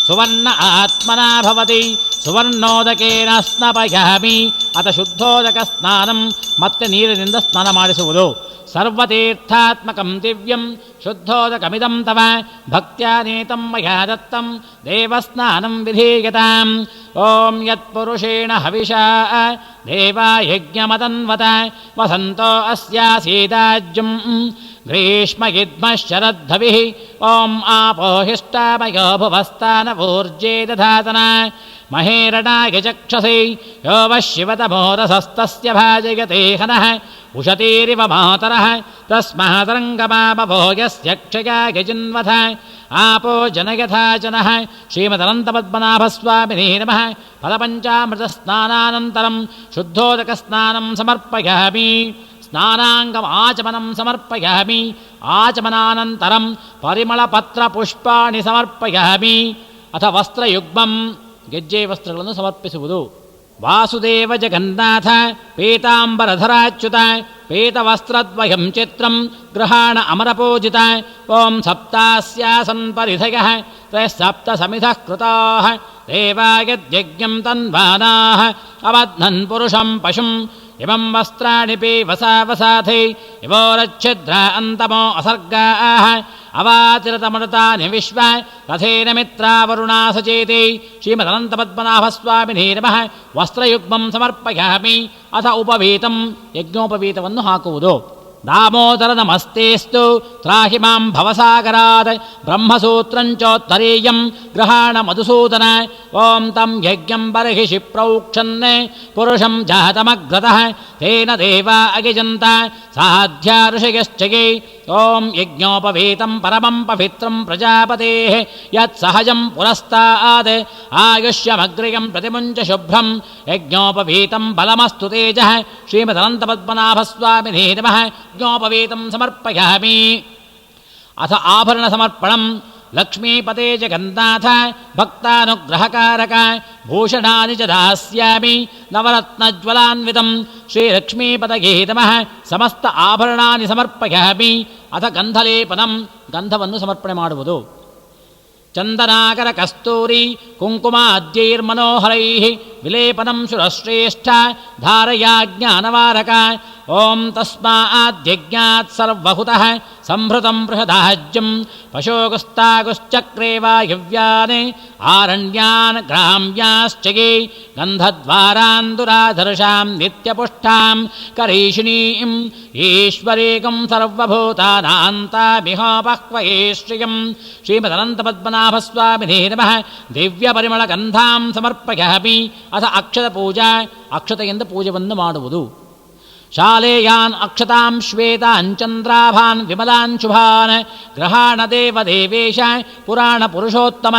ಸುವರ್ಣ ಆತ್ಮನಾ ಭವತಿ. ಸುವರ್ಣೋದಕೇನ ಸ್ನಪಯಾಮಿ ಅಥ ಶುದ್ಧೋದಕ ಸ್ನಾನಂ ಮತ್ತೆ ನೀರಿನಿಂದ ಸ್ನಾನ ಮಾಡಿಸುವುದು. ಸರ್ವತೀರ್ಥಾತ್ಮಕಂ ದಿವ್ಯಂ ಶುದ್ಧೋದಕಮಿದಂ ತವ ಭಕ್ತ್ಯಾನೇತಂ ಮಯಾ ದತ್ತಂ ದೇವಸ್ನಾನಂ ವಿಧೀಯತಾಂ. ಓಂ ಯತ್ಪುರುಷೇಣ ಹವಿಷಾ ದೇವಾ ಯಜ್ಞಮತನ್ವತ ವಸಂತೋ ಅಸ್ಯಾಸೀದಾಜ್ಯಂ ಗ್ರೀಷ್ಮಯಿದ್ಮಶ್ಚರದ್ಧವಿಃ. ಓಂ ಆಪೋ ಹಿಷ್ಟಾಮಯೋ ಭುವಸ್ತಾನವೂರ್ಜೇ ದಧಾತನ ಮಹೇರಣಾಯ ಚಕ್ಷಸೇ ಯೋ ವಃ ಶಿವತಮೋರಸಸ್ತಸ್ಯ ಭಾಜಯತೆ ಹನಃ ಉಷತೀರಿವ ಮಾತರಃ ತಸ್ಮಾದರಂಗಮಾಮಭೋ ಯಸ್ಯ ಕ್ಷಯಾಯ ಜಿನ್ವಥ ಆಪೋ ಜನಯಥಾ ಜನಃ. ಶ್ರೀಮದನಂತಪದ್ಮನಾಭಸ್ವಾಮಿನೇ ನಮಃ. ಫಲಪಂಚಾಮೃತಸ್ನಾನಾನಂತರಂ ಶುದ್ಧೋದಕ ಸ್ನಾನಂ ಸಮರ್ಪಯಾಮಿ. ಸ್ನಾನಾಂಗಮಾಚಮನಂ ಸಮರ್ಪಯಾಮಿ. ಆಚಮನಾನಂತರಂ ಪರಿಮಳಪತ್ರಪುಷ್ಪಾಣಿ ಸಮರ್ಪಯಾಮಿ ಅಥ ವಸ್ತ್ರಯುಗ್ಮಂ ಗೆಜ್ಜೆ ವಸ್ತ್ರಗಳನ್ನು ಸಮರ್ಪಿಸುವುದು. ವಾಸುದೇವ ಜಗನ್ನಾಥ ಪೀತಾಂಬರಧರಾಚ್ಯುತ ಪೀತವಸ್ತ್ರದ್ವಯಂ ಚಿತ್ರಂ ಗೃಹಾಣ ಅಮರಪೂಜಿತ. ಓಂ ಸಪ್ತಾಸ್ಯಾಸನ್ ಪರಿಧಯಃ ತ್ರಯಃಸಪ್ತ ಸಮಿಧಃ ಕೃತಾಃ ದೇವಾಯಜ್ಞಂ ತನ್ವಾನಾಃ ಅವಧ್ನನ್ ಪುರುಷಂ ಪಶುಂ ಇಮಂ ವಸ್ತ್ರಾಣಿ ಪೀವಸಾ ವಸಾಧೈ ಇವೋರಚ್ಛಿದ್ರ ಅಂತಮೋ ಅಸರ್ಗಾಃ अवातिरतमृतानि विश्व रथेन मित्रा वरुणा सचेते ಶ್ರೀಮದನಂತಪದ್ಮನಾಭಸ್ವಾಮಿನೇ ನಮಃ ವಸ್ತ್ರಯುಗ್ಮಂ ಸಮರ್ಪಯಾಮಿ ಅಥ ಉಪವೀತಂ ಯಜ್ಞೋಪವೀತವನ್ನು ಹಾಕುವುದು दामोदर नमस्तेस्तु त्राहि मां भवसागरात् ब्रह्मसूत्रञ्चोत्तरीयं गृहाण मधुसूदन ॐ तं यज्ञं बर्हिषि प्रोक्षन् पुरुषं जातमग्रतः तेन देवा अगिजन्त साध्या ऋषयश्च ये ॐ यज्ञोपवीतं परमं पवित्रं प्रजापतेः यत्सहजं पुरस्तात् आयुष्यमग्र्यं प्रतिमुञ्च शुभ्रं यज्ञोपवीतं बलमस्तु तेजः श्रीमदनन्तपद्मनाभस्वामिने नमः यज्ञोपवीतं समर्पयामि अथ आभरणसमर्पणं लक्ष्मीपते जगन्नाथ भक्तानुग्रहकारक भूषणानि च दास्यामि नवरत्नज्वलान्वितं श्रीलक्ष्मीपतये नमः समस्त आभरणानि समर्पयामि अथ गन्धलेपनं गन्धವನ್ನು ಸಮರ್ಪಣೆ ಮಾಡುವುದು ಚಂದನಾಕರ ಕಸ್ತೂರಿ ಕುಂಕುಮಾದ್ಯೈರ್ಮನೋಹರೈಃ ವಿಲೇಪನಂ ಶುರಶ್ರೇಷ್ಠ ಧಾರಯಾ ಜ್ಞಾನವಾರಕ ಓಂ ತಸ್ಮಾದ್ಯಜ್ಞಾತ್ ಸರ್ವಹುತಃ ಸಂಭೃತಂ ಬೃಹದಾಜ್ಯಂ ಪಶೋಗುಸ್ತಾಗುಶ್ಚಕ್ರೇ ವಾಯವ್ಯಾನ್ ಆರಣ್ಯಾನ್ ಗ್ರಾಮ್ಯಾಶ್ಚ ಯೇ ಗಂಧದ್ವಾರಾನ್ ದುರಾಧರ್ಷಾಂ ನಿತ್ಯಪುಷ್ಟಾಂ ಕರೀಷಿಣೀಂ ಈಶ್ವರೇಕಂ ಸರ್ವಭೂತಾನಾಂತಾಮಿಹೋಪಹ್ವಯೇ ಶ್ರಿಯಂ ಶ್ರೀಮದನಂತಪದ್ಮನಾಭಸ್ವಾಮಿನೇ ನಮಃ ದಿವ್ಯಪರಿಮಳಗಂಧಾಂ ಸಮರ್ಪಯಾಮಿ ಅಥ ಅಕ್ಷತಪೂಜಾ ಅಕ್ಷತೆಯಿಂದ ಪೂಜೆಯನ್ನು ಮಾಡುವುದು ಶಾಲೇಯಾನ್ ಅಕ್ಷತಾಂ ಶ್ವೇತಾನ್ ಚಂದ್ರಾಭಾನ್ ವಿಮಲಾನ್ ಶುಭಾನ್ ಗ್ರಹಾಣ ದೇವದೇವೇಶ ಪುರಾಣ ಪುರುಷೋತ್ತಮ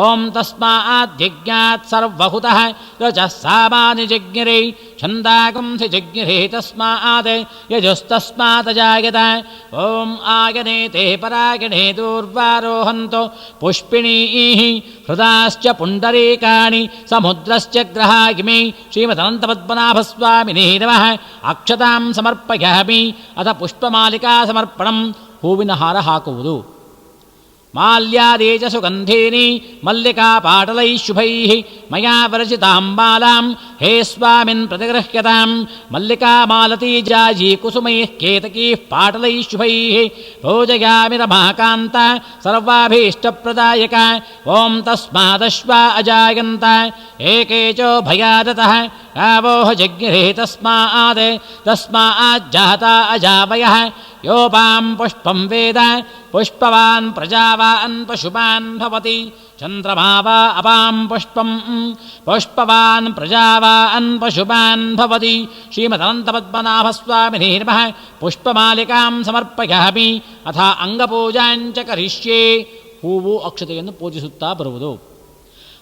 ಓಂ ತಸ್ಮಾದ್ಯಜ್ಞಾತ್ ಸರ್ವಹುತಃ ರಜಃ ಸಾಮಾನಿ ಜಜ್ಞಿರೇ ಛಂದಾಗುಂಸಿ ಜಜ್ಞಿರೇ ತಸ್ಮಾತ್ ಯಜಸ್ತಸ್ಮಾತ್ ಜಾಯತ ಓಂ ಆಗನೇತೆ ಪರಾಗಣೇ ದೂರ್ವಾರೋಹಂತೋ ಪುಷ್ಪಿಣೀಃ ಹೃದಾಶ್ಚ ಪುಂಡರೀಕಾಣಿ ಸಮುದ್ರಶ್ಚ ಗ್ರಹಾಗಿಮಿ ಶ್ರೀಮದನಂತಪದ್ಮನಾಭಸ್ವಾಮಿನೇ ನಮಃ ಅಕ್ಷತಾಂ ಸಮರ್ಪಯಾಮಿ ಅಥ ಪುಷ್ಪಮಾಲಿಕಾ ಸಮರ್ಪಣಂ ಹೂವಿನ ಹಾರ ಹಾಕುವುದು ಮಾಲ್ಯಾದೇಚ ಸುಗಂಧೀನಿ ಮಲ್ಲಿಕಾ ಪಾಟಲೈ ಶುಭೈಃ ಮಯಾ ವಿರಚಿತಾಂ ಮಾಲಾಂ ಹೇ ಸ್ವಾಮಿನ್ ಪ್ರತಿಗೃಹ್ಯತಾಂ ಮಲ್ಲಿಕಾ ಮಾಲತೀ ಜಾಜಿ ಕುಸುಮೈಃ ಕೇತಕೀಃ ಪಾಟಲೈ ಶುಭೈಃ ಪೂಜಯಾಮಿ ರಮಾಕಾಂತ ಸರ್ವಾಭೀಷ್ಟಪ್ರದಾಯಕ ಓಂ ತಸ್ಮಾದಶ್ವಾ ಅಜಾಯಂತ ಏಕೆ ಚೋ ಭಯಾದತಃ ಆವೋಹ ಜಜ್ಞಿರೇ ತಸ್ಮಾಜ್ಜಾತಾ ಅಜಾವಯಃ ಯೋಪಾಂ ಪುಷ್ಪಂ ವೇದ ಪುಷ್ಪವಾನ್ ಪ್ರಜಾವಾನ್ ಪಶುಮಾನ್ ಭವತಿ ಚಂದ್ರಮಾ ವಾ ಅಪಾಂ ಪುಷ್ಪಂ ಪುಷ್ಪವಾನ್ ಪ್ರಜಾವಾನ್ ಪಶುಮಾನ್ ಭವತಿ ಶ್ರೀಮದನಂತಪದ್ಮನಾಭಸ್ವಾಮಿನೇ ನಮಃ ಪುಷ್ಪಮಾಲಿಕಾಂ ಸಮರ್ಪಯಾಮಿ ಅಥ ಅಂಗಪೂಜಾಂಚ ಕರಿಷ್ಯೆ ಹೂವು ಅಕ್ಷತೆಯನ್ನು ಪೂಜಿಸುತ್ತಾ ಬರುವುದು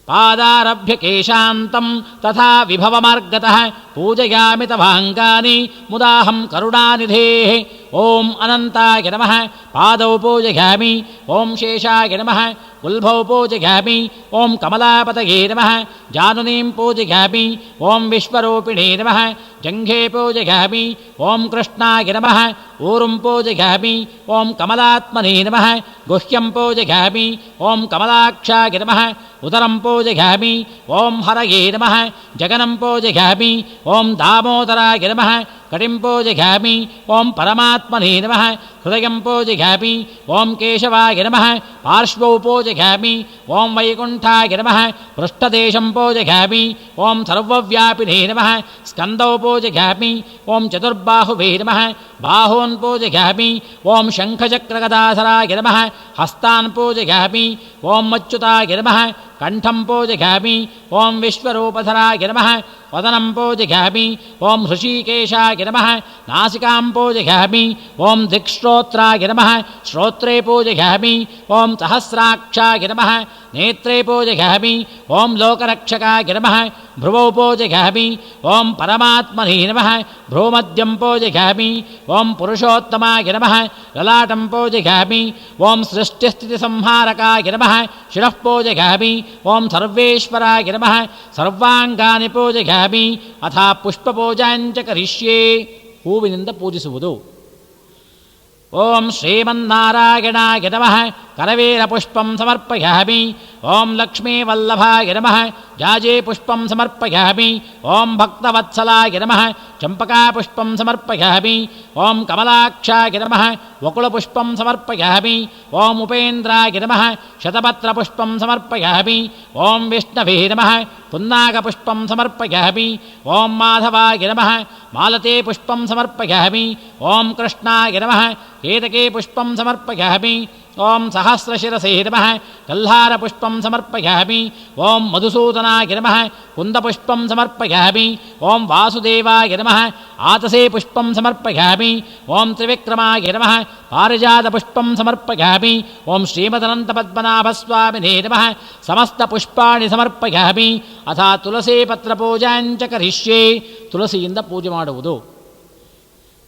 ಪಾದಾರಭ್ಯ ಕೇಶಾಂತಂ ತಥಾ ವಿಭವಮಾರ್ಗತಃ ಪೂಜಯಾಮಿ ತವಾಂಗಾನಿ ಮುದಾಹಂ ಕರುಣಾನಿಧೇಃ ಓಂ ಅನಂತಾಯ ನಮಃ ಪಾದೌ ಪೂಜಯಾಮಿ ಓಂ ಶೇಷಾಯ ನಮಃ ಉಲ್ಭೌ ಪೂಜಯಾಮಿ ಓಂ ಕಮಲಾಪತಯೇ ನಮಃ ಜಾನುನೀಂ ಪೂಜಯಾಮಿ ಓಂ ವಿಶ್ವರೂಪಿಣೇ ನಮಃ ಜಂಘೇ ಪೂಜಯಾಮಿ ಓಂ ಕೃಷ್ಣಾಯ ನಮಃ ಊರುಂ ಪೂಜಯಾಮಿ ಓಂ ಕಮಲಾತ್ಮನೇ ನಮಃ ಗುಹ್ಯಂ ಪೂಜಯಾಮಿ ಓಂ ಕಮಲಾಕ್ಷಾಯ ನಮಃ ಉದರಂ ಪೂಜಯಾಮಿ ಓಂ ಹರಯೇ ನಮಃ ಜಗನಂ ಪೂಜಯಾಮಿ ಓಂ ದಾಮೋದರಾಯ ನಮಃ ಕಟಿಂ ಪೂಜಯಾಮಿ ಓಂ ಪರಮಾತ್ಮನೇ ನಮಃ ಹೃದಯಂ ಪೂಜಯಾಮಿ ಓಂ ಕೇಶವಾಯ ನಮಃ ಪಾರ್ಶ್ವೌ ಪೂಜಯಾಮಿ ಓಂ ವೈಕುಂಠಾಯ ನಮಃ ಪೃಷ್ಠದೇಶಂ ಪೂಜಯಾಮಿ ಓಂ ಸರ್ವವ್ಯಾಪಿನೇ ನಮಃ ಸ್ಕಂದೌ ಪೂಜಯಾಮಿ ಓಂ ಚತುರ್ಬಾಹುವೇ ನಮಃ ಬಾಹೂನ್ ಪೂಜಯಾಮಿ ಓಂ ಶಂಖಚಕ್ರಗದಾಧರಾಯ ನಮಃ ಹಸ್ತಾನ್ ಪೂಜಯಾಮಿ ಓಂ ಅಚ್ಯುತಾಯ ನಮಃ ಕಂಠಂ ಪೂಜಯಾಮಿ ಓಂ ವಿಶ್ವರೂಪಧರಾಯ ನಮಃ ವದನಂ ಪೂಜಯಾಮಿ ಓಂ ಹೃಷೀಕೇಶಾಯ ನಮಃ ನಾಸಿಕಾಂ ಪೂಜಯಾಮಿ ಓಂ ದಿಕ್ಶ್ರೋತ್ರಾಯ ನಮಃ ಶ್ರೋತ್ರೇ ಪೂಜಯಾಮಿ ಓಂ ಸಹಸ್ರಾಕ್ಷಾಯ ನಮಃ ನೇತ್ರೇ ಪೂಜಯಾಮಿ ಓಂ ಲೋಕರಕ್ಷಕಾಯ ನಮಃ ಭ್ರುವೌ ಪೂಜಯಾಮಿ ಓಂ ಪರಮಾತ್ಮನೇ ನಮಃ ಭ್ರೂಮಧ್ಯಂ ಪೂಜಯಾಮಿ ಓಂ ಪುರುಷೋತ್ತಮಾಯ ನಮಃ ಲಲಾಟಂ ಪೂಜಯಾಮಿ ಓಂ ಸೃಷ್ಟಿಸ್ಥಿತಿಸಂಹಾರಕಾಯ ನಮಃ ಶಿರಃ ಪೂಜಯಾಮಿ ಓಂ ಸರ್ವೇಶ್ವರಾಯ ನಮಃ ಸರ್ವಾಂಗಾನಿ ಪೂಜಯಾಮಿ ಅಥ ಪುಷ್ಪಪೂಜಾಂಚ ಕರಿಷ್ಯೆ ಹೂವಿನಿಂದ ಪೂಜಿಸುವುದು ಓಂ ಶ್ರೀಮನ್ನಾರಾಯಣಾಯ ನಮಃ करवीरपुष्पं समर्पयामि। ॐ लक्ष्मीवल्लभाय नमः जाजे पुष्पं समर्पयामि। ॐ भक्तवत्सलाय नमः चम्पकापुष्पं समर्पयामि। ॐ कमलाक्षाय नमः वकुलपुष्पं समर्पयामि। ॐ उपेन्द्राय नमः शतपत्रपुष्पं समर्पयामि। ॐ विष्णवे नमः पुन्नागपुष्पं समर्पयामि। ॐ माधवाय नमः मालते पुष्पं समर्पयामि। ॐ कृष्णाय नमः केतके पुष्पं समर्पयामि। ॐ सहस्रशिरसे नमः कल्हारपुष्पं समर्पयामि। ॐ मधुसूदनाय नमः कुन्दपुष्पं समर्पयामि। ॐ वासुदेवाय नमः आतसे पुष्पं समर्पयामि। ॐ त्रिविक्रमाय नमः पारिजातपुष्पं समर्पयामि। ॐ श्रीमदनन्तपद्मनाभस्वामिने नमः समस्तपुष्पाणि समर्पयामि। अथ तुलसीपत्रपूजाञ्च करिष्ये। ತುಳಸಿಯಿಂದ ಪೂಜೆ ಮಾಡುವುದು.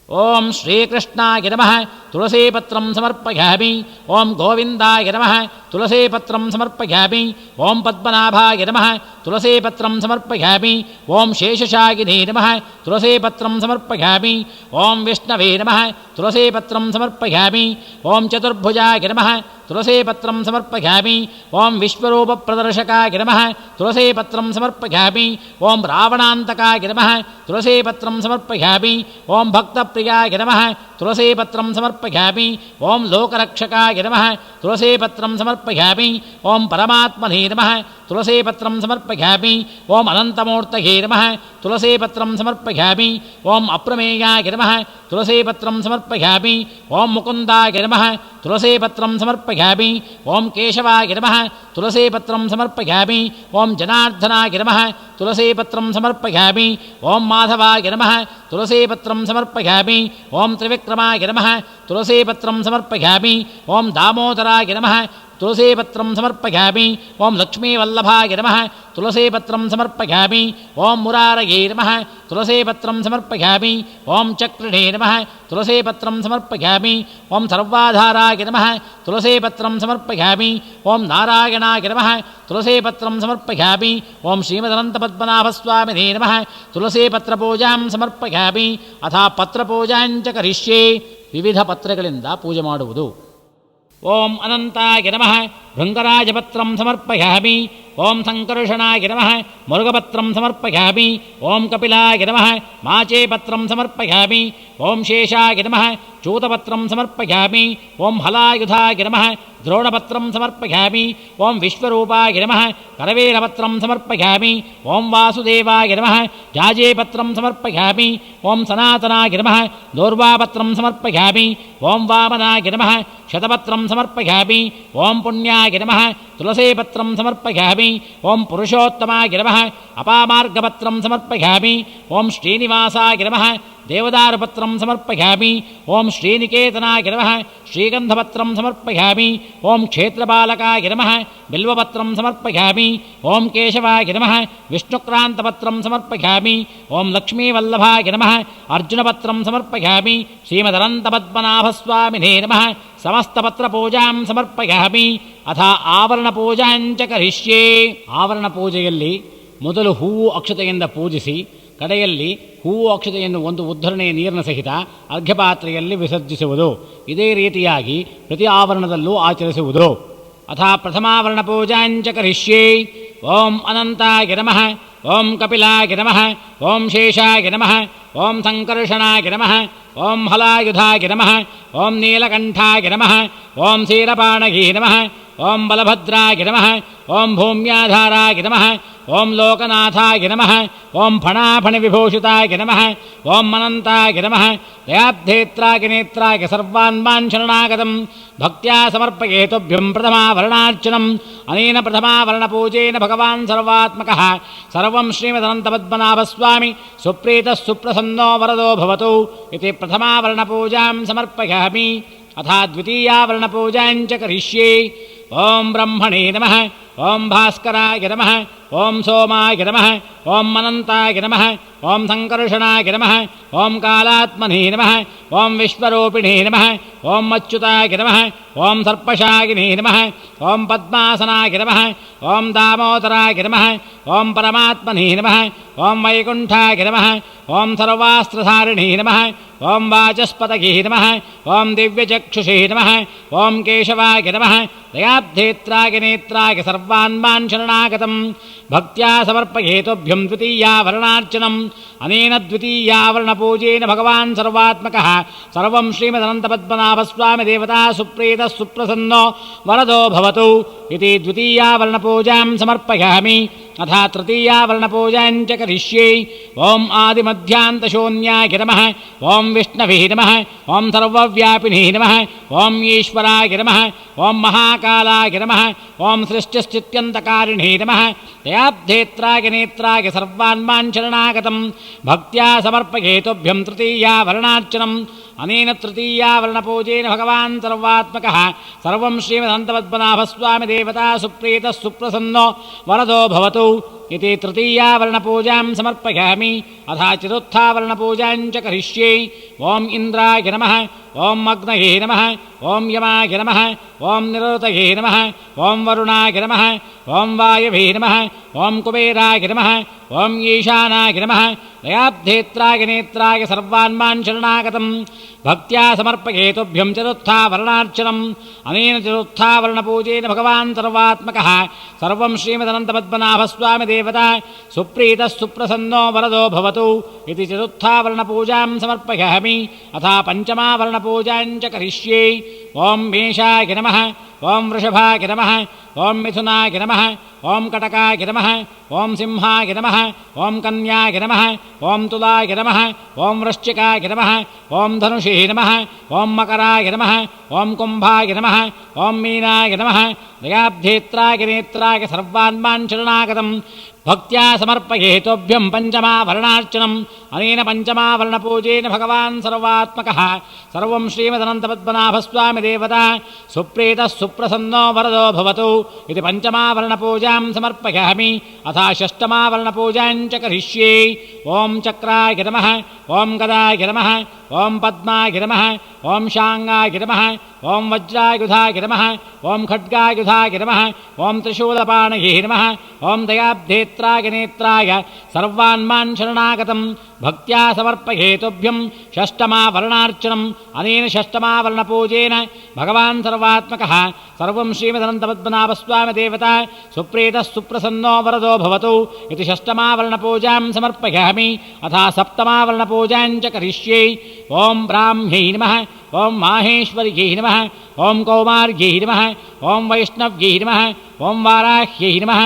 ಓಂ ಶ್ರೀಕೃಷ್ಣಾಯ ನಮಃ ತುಳಸೀಪತ್ರಂ ಸಮರ್ಪಯಾಮಿ. ಓಂ ಗೋವಿಂದಾಯ ನಮಃ ತುಳಸೀಪತ್ರಂ ಸಮರ್ಪಯಾಮಿ. ಓಂ ಪದ್ಮನಾಭಾಯ ನಮಃ ತುಳಸೀಪತ್ರಂ ಸಮರ್ಪಯಾಮಿ. ಓಂ ಶೇಷಶಾಯಿನೇ ನಮಃ ತುಳಸೀಪತ್ರಂ ಸಮರ್ಪಯಾಮಿ. ಓಂ ವಿಷ್ಣವೇ ನಮಃ ತುಳಸೀಪತ್ರಂ ಸಮರ್ಪಯಾಮಿ. ಓಂ ಚತುರ್ಭುಜಾಯ ನಮಃ ತುಳಸೀಪತ್ರಂ ಸಮರ್ಪಯಾಮಿ. ಓಂ ವಿಶ್ವರೂಪಪ್ರದರ್ಶಕಾಯ ನಮಃ ತುಳಸೀಪತ್ರಂ ಸಮರ್ಪಯಾಮಿ. ಓಂ ರಾವಣಾಂತಕಾಯ ನಮಃ ತುಳಸೀಪತ್ರಂ ಸಮರ್ಪಯಾಮಿ. ಓಂ ಭಕ್ತಪ್ರಿಯಾಯ ನಮಃ ತುಳಸೀಪತ್ರಂ ಸಮರ್ಪಯಾಮಿ. ಓಂ ಲೋಕರಕ್ಷಕಾಯ ನಮಃ ತುಳಸೀಪತ್ರಂ ಸಮರ್ಪಯಾಮಿ. ಓಂ ಪರಮಾತ್ಮನೇ ನಮಃ ತುಳಸೀಪತ್ರಂ ಸಮರ್ಪಯಾಮಿ. ಓಂ ಅನಂತಮೂರ್ತಯೇ ನಮಃ ತುಳಸೀಪತ್ರಂ ಸಮರ್ಪಯಾಮಿ. ಓಂ ಅಪ್ರಮೇಯಾಯ ನಮಃ ತುಳಸೀಪತ್ರಂ ಸಮರ್ಪಯಾಮಿ. ಓಂ ಮುಕುಂದಾಯ ನಮಃ ತುಳಸೀಪತ್ರಂ ಸಮರ್ಪಯಾಮಿ. ಓಂ ಕೇಶವಾಯ ನಮಃ ತುಳಸೀಪತ್ರಂ ಸಮರ್ಪಯಾಮಿ. ಓಂ ಜನಾರ್ದನಾಯ ನಮಃ ತುಳಸೀಪತ್ರಂ ಸಮರ್ಪಯಾಮಿ. ಓಂ ಮಾಧವಾಯ ನಮಃ ತುಳಸೀಪತ್ರಂ ಸಮರ್ಪಯಾಮಿ. ಓಂ ತ್ರಿವಿಕ್ರಮಾಯ ನಮಃ ತುಳಸೀಪತ್ರಂ ಸಮರ್ಪಯಾಮಿ. ಓಂ ದಾಮೋದರಾಯ ನಮಃ ತುಳಸೀಪತ್ರಂ ಸಮರ್ಪಯಾಮಿ. ಓಂ ಲಕ್ಷ್ಮೀವಲ್ಲಭಾಯ ನಮಃ ತುಳಸೀಪತ್ರಂ ಸಮರ್ಪಯಾಮಿ. ಓಂ ಮುರಾರಯೇ ನಮಃ ತುಳಸೀಪತ್ರಂ ಸಮರ್ಪಯಾಮಿ. ಓಂ ಚಕ್ರಿಣೇ ನಮಃ ತುಳಸೀಪತ್ರಂ ಸಮರ್ಪಯಾಮಿ. ಓಂ ಸರ್ವಾಧಾರಾಯ ನಮಃ ತುಳಸೀಪತ್ರಂ ಸಮರ್ಪಯಾಮಿ. ಓಂ ನಾರಾಯಣಾಯ ನಮಃ ತುಳಸೀಪತ್ರಂ ಸಮರ್ಪಯಾಮಿ. ಓಂ ಶ್ರೀಮದನಂತಪದ್ಮನಾಭಸ್ವಾಮಿನೇ ನಮಃ ತುಳಸೀಪತ್ರಪೂಜಾಂ ಸಮರ್ಪಯಾಮಿ. ಅಥ ಪತ್ರಪೂಜಾಂಚ ಕರಿಷ್ಯೆ. ವಿವಿಧ ಪತ್ರಗಳಿಂದ ಪೂಜೆ ಮಾಡುವುದು. ಓಂ ಅನಂತಾಯ ನಮಃ ಭೃಂಗರಾಜಪತ್ರಂ ಸಮರ್ಪಯಾಮಿ. ಓಂ ಸಂಕರ್ಷಣಾಯ ನಮಃ ಮುರುಗಪತ್ರಂ ಸಮರ್ಪಯಾಮಿ. ಓಂ ಕಪಿಲಾಯ ನಮಃ ಮಾಚೇಪತ್ರಂ ಸಮರ್ಪಯಾಮಿ. ಓಂ ಶೇಷಾಯ ನಮಃ ಚೂತಪತ್ರಂ ಸಮರ್ಪಯಾಮಿ. ಓಂ ಹಲಾಯುಧಾಯ ನಮಃ ದ್ರೋಣಪತ್ರಂ ಸಮರ್ಪಯಾಮಿ. ಓಂ ವಿಶ್ವರೂಪಾಯ ನಮಃ ಕರವೇಲಪತ್ರಂ ಸಮರ್ಪಯಾಮಿ. ಓಂ ವಾಸುದೇವಾಯ ನಮಃ ಜಾಜೇಪತ್ರಂ ಸಮರ್ಪಯಾಮಿ. ಓಂ ಸನಾತನಾಯ ನಮಃ ದೌರ್ವಾಪತ್ರಂ ಸಮರ್ಪಯಾಮಿ. ಓಂ ವಾಮನಾಯ ನಮಃ ಶತಪತ್ರಂ ಸಮರ್ಪಯಾಮಿ. ಓಂ ಪುಣ್ಯಾಯ ನಮಃ ತುಳಸೀಪತ್ರಂ ಸಮರ್ಪಯಾಮಿ. ಓಂ ಪುರುಷೋತ್ತಮಾಯ ನಮಃ ಅಪಾಮಾರ್ಗಪತ್ರಂ ಸಮರ್ಪಯಾಮಿ. ಓಂ ಶ್ರೀನಿವಾಸಾಯ ನಮಃ ದೇವದಾರುಪತ್ರಂ ಸಮರ್ಪಯಾಮಿ. ಓಂ ಶ್ರೀನಿಕೇತನಾಯ ನಮಃ ಶ್ರೀಗಂಧಪತ್ರಂ ಸಮರ್ಪಯಾಮಿ. ಓಂ ಕ್ಷೇತ್ರಪಾಲಕಾಯ ನಮಃ ಬಿಲ್ವಪತ್ರಂ ಸಮರ್ಪಯಾಮಿ. ಓಂ ಕೇಶವಾಯ ನಮಃ ವಿಷ್ಣುಕ್ರಾಂತಪತ್ರಂ ಸಮರ್ಪಯಾಮಿ. ಓಂ ಲಕ್ಷ್ಮೀವಲ್ಲಭಾಯ ನಮಃ ಅರ್ಜುನಪತ್ರಂ ಸಮರ್ಪಯಾಮಿ. ಶ್ರೀಮದನಂತಪದ್ಮನಾಭಸ್ವಾಮಿನೇ ನಮಃ ಸಮಸ್ತಪತ್ರಪೂಜಾಂ ಸಮರ್ಪಯಾಮಿ. ಅಥ ಆವರಣಪೂಜಾಂಚ ಕರಿಷ್ಯೆ. ಆವರಣ ಪೂಜೆಯಲ್ಲಿ ಮೊದಲು ಹೂವು ಅಕ್ಷತೆಯಿಂದ ಪೂಜಿಸಿ ಕಡೆಯಲ್ಲಿ ಹೂವು ಅಕ್ಷತೆಯನ್ನು ಒಂದು ಉದ್ಧರಣೆಯ ನೀರಿನ ಸಹಿತ ಅರ್ಘ್ಯಪಾತ್ರೆಯಲ್ಲಿ ವಿಸರ್ಜಿಸುವುದು. ಇದೇ ರೀತಿಯಾಗಿ ಪ್ರತಿ ಆವರಣದಲ್ಲೂ ಆಚರಿಸುವುದು. ಅಥ ಪ್ರಥಮಾವರಣ ಪೂಜಾಂಚ ಕರಿಷ್ಯೆ. ಓಂ ಅನಂತಾಯ ನಮಃ. ಓಂ ಕಪಿಲಾಯ ನಮಃ. ಓಂ ಶೇಷಾಯ ನಮಃ. ಓಂ ಸಂಕರ್ಷಣಾಯ ನಮಃ. ಓಂ ಹಲಾಯುಧಾಯ ನಮಃ. ಓಂ ನೀಲಕಂಠಾಯ ನಮಃ. ಓಂ ಕ್ಷೀರಪಾಣಯೇ ನಮಃ. ಓಂ ಬಲಭದ್ರಾಯ ನಮಃ. ಓಂ ಭೂಮ್ಯಾಧಾರಾಯ ನಮಃ. ಓಂ ಲೋಕನಾಥಾಯ ನಮಃ. ಓಂ ಫಣಾಫಣಿವಿಭೂಷಿತಾಯ ನಮಃ. ಓಂ ಅನಂತಾಯ ನಮಃ. ದಯಾಬ್ಧೇತ್ರಾಯ ನೇತ್ರಾಯ ಸರ್ವಾನ್ಮಾನ್ ಶರಣಾಗತಂ ಭಕ್ತ್ಯಾ ಸಮರ್ಪಯೇತುಭ್ಯಂ ಪ್ರಥಮಾವರಣಾರ್ಚನಂ. ಅನೇನ ಪ್ರಥಮಾವರಣಪೂಜೇನ ಭಗವಾನ್ ಸರ್ವಾತ್ಮಕಃ ಸರ್ವಂ ಶ್ರೀಮದನಂತಪದ್ಮನಾಭಸ್ವಾಮಿ ಸುಪ್ರೀತಃ ಸುಪ್ರಸನ್ನೋ ವರದೋ ಭವತು ಇತಿ ಪ್ರಥಮಾವರಣಪೂಜಾಂ ಸಮರ್ಪಯಾಮಿ. ಅಥ ದ್ವಿತೀಯಾವರಣಪೂಜಾಂಚ ಕರಿಷ್ಯೆ. ಓಂ ಬ್ರಹ್ಮಣೇ ನಮಃ. ಓಂ ಭಾಸ್ಕರಾಯ ನಮಃ. ಓಂ ಸೋಮಾಯ ನಮಃ. ಓಂ ಅನಂತಾಯ ನಮಃ. ಓಂ ಸಂಕರ್ಷಣಾಯ ನಮಃ. ಓಂ ಕಾಲಾತ್ಮನೇ ನಮಃ. ಓಂ ವಿಶ್ವರೂಪಿಣೇ ನಮಃ. ಓಂ ಅಚ್ಯುತಾಯ ನಮಃ. ಓಂ ಸರ್ಪಶಾಯಿನೇ ನಮಃ. ಓಂ ಪದ್ಮಾಸನಾಯ ನಮಃ. ಓಂ ದಾಮೋದರಾಯ ನಮಃ. ಓಂ ಪರಮಾತ್ಮನೇ ನಮಃ. ಓಂ ವೈಕುಂಠಾಯ ನಮಃ. ಓಂ ಸರ್ವಾಸ್ತ್ರಧಾರಿಣೇ ನಮಃ. ॐ वाचस्पतये नमः ॐ दिव्यचक्षुषे नमः ॐ केशवाय नमः दयाब्धेत्राय नेत्राय सर्वान्मान् शरणागतम् भक्त्या समर्पयेतोभ्यं द्वितीयावरणार्चनम् अनेन द्वितीयावरणपूजेन भगवान् सर्वात्मकः सर्वं श्रीमदनन्तपद्मनाभस्वामी देवता सुप्रीतः सुप्रसन्नो वरदो भवतु इति द्वितीयावरणपूजां समर्पयामि। अथ तृतीयावरणपूजां च करिष्ये। ॐ आदिमध्यान्तशून्याय नमः ॐ विष्णवे नमः ॐ सर्वव्यापिने नमः ॐ ईश्वराय नमः ॐ महाकालाय नमः ॐ सृष्टिस्थित्यन्तकारिणे नमः दयाब्धेत्राय नेत्राय सर्वान्मान् शरणागतम् भक्त्या समर्पयेतोभ्यं तृतीयावरणार्चनम् अनेन तृतीयावरणपूजेन भगवान् सर्वात्मकः सर्वं श्रीमदनन्तपद्मनाभस्वामी देवता सुप्रीतः सुप्रसन्नो वरदो भवतु इति तृतीयावरणपूजां समर्पयामि। अथ चतुर्थावरणपूजां च करिष्ये। ॐ इन्द्राय नमः ॐ अग्नये नमः ॐ यमाय नमः ॐ निरुतये नमः ॐ वरुणाय नमः ॐ वायवे नमः ॐ कुबेराय नमः ॐ ईशानाय नमः दयाब्धेत्राय नेत्राय सर्वान्मान् शरणागतम् भक्त्या समर्पयेतोभ्यं चतुर्थावरणार्चनम् अनेन चतुर्थावरणपूजेन भगवान् सर्वात्मकः सर्वं श्रीमदनन्तपद्मनाभस्वामी देवता सुप्रीतः सुप्रसन्नो वरदो भवतु इति चतुर्थावरणपूजां समर्पयामि। अथ पञ्चमावरणपूजां च करिष्ये। ॐ मेषाय नमः ॐ वृषभाय नमः ॐ मिथुनाय नमः ॐ कटकाय नमः ॐ सिंहाय नमः ॐ कन्याय नमः ॐ तुलाय नमः ॐ वृश्चिकाय नमः ॐ धनुषे नमः ॐ मकराय नमः ॐ कुम्भाय नमः ॐ मीनाय नमः दयाब्धेत्राय नेत्राय सर्वान्मान् शरणागतम् भक्त्या समर्पयेतोभ्यं पञ्चमावरणार्चनम् अनेन पञ्चमावरणपूजेन भगवान् सर्वात्मकः सर्वं श्रीमदनन्तपद्मनाभस्वामी देवता सुप्रीतः सुप्रसन्नो वरदो भवतु इति पञ्चमावरणपूजां समर्पयामि। अथ षष्ठमावरणपूजां च करिष्ये। ॐ चक्राय नमः ॐ गदाय नमः ॐ पद्माय नमः ॐ शाङ्गाय नमः ॐ वज्रायुधाय नमः ॐ खड्गायुधाय नमः ॐ त्रिशूलपाणये नमः ॐ दयाब्धेत्राय नेत्राय सर्वान्मान् शरणागतम् भक्त्या समर्पयेतोभ्यं षष्ठमावरणार्चनम् अनेन षष्ठमावरणपूजेन भगवान् सर्वात्मकः सर्वं श्रीमदनन्तपद्मनाभस्वामी देवता सुप्रीतः सुप्रसन्नो वरदो भवतु इति षष्ठमावरणपूजां समर्पयामि। अथ सप्तमावरणपूजां च करिष्ये। ॐ ब्राह्म्यै नमः ॐ माहेश्वर्यै नमः ॐ कौमार्यै नमः ॐ वैष्णव्यै नमः ॐ वाराह्यै नमः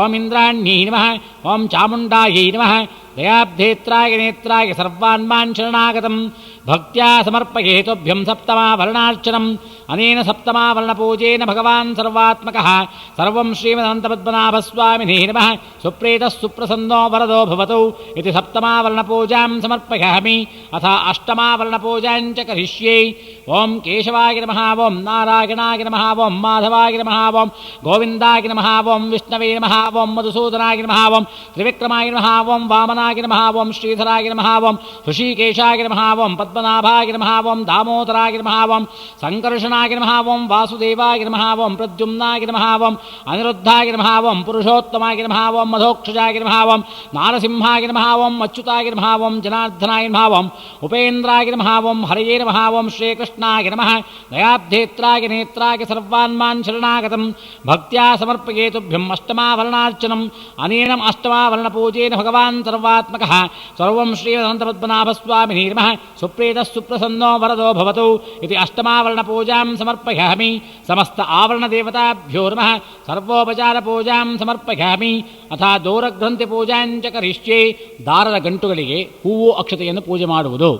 ॐ इन्द्राण्यै नमः ॐ चामुण्डायै नमः दयाब्धेत्राय नेत्राय सर्वान्मान् शरणागतम् भक्त्या समर्पयेतोभ्यं सप्तमावरणार्चनम् अनेन सप्तमावरणपूजेन भगवान् सर्वात्मकः सर्वं श्रीमदनन्तपद्मनाभस्वामिने नमः सुप्रीतः सुप्रसन्नो वरदो भवतु इति सप्तमावरणपूजां समर्पयामि। अथ अष्टमावरणपूजां च करिष्ये। ॐ केशवाय नमः ॐ नारायणाय नमः ॐ माधवाय नमः ॐ गोविन्दाय नमः ॐ विष्णवे नमः ॐ मधुसूदनाय नमः ॐ त्रिविक्रमाय नमः ॐ वामनाय नमः ॐ श्रीधराय नमः ॐ ऋषिकेशाय नमः ॐ पद्मनाभाय नमः ॐ दामोदराय नमः ॐ संकर्षणाय नमः ॐ वासुदेवाय नमः ॐ प्रद्युम्नाय नमः ॐ अनिरुद्धाय नमः ॐ पुरुषोत्तमाय नमः ॐ मधोक्षजाय नमः ॐ नारसिंहाय नमः ॐ अच्युताय नमः ॐ जनार्दनाय नमः ॐ उपेन्द्राय नमः ॐ हरये नमः ॐ श्रीकृष्णाय नमः दयाब्धेत्राय नेत्राय सर्वान्मान् शरणागतम् भक्त्या समर्पयेतुभ्यम् अष्टमावरणार्चनम् अनेन अष्टमावरणपूजेन भगवान् सर्वात्मकः सर्वं श्रीमदनन्तपद्मनाभस्वामिने नमः सुप्रीतः सुप्रसन्नो वरदो भवतु इति अष्टमावरणपूजां समर्पयामि। समस्त आवरणदेवताभ्यो नमः सर्वोपचारपूजां समर्पयामि। अथ ದೂರಗ್ರಂಥಿಪೂಜಾಂ ಚ ಕರಿಷ್ಯೆ. ದಾರದ ಗಂಟುಗಳಿಗೆ ಹೂವು ಅಕ್ಷತೆಯನ್ನು ಪೂಜೆ ಮಾಡುವುದು.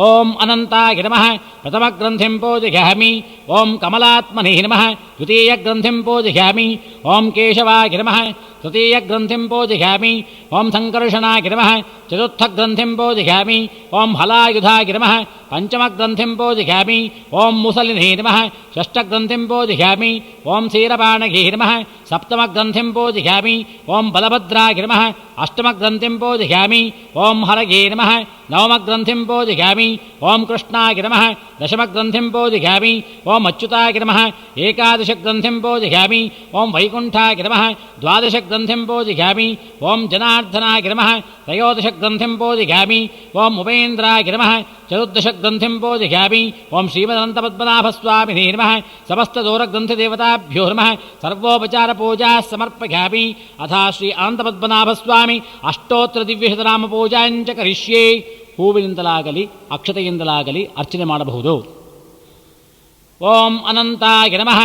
ಓಂ ಅನಂತಾಯ ನಮಃ ಪ್ರಥಮಗ್ರಂಥಿಂ ಪೂಜಯಾಮಿ. ಓಂ ಕಮಲಾತ್ಮನೇ ನಮಃ ದ್ವಿತೀಯಗ್ರಂಥಿಂ ಪೂಜಯಾಮಿ. ಓಂ ಕೇಶವಾಯ ನಮಃ ತೃತೀಯಗ್ರಂಥಿಂ ಪೂಜಯಾಮಿ. ಓಂ ಸಂಕರ್ಷಣಾಯ ನಮಃ ಚತುರ್ಥಗ್ರಂಥಿಂ ಪೂಜಯಾಮಿ. ಓಂ ಹಲಾಯುಧಾಯ ನಮಃ ಪಂಚಮಗ್ರಂಥಿಂ ಪೂಜಯಾಮಿ. ಓಂ ಮುಸಲಿನೇ ನಮಃ ಷಷ್ಠಗ್ರಂಥಿಂ ಪೂಜಯಾಮಿ. ಓಂ ಕ್ಷೀರಪಾಣಯೇ ನಮಃ ಸಪ್ತಮಗ್ರಂಥಿಂ ಪೂಜಯಾಮಿ. ಓಂ ಬಲಭದ್ರಾಯ ನಮಃ ಅಷ್ಟಮಗ್ರಂಥಿಂ ಪೂಜಯಾಮಿ. ಓಂ ಹರಯೇ ನಮಃ ನವಮಗ್ರಂಥಿಂ ಪೂಜಯಾಮಿ. ಓಂ ಕೃಷ್ಣಾಯ ನಮಃ ದಶಮಗ್ರಂಥಿಂ ಪೂಜಯಾಮಿ. ಓಂ ಅಚ್ಯುತಾಯ ನಮಃ ಏಕಾದಶ एकादशग्रन्थिं पूजयामि ॐ वैकुण्ठाय नमः द्वादशग्रन्थिं पूजयामि ॐ जनार्दनाय नमः त्रयोदशग्रन्थिं पूजयामि ॐ उपेन्द्राय नमः चतुर्दशग्रन्थिं पूजयामि ॐ श्रीमदनन्तपद्मनाभस्वामिने नमः समस्तदूरग्रन्थिदेवताभ्यो नमः सर्वोपचारपूजाः समर्पयामि अथ श्री अनन्तपद्मनाभस्वामि अष्टोत्तरदिव्यशतनामपूजाञ्च करिष्ये ಹೂವಿನಿಂದಲಾಗಲಿ ಅಕ್ಷತೆಯಿಂದಲಾಗಲಿ ಅರ್ಚನೆ ಮಾಡಬಹುದು. ಓಂ ಅನಂತಾಯ ನಮಃ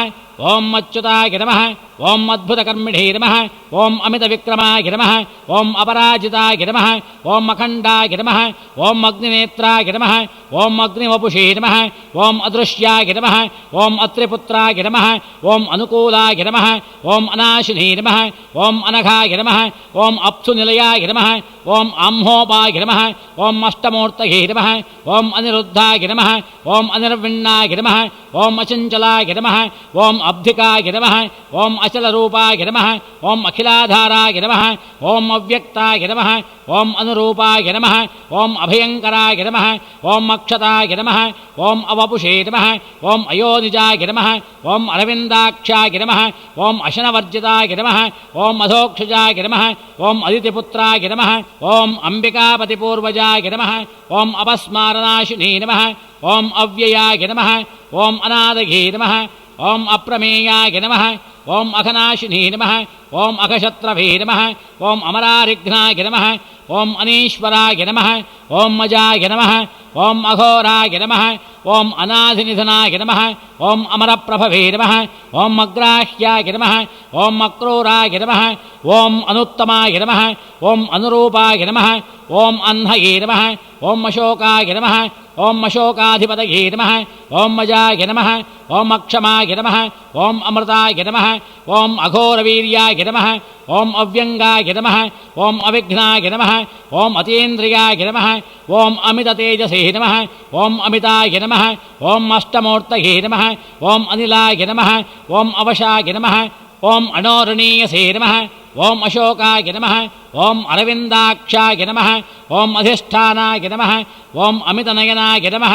ಓಂ ಅಚ್ಯುತಾಯ ನಮಃ ಓಂ ಅದ್ಭುತಕರ್ಮಿಣೇ ನಮಃ ಓಂ ಅಮಿತವಿಕ್ರಮಾಯ ನಮಃ ಓಂ ಅಪರಾಜಿತಾಯ ನಮಃ ಓಂ ಅಖಂಡಾಯ ನಮಃ ಓಂ ಅಗ್ನಿನೇತ್ರಾಯ ನಮಃ ಓಂ ಅಗ್ನಿವಪುಷೇ ನಮಃ ಓಂ ಅದೃಶ್ಯಾಯ ನಮಃ ಓಂ ಅತ್ರಿಪುತ್ರಾಯ ನಮಃ ಓಂ ಅನುಕೂಲಾಯ ನಮಃ ಓಂ ಅನಾಶಿನೇ ನಮಃ ಓಂ ಅನಘಾಯ ನಮಃ ಓಂ ಅಪ್ಸುನಿಲಯಾಯ ನಮಃ ಓಂ ಆಂಹೋಪಾಯ ನಮಃ ಓಂ ಅಷ್ಟಮೂರ್ತಯೇ ನಮಃ ಓಂ ಅನಿರುದ್ಧಾಯ ನಮಃ ಓಂ ಅನಿರ್ವಿಣ್ಣಾಯ ನಮಃ ಓಂ ಅಚಂಚಲಾಯ ನಮಃ ಓಂ ಅಬ್ಧಿಕಾಯ ನಮಃ ಓಂ ಅಚಲರೂಪಾಯ ನಮಃ ಓಂ ಅಖಿಲಾಧಾರಾಯ ನಮಃ ಓಂ ಅವ್ಯಕ್ತಾಯ ನಮಃ ಓಂ ಅನುರೂಪಾಯ ನಮಃ ಓಂ ಅಭಯಂಕರಾಯ ನಮಃ ಓಂ ಅಕ್ಷತಾಯ ನಮಃ ಓಂ ಅವಪುಷೇ ನಮಃ ಓಂ ಅಯೋನಿಜಾಯ ನಮಃ ಓಂ ಅರವಿಂದಾಕ್ಷಾಯ ನಮಃ ಓಂ ಅಶನವರ್ಜಿತಾಯ ನಮಃ ಓಂ ಅಧೋಕ್ಷಜಾಯ ನಮಃ ಓಂ ಅದಿತಿಪುತ್ರಾಯ ನಮಃ ಓಂ ಅಂಬಿಕಾಪತಿಪೂರ್ವಜಾಯ ನಮಃ ಓಂ ಅಪಸ್ಮಾರನಾಶಿನೇ ನಮಃ ಓಂ ಅವ್ಯಯಾಯ ನಮಃ ಓಂ ಅನಾದಯೇ ನಮಃ ಓಂ ಅಪ್ರಮೇಯಾಯ ನಮಃ ಓಂ ಅಘನಾಶಿನೇ ನಮಃ ಓಂ ಅಘಶತ್ರವೇ ನಮಃ ಓಂ ಅಮರಾರಿಘ್ನಾಯ ನಮಃ ಓಂ ಅನೀಶ್ವರಾಯ ನಮಃ ಓಂ ಅಜಾಯ ನಮಃ ಓಂ ಅಘೋರಾಯ ನಮಃ ಓಂ ಅನಾಧಿನಿಧನಾಯ ನಮಃ ಓಂ ಅಮರಪ್ರಭವೇ ನಮಃ ಓಂ ಅಗ್ರಾಹ್ಯಾಯ ನಮಃ ಓಂ ಅಕ್ರೂರಾಯ ನಮಃ ಓಂ ಅನುತ್ತಮಾಯ ನಮಃ ಓಂ ಅನುರೂಪಾಯ ನಮಃ ಓಂ ಅಹ್ನಯೇ ನಮಃ ಓಂ ಅಶೋಕಾಯ ನಮಃ ಓಂ ಅಶೋಕಾಧಿಪತಯೇ ನಮಃ ಓಂ ಅಜಾಯ ನಮಃ ಓಂ ಅಕ್ಷಮಾಯ ನಮಃ ಓಂ ಅಮೃತಾಯ ನಮಃ ಓಂ ಅಘೋರವೀರ್ಯಾಯ ನಮಃ ಓಂ ಅವ್ಯಂಗಾಯ ನಮಃ ಓಂ ಅವಿಘ್ನಾಯ ನಮಃ ಓಂ ಅತೀಂದ್ರಿಯಾಯ ನಮಃ ಓಂ ಅಮಿತತೇಜಸೇ ನಮಃ ಓಂ ಅಮಿತಾಯ ನಮಃ ಓಂ ಅಷ್ಟಮೂರ್ತಯೇ ನಮಃ ಓಂ ಅನಿಲಾಯ ನಮಃ ಓಂ ಅವಶಾಯ ನಮಃ ಓಂ ಅಣೋರಣೀಯಸೇ ನಮಃ ಓಂ ಅಶೋಕಾಯ ನಮಃ ಓಂ ಅರವಿಂದಾಕ್ಷಾಯ ನಮಃ ಓಂ ಅಧಿಷ್ಠಾನಾಯ ನಮಃ ಓಂ ಅಮಿತನಯನಾಯ ನಮಃ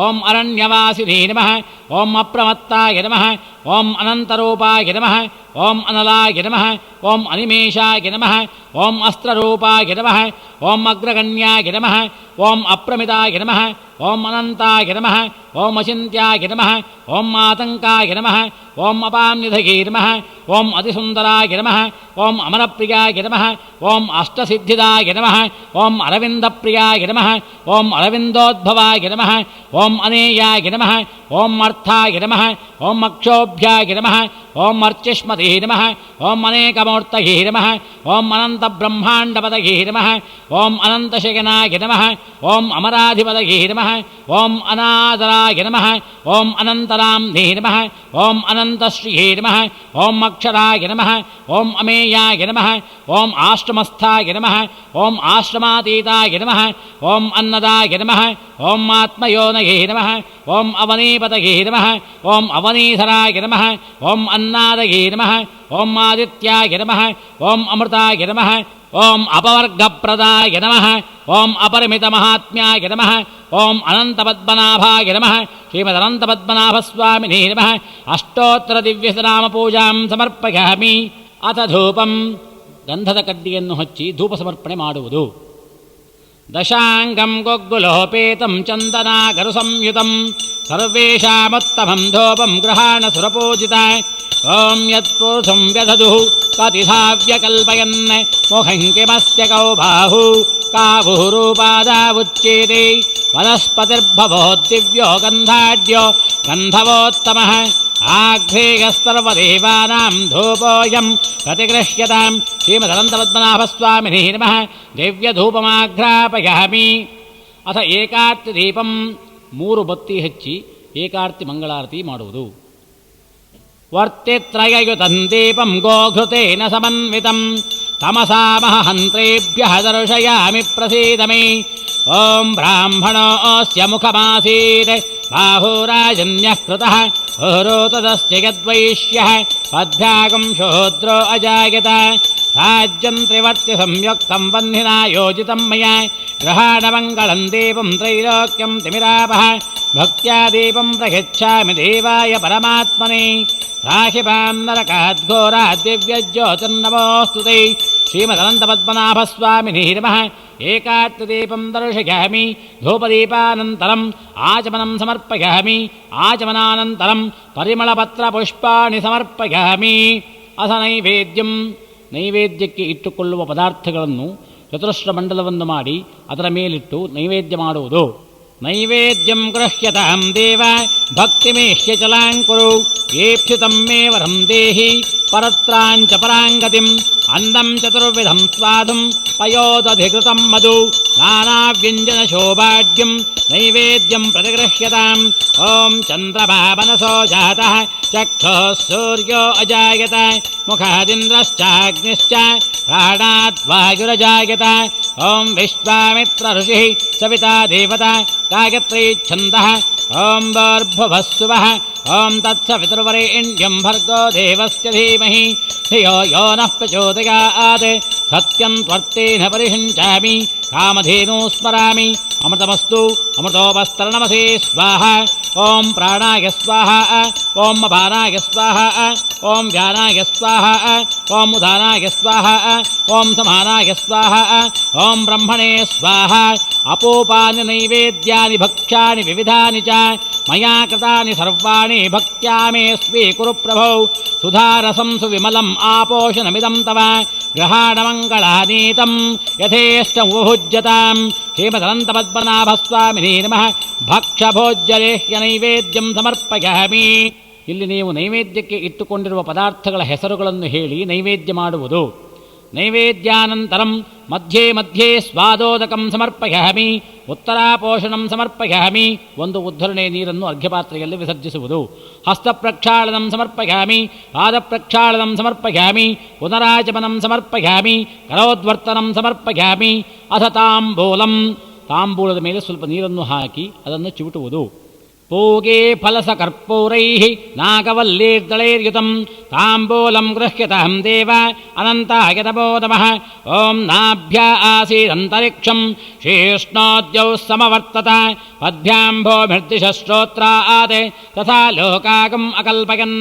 ಓಂ ಅರಣ್ಯವಾಸಿನೇ ನಮಃ ಓಂ ಅಪ್ರಮತ್ತಾಯ ನಮಃ ಓಂ ಅನಂತರೂಪಾಯ ನಮಃ ಓಂ ಅನಲಾಯ ನಮಃ ಓಂ ಅನಿಮೇಷಾಯ ನಮಃ ಓಂ ಅಸ್ತ್ರರೂಪಾಯ ನಮಃ ಓಂ ಅಗ್ರಗಣ್ಯಾಯ ನಮಃ ಓಂ ಅಪ್ರಮಿತಾಯ ನಮಃ ಓಂ ಅನಂತಾಯ ನಮಃ ಓಂ ಅಚಿಂತ್ಯಾಯ ನಮಃ ಓಂ ಮಾತಂಕಾಯ ನಮಃ ಓಂ ಅಪಾಂನಿಧಯೇ ನಮಃ ಓಂ ಅತಿಸುಂದರಾಯ ನಮಃ ಓಂ ಅಮರಪ್ರಿಯಾಯ ನಮಃ ಓಂ ಅಷ್ಟಸಿದ್ಧಿದಾಯ ನಮಃ ಓಂ ಅರವಿಂದಪ್ರಿಯಾಯ ನಮಃ ಓಂ ಅರವಿಂದೋದ್ಭವಾಯ ನಮಃ ಓಂ ಅನೇಯಾಯ ನಮಃ ಓಂ ಅರ್ಥಾಯ ನಮಃ ಓಂ ಅಕ್ಷೋಭ್ಯಾಯ ನಮಃ ಓಂ ಅರ್ಚಿಷ್ಮತೇ ನಮಃ ಓಂ ಅನೇಕಮೂರ್ತಯೇ ನಮಃ ಓಂ ಅನಂತಬ್ರಹ್ಮಾಂಡಪತಯೇ ನಮಃ ಓಂ ಅನಂತಶಯನಾಯ ನಮಃ ಓಂ ಅಮರಾಧಿಪತಯೇ ನಮಃ ಓಂ ಅನಾದರಾಯ ನಮಃ ಓಂ ಅನಂತರಾಮ್ನೇ ನಮಃ ಓಂ ಅನಂತಶ್ರೀಯೇ ನಮಃ ಓಂ ಅಕ್ಷರಾಯ ನಮಃ ಓಂ ಅಮೇಯಾಯ ನಮಃ ಓಂ ಆಶ್ರಮಸ್ಥಾಯ ನಮಃ ಓಂ ಆಶ್ರಮಾತೀತಾಯ ನಮಃ ಓಂ ಅನ್ನದಾಯ ನಮಃ ಓಂ ಆತ್ಮಯೋನಯೇ ನಮಃ ಓಂ ಅವನೀಪತಯೇ ನಮಃ ಓಂ ಅವನೀಧರಾಯ ನಮಃ ಓಂ ಅನ್ನಾದಯೇ ನಮಃ ಓಂ ಆದಿತ್ಯಾಯ ನಮಃ ಓಂ ಅಮೃತಾಯ ನಮಃ ಓಂ ಅಪವರ್ಗಪ್ರದಾಯ ನಮಃ ಓಂ ಅಪರಿಮಿತಮಹಾತ್ಮ್ಯಾಯ ನಮಃ ಓಂ ಅನಂತಪದ್ಮನಾಭಾಯ ನಮಃ ಶ್ರೀಮದನಂತಪದ್ಮನಾಭಸ್ವಾಮಿನೇ ನಮಃ ಅಷ್ಟೋತ್ತರದಿವ್ಯಸನಾಮಪೂಜಾಂ ಸಮರ್ಪಯಾಮಿ. ಅಥ ಧೂಪಂ. ಗಂಧದ ಕಡ್ಡಿಯನ್ನು ಹಚ್ಚಿ ಧೂಪ ಸಮರ್ಪಣೆ ಮಾಡುವುದು. ದಶಾಂಗಂ ಗೊಗ್ಗುಲೋಪೇತಂ ಚಂದನಾಗರು ಸಂಯುತಂ ಸರ್ವೇಷಾಮುತ್ತಮಂ ಧೂಪಂ ಗೃಹಾಣ ಸುರಪೂಜಿತ. ಓಂ ಯತ್ಪುರುಷಂ ವ್ಯದಧು ಕತಿಧಾವ್ಯಕಲ್ಪಯನ್ ಮುಖಂ ಕಿಮಸ್ಯ ಕೌ ಬಾಹು ಕಾವುರೂಪಾದಾವುಚ್ಯೇತೆ ವನಸ್ಪತಿರ್ಭವೋ ದಿವ್ಯೋ ಗಂಧಾಢ್ಯೋ ಗಂಧವೋತ್ತಮಃ ಆಘ್ರೇಯಸ್ಸರ್ವದೇವಾನಾಂ ಧೂಪೋಯಂ ಪ್ರತಿಗೃಹ್ಯತಾಂ. ಶ್ರೀಮದನಂತಪದ್ಮನಾಭಸ್ವಾಮಿನೇ ನಮಃ. ದಿವ್ಯಧೂಪಮಾಘ್ರಾಪಯಾಮಿ. ಅಥ ಏಕಾರ್ತಿ ದೀಪಂ. 3 ಬತ್ತಿ ಹಚ್ಚಿ ಏಕಾರ್ತಿ ಮಂಗಳಾರತಿ ಮಾಡುವುದು. ವರ್ತಿತ್ರಯಯುತಂ ದೀಪಂ ಗೋಘೃತೇನ ಸಮನ್ವಿತಂ ತಮಸಾಮಹಂತ್ರೇಭ್ಯಃ ದರ್ಶಯಾಮಿ ಪ್ರಸೀದ ಮೇ. ಓಂ ಬ್ರಾಹ್ಮಣೋऽಸ್ಯ ಮುಖಮಾಸೀತ್ ಬಾಹುರಾಜನ್ಯಃ ಕೃತಃ ಊರೋತದಸ್ಯ ಯದ್ವೈಶ್ಯಃ ಪದ್ಭ್ಯಾಗಂ ಶೂದ್ರೋ ಅಜಾಯತ. ರಾಜ್ಯಂ ತ್ರಿವರ್ತಿ ಸಂಯುಕ್ತಂ ವಹ್ನಿನಾ ಯೋಜಿತಂ ಮಯಾ ಗೃಹಾಣಮಂಗಳಂ ದೀಪಂ ತ್ರೈಲೋಕ್ಯಂ ತಿಮಿರಾಪಃ ಭಕ್ತ್ಯಾ ದೀಪಂ ಪ್ರಯಚ್ಛಾಮಿ ದೇವಾಯ ಪರಮಾತ್ಮನೇ. ರಾಹಿಪಾಂ ನರಕಾದ್ಘೋರಾದ್ದಿವ್ಯಜ್ಯೋತಿರ್ನಮೋऽस्तु ತೇ ಶ್ರೀಮದನಂತಪದ್ಮನಾಭಸ್ವಾಮಿನೇ ನಮಃ ಏಕಾತ್ಮದೀಪಂ ದರ್ಶಯಾಮಿ ಧೂಪದೀಪಾನಂತರಂ ಆಚಮನಂ ಸಮರ್ಪಯಾಮಿ ಆಚಮನಾನಂತರಂ ಪರಿಮಳಪತ್ರಪುಷ್ಪಾಣಿ ಸಮರ್ಪಯಾಮಿ ಅಥ ನೈವೇದ್ಯಂ ನೈವೇದ್ಯಕ್ಕೆ ಇಟ್ಟುಕೊಳ್ಳುವ ಪದಾರ್ಥಗಳನ್ನು ಚತುರಸ್ರ ಮಂಡಲವನ್ನು ಮಾಡಿ ಅದರ ಮೇಲಿಟ್ಟು ನೈವೇದ್ಯ ಮಾಡುವುದು. ನೈವೇದ್ಯಂ ಗೃಹ್ಯತಾಂ ದೇವ ಭಕ್ತಿಮೇಹ್ಯ ಚಲಾಂಕುರು ಏಪ್ಸಿತಂ ಮೇ ವರಂ ದೇಹಿ ಪರತ್ರಾಂಚ ಪರಾಂಗತಿಂ ಅನ್ನಂ ಚತುರ್ವಿಧಂ ಸ್ವಾದಂ ಪಯೋದಧಿಕೃತಂ ಮಧು ನಾನಾವ್ಯಂಜನ ಶೋಭಾಢ್ಯಂ ನೈವೇದ್ಯಂ ಪ್ರತಿಗೃಹ್ಯತಾಂ. ಓಂ ಚಂದ್ರಮಾ ಮನಸೋ ಜಾತಃ ಚಕ್ಷುಃ ಸೂರ್ಯೋ ಅಜಾಯತ ಮುಖಾದಿಂದ್ರಶ್ಚಾಗ್ನಿಶ್ಚ ಪ್ರಾಣಾತ್ ವಾಯುರಜಾಯತ. ಓಂ ವಿಶ್ವಾಮಿತ್ರ ಋಷಿಃ ಸವಿತಾ ದೇವತಾ ಗಾಯತ್ರೀ ಛಂದಃ. ಓಂ ಭೂರ್ಭುವಃ ಓಂ ತತ್ಸವಿತುರ್ವರೆಣ್ಯಂ ಭರ್ಗೋ ದೇವಸ್ಯ ಧೀಮಹಿ ಧಿಯೋ ಯೋ ನಃ ಪ್ರಚೋದಯಾತ್. ಸತ್ಯಂ ತ್ವರ್ತೇನ ಪರಿಷಿಂಚಾಮಿ ಕಾಮಧೇನೂ ಸ್ಮರಾಮಿ ಅಮೃತಮಸ್ತು ಅಮೃತೋಪಸ್ತರಣಮಸೇ ಸ್ವಾಹ. ಓಂ ಪ್ರಾಣಾಯ ಸ್ವಾಹ ಓಂ ಅಪಾನಾಯ ಸ್ವಾಹ ಓಂ ವ್ಯಾನಾಯ ಸ್ವಾಹ ಓಂ ಉದಾನಾಯ ಸ್ವಾಹ ಓಂ ಸಮಾನಾಯ ಸ್ವಾಹ ಓಂ ಬ್ರಹ್ಮಣೇ ಸ್ವಾಹ. ಅಪೋಪಾನಿ ನೈವೇದ್ಯಾನಿ ಭಕ್ಷ್ಯಾನಿ ವಿವಿಧಾನಿ ಚ ಮಯಾ ಕೃತಾನಿ ಸರ್ವಾಣಿ ಭಕ್ತ್ಯಾ ಮೇ ಸ್ವೀಕುರು ಪ್ರಭೋ. ಸುಧಾರಸಂ ಸುವಿಮಲಂ ಆಪೋಷಣಮಿದಂ ತವ ಗ್ರಹಾಣಮಂಗಳಾನೀತಂ ಯಥೇಷ್ಟಮುಪಭುಜ್ಯತಾಂ. ಶ್ರೀಮದನಂತಪದ್ಮನಾಭಸ್ವಾಮಿನೇ ನಮಃ ಭಕ್ಷಭೋಜ್ಯಲೇಹ್ಯ ನೈವೇದ್ಯಂ ಸಮರ್ಪಯಾಮಿ. ಇಲ್ಲಿ ನೀವು ನೈವೇದ್ಯಕ್ಕೆ ಇಟ್ಟುಕೊಂಡಿರುವ ಪದಾರ್ಥಗಳ ಹೆಸರುಗಳನ್ನು ಹೇಳಿ ನೈವೇದ್ಯ ಮಾಡುವುದು. ನೈವೇದ್ಯಾನಂತರಂ ಮಧ್ಯೆ ಮಧ್ಯೆ ಸ್ವಾದೋದಕಂ ಸಮರ್ಪಯಾಮಿ ಉತ್ತರಾಪೋಷಣಂ ಸಮರ್ಪಯಾಮಿ. ಒಂದು ಉದ್ಧರಣೆ ನೀರನ್ನು ಅರ್ಘ್ಯಪಾತ್ರೆಯಲ್ಲಿ ವಿಸರ್ಜಿಸುವುದು. ಹಸ್ತಪ್ರಕ್ಷಾಳನಂ ಸಮರ್ಪಯಾಮಿ ಪಾದಪ್ರಕ್ಷಾಳನಂ ಸಮರ್ಪಯಾಮಿ ಪುನರಾಚಮನಂ ಸಮರ್ಪಯಾಮಿ ಕರೋದ್ವರ್ತನಂ ಸಮರ್ಪಯಾಮಿ. ಅಥ ತಾಂಬೂಲಂ ತಾಂಬೂಲದ ಮೇಲೆ ಸ್ವಲ್ಪ ನೀರನ್ನು ಹಾಕಿ ಅದನ್ನು ಚಿವುಟುವುದು. ಪೂಗೆ ಫಲಸಕರ್ಪೂರೈಃ ನಾಗವಲ್ಲೀರ್ದಳೈರ್ಯುತಂ ತಾಂಬೂಲಂ ಗೃಹ್ಯತಾಂ ದೇವ ಅನಂತಾಯ ನಮೋ ನಮಃ. ಓಂ ನಾಭ್ಯ ಆಸೀದಂತರಿಕ್ಷಂ ಶೀಷ್ಣೋದ್ಯೌ ಸಮವರ್ತತ ಪದ್ಭ್ಯಾಂಭೋಭಿರ್ದಿಶ್ರೋತ್ರಾತ್ ತಥಾ ಲೋಕಾಗಂ ಅಕಲ್ಪಯನ್.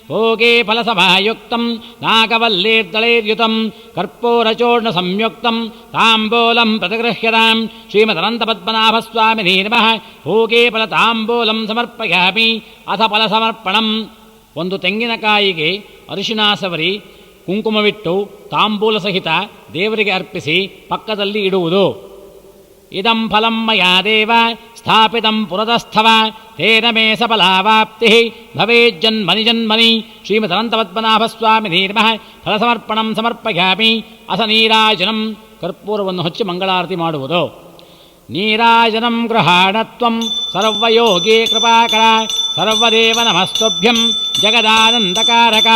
ಪೂಗೆ ಫಲಸಮಾಯುಕ್ತಂ ನಾಗವಲ್ಲೀರ್ದಳೈರ್ಯುತಂ ಕರ್ಪೂರಚೂರ್ಣ ಸಂಯುಕ್ತಂ ತಾಂಬೂಲಂ ಪ್ರತಿಗೃಹ್ಯತಾಂ. ಶ್ರೀಮದನಂತಪದ್ಮನಾಭಸ್ವಾಮಿನೇ ನಮಃ. ಪೂಗೆ ಫಲ ತಾಂಬೂಲಂ ಸಮರ್ಪಯಾಮಿ. ಅಥ ಫಲಸಮರ್ಪಣಂ. ಒಂದು ತೆಂಗಿನಕಾಯಿಗೆ ಅರಿಶಿಣ ಸವರಿ ಕುಂಕುಮವಿಟ್ಟು ತಾಂಬೂಲ ಸಹಿತ ದೇವರಿಗೆ ಅರ್ಪಿಸಿ ಪಕ್ಕದಲ್ಲಿ ಇಡುವುದು. ಇದಂ ಫಲಂ ಮಯಾ ದೇವ ಸ್ಥಾಪಿತಂ ಪುರತಸ್ಥವ ತೇನ ಮೇ ಸಫಲಾವಾಪ್ತಿಃ ಭವೇಜ್ಜನ್ಮನಿ ಜನ್ಮನಿ. ಶ್ರೀಮದನಂತಪದ್ಮನಾಭಸ್ವಾಮಿನೇ ನಮಃ. ಫಲಸಮರ್ಪಣಂ ಸಮರ್ಪಯಾಮಿ. ಅಥ ನೀರಾಜನಂ ಕರ್ಪೂರವನ್ನು ಹಚ್ಚಿ ಮಂಗಳಾರತಿ ಮಾಡುವುದು. ನೀರಾಜನಂ ಗೃಹಾಣತ್ವಂ ಸರ್ವಯೋಗಿ ಕೃಪಾಕರ ಸರ್ವದೇವ ನಮಸ್ತುಭ್ಯಂ ಜಗದಾನಂದಕಾರಕ.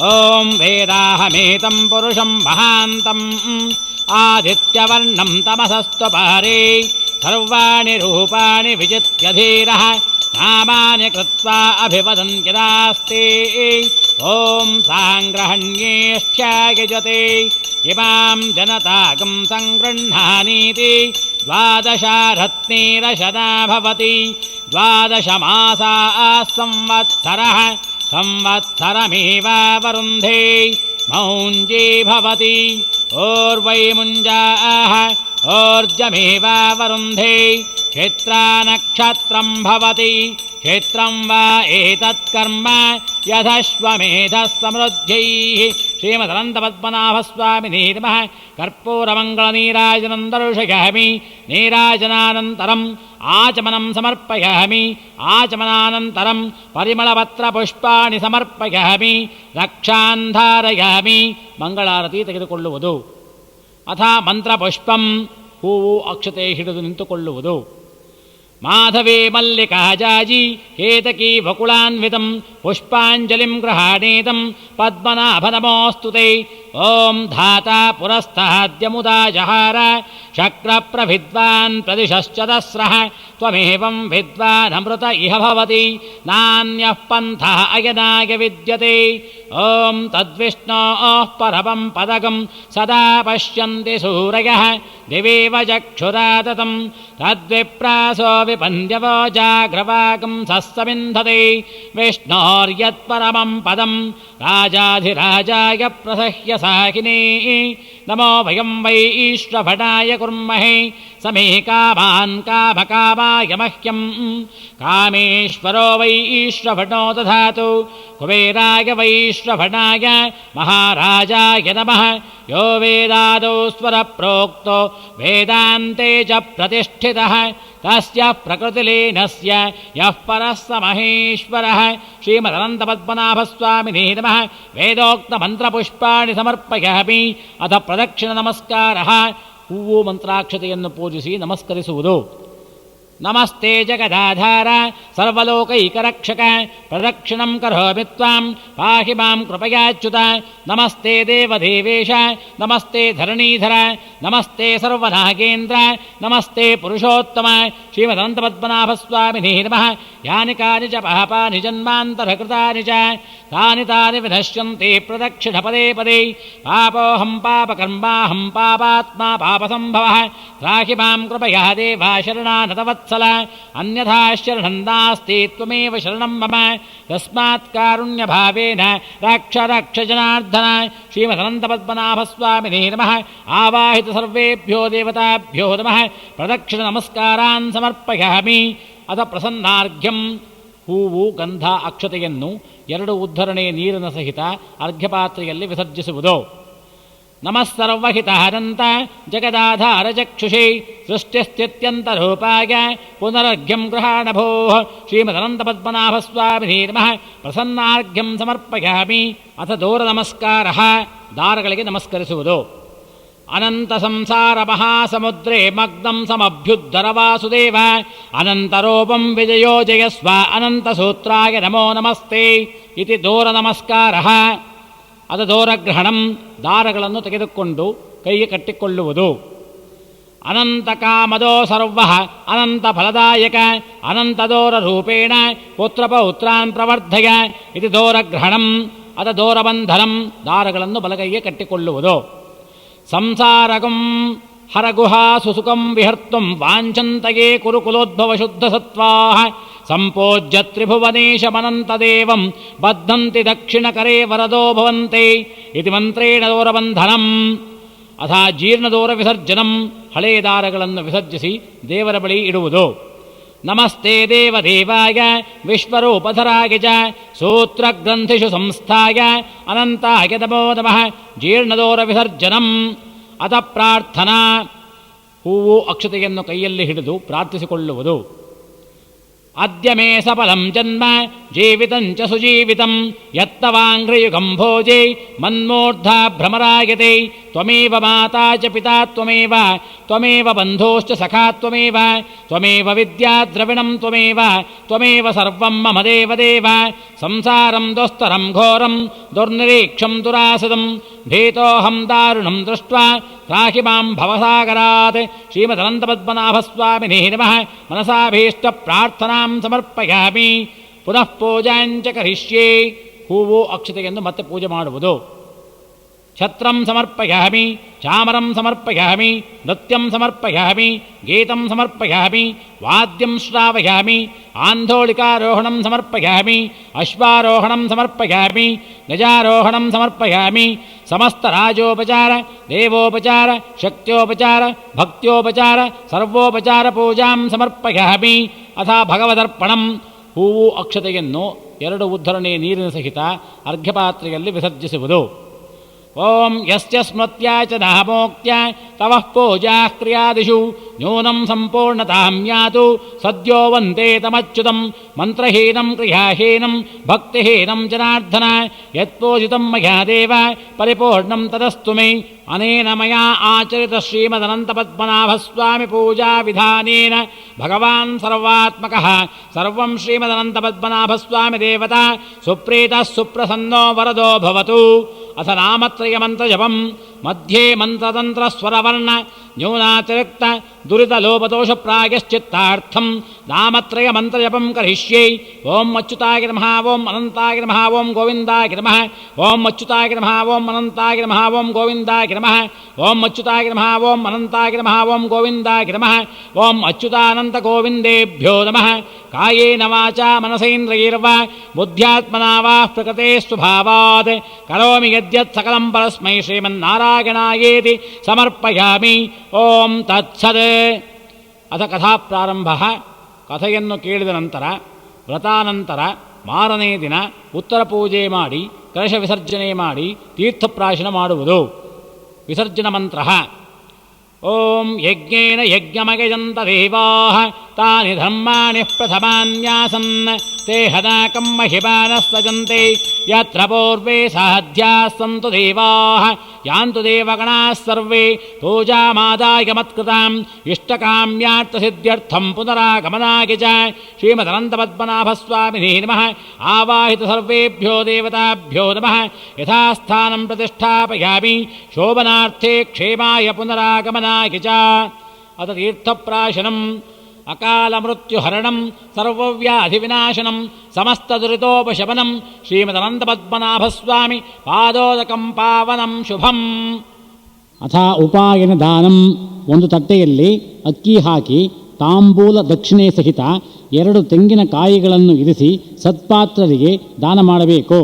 ಓಂ ವೇದಾಹಮೇತಂ ಪುರುಷಂ ಮಹಾಂತಂ ಆದಿತ್ಯವರ್ಣಂ ತಮಸಸ್ತ್ವಪಾರೇ ಸರ್ವಾಣಿ ರೂಪಾಣಿ ವಿಜಿತ್ಯ ಧೀರಃ ನಾಮಾನಿ ಕೃತ್ವಾ ಅಭಿವದನ್ಯದಾಸ್ತೆ. ಓಂ ಸಾಂಗ್ರಹಣ್ಯೇಷ್ಟ್ಯಾಯಜತೆ ಇಮಾಂ ಜನತಾಗಂ ಸಂಗೃಹ್ಣಾನೀತಿ ದ್ವಾದಶರತ್ನೇರಶದಾ ಭವತಿ. ದ್ವಾದಶ ಮಾಸಾಃ ಸಂವತ್ಸರಃ ಸಂವತ್ಸರಮೇವಾವರುಂಧೇ ಮೌಂಜೀ ಭವತಿ. ಓರ್ವೈ ಮುಂಜಾಃ ಓರ್ಜಮೇವಾವರುಂಧೇ ಕ್ಷೇತ್ರಾನಕ್ಷತ್ರಂ ಭವತಿ. ಕ್ಷೇತ್ರಂ ವಾ ಏತತ್ಕರ್ಮ ಯಥಶ್ವಮೇಧಃ ಸಮೃದ್ಧೈಃ. ಶ್ರೀಮದನಂತಪದ್ಮನಾಭಸ್ವಾಮಿನೇ ನಮಃ. ಕರ್ಪೂರಮಂಗಳನೀರಾಜನಂ ದರ್ಶಯಾಮಿ. ನೀರಾಜನಾನಂತರಂ ಆಚಮನಂ ಸಮರ್ಪಯಾಮಿ. ಆಚಮನಾನಂತರಂ ಪರಿಮಳಪತ್ರಪುಷ್ಪಾಣಿ ಸಮರ್ಪಯಾಮಿ. ರಕ್ಷಾನ್ ಧಾರಯಾಮಿ. ಮಂಗಳಾರತಿ ತೆಗೆದುಕೊಳ್ಳುವುದು. ಅಥ ಮಂತ್ರಪುಷ್ಪಂ ಹೂವು ಅಕ್ಷತೆ ಹಿಡಿದು ನಿಂತುಕೊಳ್ಳುವುದು. ಮಾಧವೇ ಮಲ್ಲಿಕಾ ಜಾಜಿ ಕೇತಕೀ ವಕುಳಾನ್ವಿತಂ ಪುಷ್ಪಾಂಜಲಿಂ ಗೃಹಾಣೇತಂ ಪದ್ಮನಾಭ ನಮೋऽस्तु ತೇ. ಓಂ ಧಾತಾ ಪುರಸ್ತಾದ್ಯಮುದಾ ಜಹಾರ शक्रप्रविद्वान् प्रदिशश्चतस्रः त्वमेवं विद्वानमृत इह भवति नान्यः पन्थः अयनाय विद्यते ॐ तद्विष्णोः परमं पदकं सदा पश्यन्ति सूरयः दिवेव चक्षुराततं तद्विप्रासो विपन्द्यवो जाग्रवाकं सस्समिन्धते विष्णोर्यत्परमं पदं राजाधिराजाय प्रसह्य साकिने नमो वयं वै ईश्वभटाय कुर्महे समे कामान् कामकामाय मह्यं कामेश्वरो वै ईश्वभटो दधातु कुबेराय वैश्वभटाय महाराजाय नमः यो वेदादौ स्वरप्रोक्तो वेदान्ते च प्रतिष्ठितः तस्य प्रकृतिलीनस्य यः परः स महेश्वरः श्रीमदनन्तपद्मनाभस्वामिने नमः ವೇದೋಕ್ತಮಂತ್ರಪುಷ್ಪಾಣಿ ಸಮರ್ಪಯಾಮಿ ಅಥ ಪ್ರದಕ್ಷಿಣ ನಮಸ್ಕಾರಃ ಹೂವು ಮಂತ್ರಾಕ್ಷತೆಯನ್ನು ಪೂಜಿಸಿ ನಮಸ್ಕರಿಸುವುದು ನಮಸ್ತೆ ಜಗದಾಧಾರ ಸರ್ವಲೋಕೈಕರಕ್ಷಕ ಪ್ರದಕ್ಷಿಣಂ ಕರೋಮಿ ತ್ವಾಂ ಪಾಹಿ ಮಾಂ ಕೃಪಯಾಚ್ಯುತ ನಮಸ್ತೆ ದೇವದೇವೇಶ ನಮಸ್ತೆ ಧರಣೀಧರ ನಮಸ್ತೆ ಸರ್ವನಾಗೇಂದ್ರ ನಮಸ್ತೆ ಪುರುಷೋತ್ತಮ ಶ್ರೀಮದನಂತಪದ್ಮನಾಭಸ್ವಾಮಿನೇ ನಮಃ ಯಾನಿ ಕಾನಿ ಚ ಪಾಪಾನಿ ಜನ್ಮಾಂತರಕೃತಾನಿ ಚ ತಾನಿ ತಾನಿ ವಿನಶ್ಯಂತೆ ಪ್ರದಕ್ಷಿಣ ಪದೇ ಪದೇ ಪಾಪೋಹಂ ಪಾಪಕರ್ಮಾಹಂ ಪಾಪಾತ್ಮಾ ಪಾಪಸಂಭವಃ ತ್ರಾಹಿ ಮಾಂ ಕೃಪಯಾ ದೇವ ಶರಣಾನತವತ್ಸಲ ಅನ್ಯಥಾ ಶರಣಂ ನಾಸ್ತಿ ತ್ವಮೇವ ಶರಣಂ ಮಮ ತಸ್ಮಾತ್ ಕಾರುಣ್ಯಭಾವೇನ ರಕ್ಷ ರಕ್ಷ ಜನಾರ್ದನ ಶ್ರೀಮದನಂತಪದ್ಮನಾಭಸ್ವಾಮಿನೇ ನಮಃ ಆವಾಹಿತ ಸರ್ವೇಭ್ಯೋ ದೇವತಾಭ್ಯೋ ನಮಃ ಪ್ರದಕ್ಷಿಣ ನಮಸ್ಕಾರಾನ್ ಸಮರ್ಪಯಾಮಿ ಅಥ ಪ್ರಸನ್ನಾರ್ಘ್ಯಂ ಹೂವು ಗಂಧ ಅಕ್ಷತೆಯನ್ನು 2 ಉದ್ಧರಣೆ ನೀರಿನ ಸಹಿತ ಅರ್ಘ್ಯಪಾತ್ರೆಯಲ್ಲಿ ವಿಸರ್ಜಿಸುವುದು ನಮಸ್ಸರ್ವಹಿತಾನಂತ ಜಗದಾಧಾರ ಚಕ್ಷುಷಿ ಸೃಷ್ಟಿಸ್ಥಿತ್ಯಂತರೂಪಾಯ ಪುನರರ್ಘ್ಯಂ ಗೃಹಾಣಭೋ ಶ್ರೀಮದನಂತಪದ್ಮನಾಭಸ್ವಾಮಿನೇ ನಮಃ ಪ್ರಸನ್ನಾರ್ಘ್ಯಂ ಸಮರ್ಪಯಾಮಿ ಅಥ ದೂರ ನಮಸ್ಕಾರ ದಾರಗಳಿಗೆ ನಮಸ್ಕರಿಸುವುದು ಅನಂತ ಸಂಸಾರ ಮಹಾಸಮುದ್ರೇ ಮಗ್ನಂ ಸಮಭ್ಯುದ್ಧರ ವಾಸುದೇವ ಅನಂತರೂಪಂ ವಿಜಯೋ ಜಯಸ್ವ ಅನಂತ ಸೂತ್ರಾಯ ನಮೋ ನಮಸ್ತೆ ಇತಿ ದೂರ ನಮಸ್ಕಾರ ಅದ ದೂರಗ್ರಹಣಂ ದಾರಗಳನ್ನು ತೆಗೆದುಕೊಂಡು ಕೈಗೆ ಕಟ್ಟಿಕೊಳ್ಳುವುದು ಅನಂತ ಕಾಮದೋ ಸರ್ವ ಅನಂತ ಫಲದಾಯಕ ಅನಂತ ದೂರ ರೂಪೇಣ ಪುತ್ರಪೌತ್ರಾನ್ ಪ್ರವರ್ಧಯ ಇತಿ ದೂರಗ್ರಹಣಂ ಅದ ದೂರಬಂಧನಂ ದಾರಗಳನ್ನು ಬಲಗೈಗೆ ಕಟ್ಟಿಕೊಳ್ಳುವುದು ಸಂಸಾರಕಂ ಹರಗುಹಾ ಸುಸುಖಂ ವಿಹರ್ತುಂ ವಾಂಛಂತಯೇ ಕುರುಕುಲೋದ್ಭವ ಶುದ್ಧ ಸತ್ವಾಃ ಸಂಪೋಜ್ಯ ತ್ರಿಭುವನೇಶಮನಂತದೇವಂ ಬದ್ಧಂತಿ ದಕ್ಷಿಣಕರೇ ವರದೋ ಭವಂತೆ ಇತಿ ಮಂತ್ರೇಣ ದೂರಬಂಧನಂ ಅಥ ಜೀರ್ಣದೂರ ವಿಸರ್ಜನಂ ಹಳೇ ದಾರಗಳನ್ನು ವಿಸರ್ಜಿಸಿ ದೇವರ ಬಳಿ ಇಡುವುದು ನಮಸ್ತೆ ದೇವದೇವಾಯ ವಿಶ್ವರೂಪಧರಾಯ ಚ ಸೂತ್ರಗ್ರಂಥಿಷು ಸಂಸ್ಥಾಯ ಅನಂತಾಯ ನಮೋ ನಮಃ ಜೀರ್ಣದೂರ ವಿಸರ್ಜನಂ ಅಥ ಪ್ರಾರ್ಥನಾ ಹೂವು ಅಕ್ಷತೆಯನ್ನು ಕೈಯಲ್ಲಿ ಹಿಡಿದು ಪ್ರಾರ್ಥಿಸಿಕೊಳ್ಳುವುದು ಅದ್ಯ ಮೇ ಸಫಲಂ ಜನ್ಮ ಜೀವಿತಂಚ ಸುಜೀವಿತಂ ಯತ್ತವಾಂಘ್ರಿಯುಗಂ ಭೋಜೆ ಮನ್ಮೂರ್ಧ ಭ್ರಮರಾಯತೆ ತ್ವಮೇವ ಮಾತಾ ಚ ಪಿತಾ ತ್ವಮೇವ ತ್ವಮೇವ ಬಂಧೋಶ್ಚ ಸಖಾ ತ್ವಮೇವ ತ್ವಮೇವ ವಿದ್ಯಾ ದ್ರವಿಣಂ ತ್ವಮೇವ ತ್ವಮೇವ ಸರ್ವಂ ಮಮ ದೇವದೇವ ಸಂಸಾರಂ ದುಸ್ತರಂ ಘೋರಂ ದುರ್ನಿರೀಕ್ಷಂ ದುರಾಸದಂ ಭೀತೋಹಂ ದಾರುಣಂ ದೃಷ್ಟ್ವಾ ತ್ರಾಹಿ ಮಾಂ ಭವಸಾಗರಾತ್ ಶ್ರೀಮದನಂತಪದ್ಮನಾಭಸ್ವಾಮಿನೇ ನಮಃ ಮನಸಾಭೀಷ್ಟ ಪ್ರಾರ್ಥನಾಂ ಸಮರ್ಪಯಾಮಿ ಪುನಃ ಪೂಜಾಂಚ ಕರಿಷ್ಯೆ ಹೂವು ಅಕ್ಷತೆಯನ್ನು ಮತ್ತೆ ಪೂಜೆ ಮಾಡುವುದು ಛತ್ರಂ ಸಮರ್ಪಯಾಮಿ ಚಾಮರಂ ಸಮರ್ಪಯಾಮಿ ನೃತ್ಯಂ ಸಮರ್ಪಯಾಮಿ ಗೀತಂ ಸಮರ್ಪಯಾಮಿ ವಾದ್ಯಂ ಶ್ರಾವಯಾಮಿ ಆಂಧೋಳಿಕಾರೋಹಣಂ ಸಮರ್ಪಯಾಮಿ ಅಶ್ವಾರೋಹಣಂ ಸಮರ್ಪಯಾಮಿ ಗಜಾರೋಹಣಂ ಸಮರ್ಪಯಾಮಿ ಸಮಸ್ತ ರಾಜೋಪಚಾರ ದೇವೋಪಚಾರ ಶಕ್ತ್ಯೋಪಚಾರ ಭಕ್ತ್ಯೋಪಚಾರ ಸರ್ವೋಪಚಾರ ಪೂಜಾಂ ಸಮರ್ಪಯಾಮಿ ಅಥ ಭಗವದರ್ಪಣಂ ಹೂವು ಅಕ್ಷತೆಯನ್ನು 2 ಉದ್ಧರಣೆ ನೀರಿನ ಸಹಿತ ಅರ್ಘ್ಯಪಾತ್ರೆಯಲ್ಲಿ ವಿಸರ್ಜಿಸುವುದು ಓಂ ಯಸ್ಯ ಸ್ಮೃತ್ಯಾ ಚ ನಾಮೋಕ್ತ್ಯ ತವಃ ಪೂಜಾಃ ಕ್ರಿಯಾದಿಷು ನ್ಯೂನಂ ಸಂಪೂರ್ಣತಾಂ ಯಾತು ಸದ್ಯೋ ವಂದೇ ತಮಚ್ಯುತಂ ಮಂತ್ರಹೀನಂ ಕ್ರಿಯಾಹೀನಂ ಭಕ್ತಿಹೀನಂ ಜನಾರ್ದನ ಯತ್ಪೂಜಿತಂ ಮಯಾ ದೇವ ಪರಿಪೂರ್ಣಂ ತದಸ್ತು ಮೇ ಅನೇನ ಮಯಾ ಆಚರಿತ ಶ್ರೀಮದನಂತಪದ್ಮನಾಭಸ್ವಾಮಿ ಪೂಜಾ ವಿಧಾನೇನ ಭಗವಾನ್ ಸರ್ವಾತ್ಮಕಃ ಸರ್ವಂ ಶ್ರೀಮದನಂತಪದ್ಮನಾಭಸ್ವಾಮಿ ದೇವತಾ ಸುಪ್ರೀತಃ ಸುಪ್ರಸನ್ನೋ ವರದೋ ಭವತು ಅಥ ನಾಮತ್ರಯ ಮಂತ್ರ ಜಪಂ ಮಧ್ಯೆ ಮಂತ್ರತಂತ್ರಸ್ವರವರ್ಣ ನ್ಯೂನಾತಿರಿಕ್ತ ದುರಿತಲೋಪದೋಷ ಪ್ರಾಯಶ್ಚಿತ್ತಾರ್ಥಂ ನಾಮತ್ರಯ ಮಂತ್ರಜಪಂ ಕರಿಷ್ಯೆ. ಓಂ ಅಚ್ಯುತಾಯ ನಮಃ, ಓಂ ಅನಂತಾಯ ನಮಃ, ಓಂ ಗೋವಿಂದಾಯ ನಮಃ, ಓಂ ಅಚ್ಯುತಾಯ ನಮಃ, ಓಂ ಅನಂತಾಯ ನಮಃ, ಓಂ ಗೋವಿಂದಾಯ ನಮಃ, ಓಂ ಅಚ್ಯುತಾಯ ನಮಃ, ಓಂ ಅನಂತಾಯ ನಮಃ, ಓಂ ಗೋವಿಂದಾಯ ನಮಃ, ಓಂ ಅಚ್ಯುತಾನಂತ ಗೋವಿಂದೇಭ್ಯೋ ನಮಃ. ಕಾಯೇನ ವಾಚಾ ಮನಸೇಂದ್ರಿಯೈರ್ವಾ ಬುದ್ಧ್ಯಾತ್ಮನಾ ವಾ ಪ್ರಕೃತೆ ಸ್ವಭಾವಾತ್ ಕರೋಮಿ ಯದ್ಯತ್ ಸಕಲಂ ಪರಸ್ಮೈ ಶ್ರೀಮನ್ನಾರಾಯಣಾಯೇತಿ ಸಮರ್ಪಯಾಮಿ. ಓಂ ತತ್ಸತ್. ಅಥ ಕಥಾ ಪ್ರಾರಂಭ. ಕಥೆಯನ್ನು ಕೇಳಿದ ನಂತರ ವ್ರತಾನಂತರ ಮಾರನೇ ದಿನ ಉತ್ತರ ಪೂಜೆ ಮಾಡಿ ಕಲಶ ವಿಸರ್ಜನೆ ಮಾಡಿ ತೀರ್ಥಪ್ರಾಶನ ಮಾಡುವುದು. ವಿಸರ್ಜನ ಮಂತ್ರ. ಓಂ ಯಜ್ಞೇನ ಯಜ್ಞಮಗಜಂತ ದೇವಾಃ ತಾನಿ ಧರ್ಮಾಣಿ ಪ್ರಥಮಾನ್ಯಾಸನ್ ತೇ ಹದಾಕಂ ಮಹಿಮಾನಸ್ತಜಂತೆ ಯತ್ರ ಪೂರ್ವೇ ಸಾಧ್ಯಾಃ ಸಂತು ದೇವಾಃ ಯಾಂತು ದೇವಗಣಾಃ ಸರ್ವೇ ಪೂಜಾಮಾದಾಯ ಮತ್ಕೃತಾಂ ಇಷ್ಟಕಾಮ್ಯಾರ್ಥಸಿದ್ಧ್ಯರ್ಥಂ ಪುನರಾಗಮನಾಯ ಚ. ಶ್ರೀಮದನಂತಪದ್ಮನಾಭಸ್ವಾಮಿನೇ ನಮಃ. ಆವಾಹಿತ ಸರ್ವೇಭ್ಯೋ ದೇವತಾಭ್ಯೋ ನಮಃ. ಯಥಾಸ್ಥಾನಂ ಪ್ರತಿಷ್ಠಾಪಯಾಮಿ ಶೋಭನಾರ್ಥೇ ಕ್ಷೇಮಾಯ ಪುನರಾಗಮನಾಯ ಚ. ಅಥ ತೀರ್ಥಪ್ರಾಶನಂ. ಅಕಾಲ ಮೃತ್ಯುಹರಣಂ ಸರ್ವವ್ಯಾಧಿವಿನಾಶನಂ ಸಮಸ್ತದುರಿತೋಪಶಮನಂ ಶ್ರೀಮದನಂತಪದ್ಮನಾಭಸ್ವಾಮಿ ಪಾದೋದಕಂ ಪಾವನಂ ಶುಭಂ. ಅಥ ಉಪಾಯನ ದಾನಂ. ಒಂದು ತಟ್ಟೆಯಲ್ಲಿ ಅಕ್ಕಿ ಹಾಕಿ ತಾಂಬೂಲ ದಕ್ಷಿಣೆ ಸಹಿತ 2 ತೆಂಗಿನಕಾಯಿಗಳನ್ನು ಇರಿಸಿ ಸತ್ಪಾತ್ರರಿಗೆ ದಾನ ಮಾಡಬೇಕು.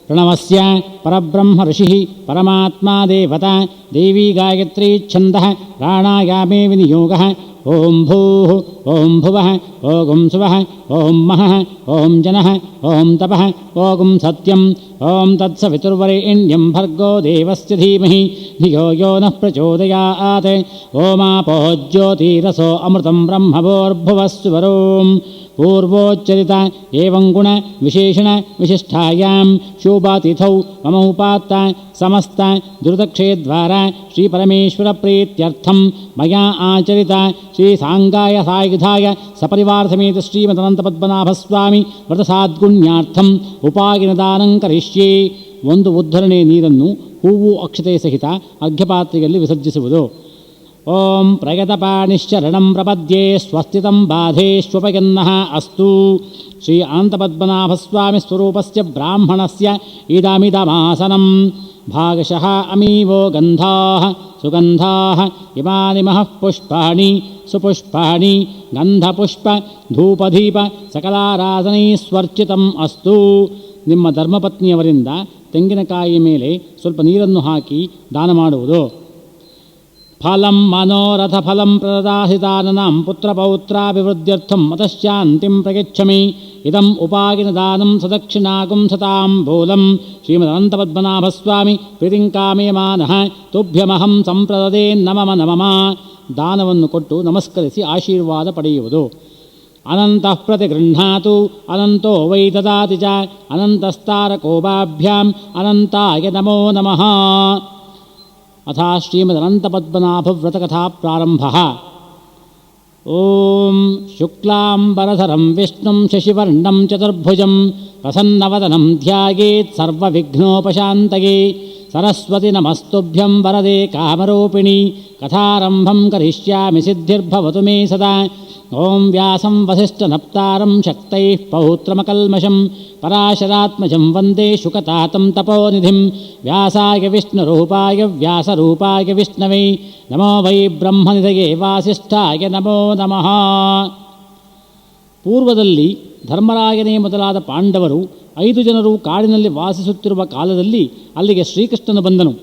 ಪ್ರಣವಸ್ಯ ಪರಬ್ರಹ್ಮ ಋಷಿ ಪರಮಾತ್ಮ ದೇವತಾ ದೇವಿ ಗಾಯತ್ರಿ ಛಂದಃ ಪ್ರಾಣಾಯಾಮೇ ವಿನಿಯೋಗ. ಓಂ ಭೂಃ ಓಂ ಭುವಃ ಓಂ ಸುವಃ ಓಂ ಮಹಃ ಓಂ ಜನಃ ಓಂ ತಪಃ ಓಂ ಸತ್ಯಂ ಓಂ ತತ್ಸವಿತುರ್ವರೆಣ್ಯಂ ಭರ್ಗೋ ದೇವಸ್ಯ ಧೀಮಹಿ ಧಿಯೋ ಯೋ ನಃ ಪ್ರಚೋದಯಾತ್. ಓಮಾಪೋ ಜ್ಯೋತಿರಸೋ ಅಮೃತಂ ಬ್ರಹ್ಮವೋರ್ಭುವಸ್ಸು ವರೋಂ. ಪೂರ್ವೋಚ್ಚರಿತ ಏವಂ ಗುಣ ವಿಶೇಷಣ ವಿಶಿಷ್ಟಾಯಾಂ ಶೋಭಾತಿಥೌ ಮಮ ಉಪಾತ್ತ ಸಮಸ್ತ ದುರಿತಕ್ಷಯದ್ವಾರ ಶ್ರೀ ಪರಮೇಶ್ವರ ಪ್ರೀತ್ಯರ್ಥಂ ಮಯಾ ಆಚರಿತ ಶ್ರೀ ಸಾಂಗಾಯ ಸಾಯುಧಾಯ ಸಪರಿವಾರ ಸಮೇತ ಶ್ರೀಮದನಂತಪದ್ಮನಾಭಸ್ವಾಮಿ ವ್ರತಸಾದ್ಗುಣ್ಯಾರ್ಥಂ ಉಪಾಯನ ದಾನಂ ಕರಿಷ್ಯೆ. 1 ಉದ್ಧರಣೆ ನೀರನ್ನು ಹೂವು ಅಕ್ಷತೆ ಸಹಿತ ಅರ್ಘ್ಯಪಾತ್ರೆಯಲ್ಲಿ ವಿಸರ್ಜಿಸುವುದು. ಓಂ ಪ್ರಯತಪಾಣಿಶ್ಚರಣಂ ಪ್ರಪದ್ಯೆ ಸ್ವಸ್ತಿತಂ ಬಾಧೇಶ್ವಪಯನ್ನಃ ಅಸ್ತು. ಶ್ರೀ ಅನಂತಪದ್ಮನಾಭಸ್ವಾಮಿ ಸ್ವರೂಪಸ್ಯ ಬ್ರಾಹ್ಮಣಸ್ಯ ಇದಮಿದಮಾಸನಂ. ಭಾಗಶಃ ಅಮೀವೋ ಗಂಧಾಃ ಸುಗಂಧಾಃ ಇಮಾನಿ ಮಹಃ ಪುಷ್ಪಾಣಿ ಸುಪುಷ್ಪಾಣಿ ಗಂಧಪುಷ್ಪ ಧೂಪದೀಪ ಸಕಲಾರಾಧನೈಸ್ವರ್ಚಿತಂ ಅಸ್ತು. ನಿಮ್ಮ ಧರ್ಮಪತ್ನಿಯವರಿಂದ ತೆಂಗಿನಕಾಯಿ ಮೇಲೆ ಸ್ವಲ್ಪ ನೀರನ್ನು ಹಾಕಿ ದಾನ ಮಾಡುವುದು. ಫಲಂ ಮನೋರಥ ಫಲಂ ಪ್ರದಾಸಿತಾನನಾಂ ಪುತ್ರಪೌತ್ರಾಭಿವೃದ್ಧ್ಯರ್ಥಂ ಮತಶ್ಚಾಂತಿಂ ಪ್ರಯಚ್ಛಮಿ. ಇದಂ ಉಪಾಯನ ದಾನಂ ಸದಕ್ಷಿಣಾಗುಂ ಸತಾಂಬೂಲಂ ಶ್ರೀಮದನಂತಪದ್ಮನಾಭಸ್ವಾಮಿ ಪ್ರೀತಿಂಕಾಮೇಮಾನಃ ತುಭ್ಯಮಹಂ ಸಂಪ್ರದದೇ ನಮಮ ನಮಮ. ದಾನವನ್ನು ಕೊಟ್ಟು ನಮಸ್ಕರಿಸಿ ಆಶೀರ್ವಾದ ಪಡೆಯುವುದು. ಅನಂತಃ ಪ್ರತಿಗೃಹ್ಣಾತು ಅನಂತೋ ವೈ ದದಾತಿ ಚ ಅನಂತಸ್ತಾರಕೋಭಾಭ್ಯಾಂ ಅನಂತಾಯ ನಮೋ ನಮಃ. ಅಥ ಶ್ರೀಮದನಂತಪದ್ಮನಾಭವ್ರತಕಥಾ ಪ್ರಾರಂಭ. ಓಂ ಶುಕ್ಲಾಂಬರಧರಂ ವಿಷ್ಣುಂ ಶಶಿವರ್ಣಂ ಚತುರ್ಭುಜಂ ಪ್ರಸನ್ನವದನಂ ಧ್ಯಾಯೇತ್ ಸರ್ವವಿಘ್ನೋಪಶಾಂತಯೇ. ಸರಸ್ವತಿ ನಮಸ್ತುಭ್ಯಂ ವರದೆ ಕಾಮರೂಪಿಣಿ ಕಥಾರಂಭಂ ಕರಿಷ್ಯಾಮಿ ಸಿದ್ಧಿರ್ಭವತು ಮೇ ಸದಾ. ಓಂ ವ್ಯಾಸಂ ವಸಿಷ್ಠನಪ್ತಾರಂ ಶಕ್ತೈಃ ಪೌತ್ರಮಕಲ್ಮಷಂ ಪರಾಶರಾತ್ಮಜಂ ವಂದೇ ಶುಕತಾತಂ ತಪೋನಿಧಿಂ. ವ್ಯಾಸಾಯ ವಿಷ್ಣುರೂಪಾಯ ವ್ಯಾಸರೂಪಾಯ ವಿಷ್ಣವೇ ನಮೋ ವೈ ಬ್ರಹ್ಮನಿಧಯೇ ವಾಸಿಷ್ಠಾಯ ನಮೋ ನಮಃ. ಪೂರ್ವದಲ್ಲಿ ಧರ್ಮರಾಯನೇ ಮೊದಲಾದ ಪಾಂಡವರು 5 ಜನರು ಕಾಡಿನಲ್ಲಿ ವಾಸಿಸುತ್ತಿರುವ ಕಾಲದಲ್ಲಿ ಅಲ್ಲಿಗೆ ಶ್ರೀಕೃಷ್ಣನು ಬಂದನು.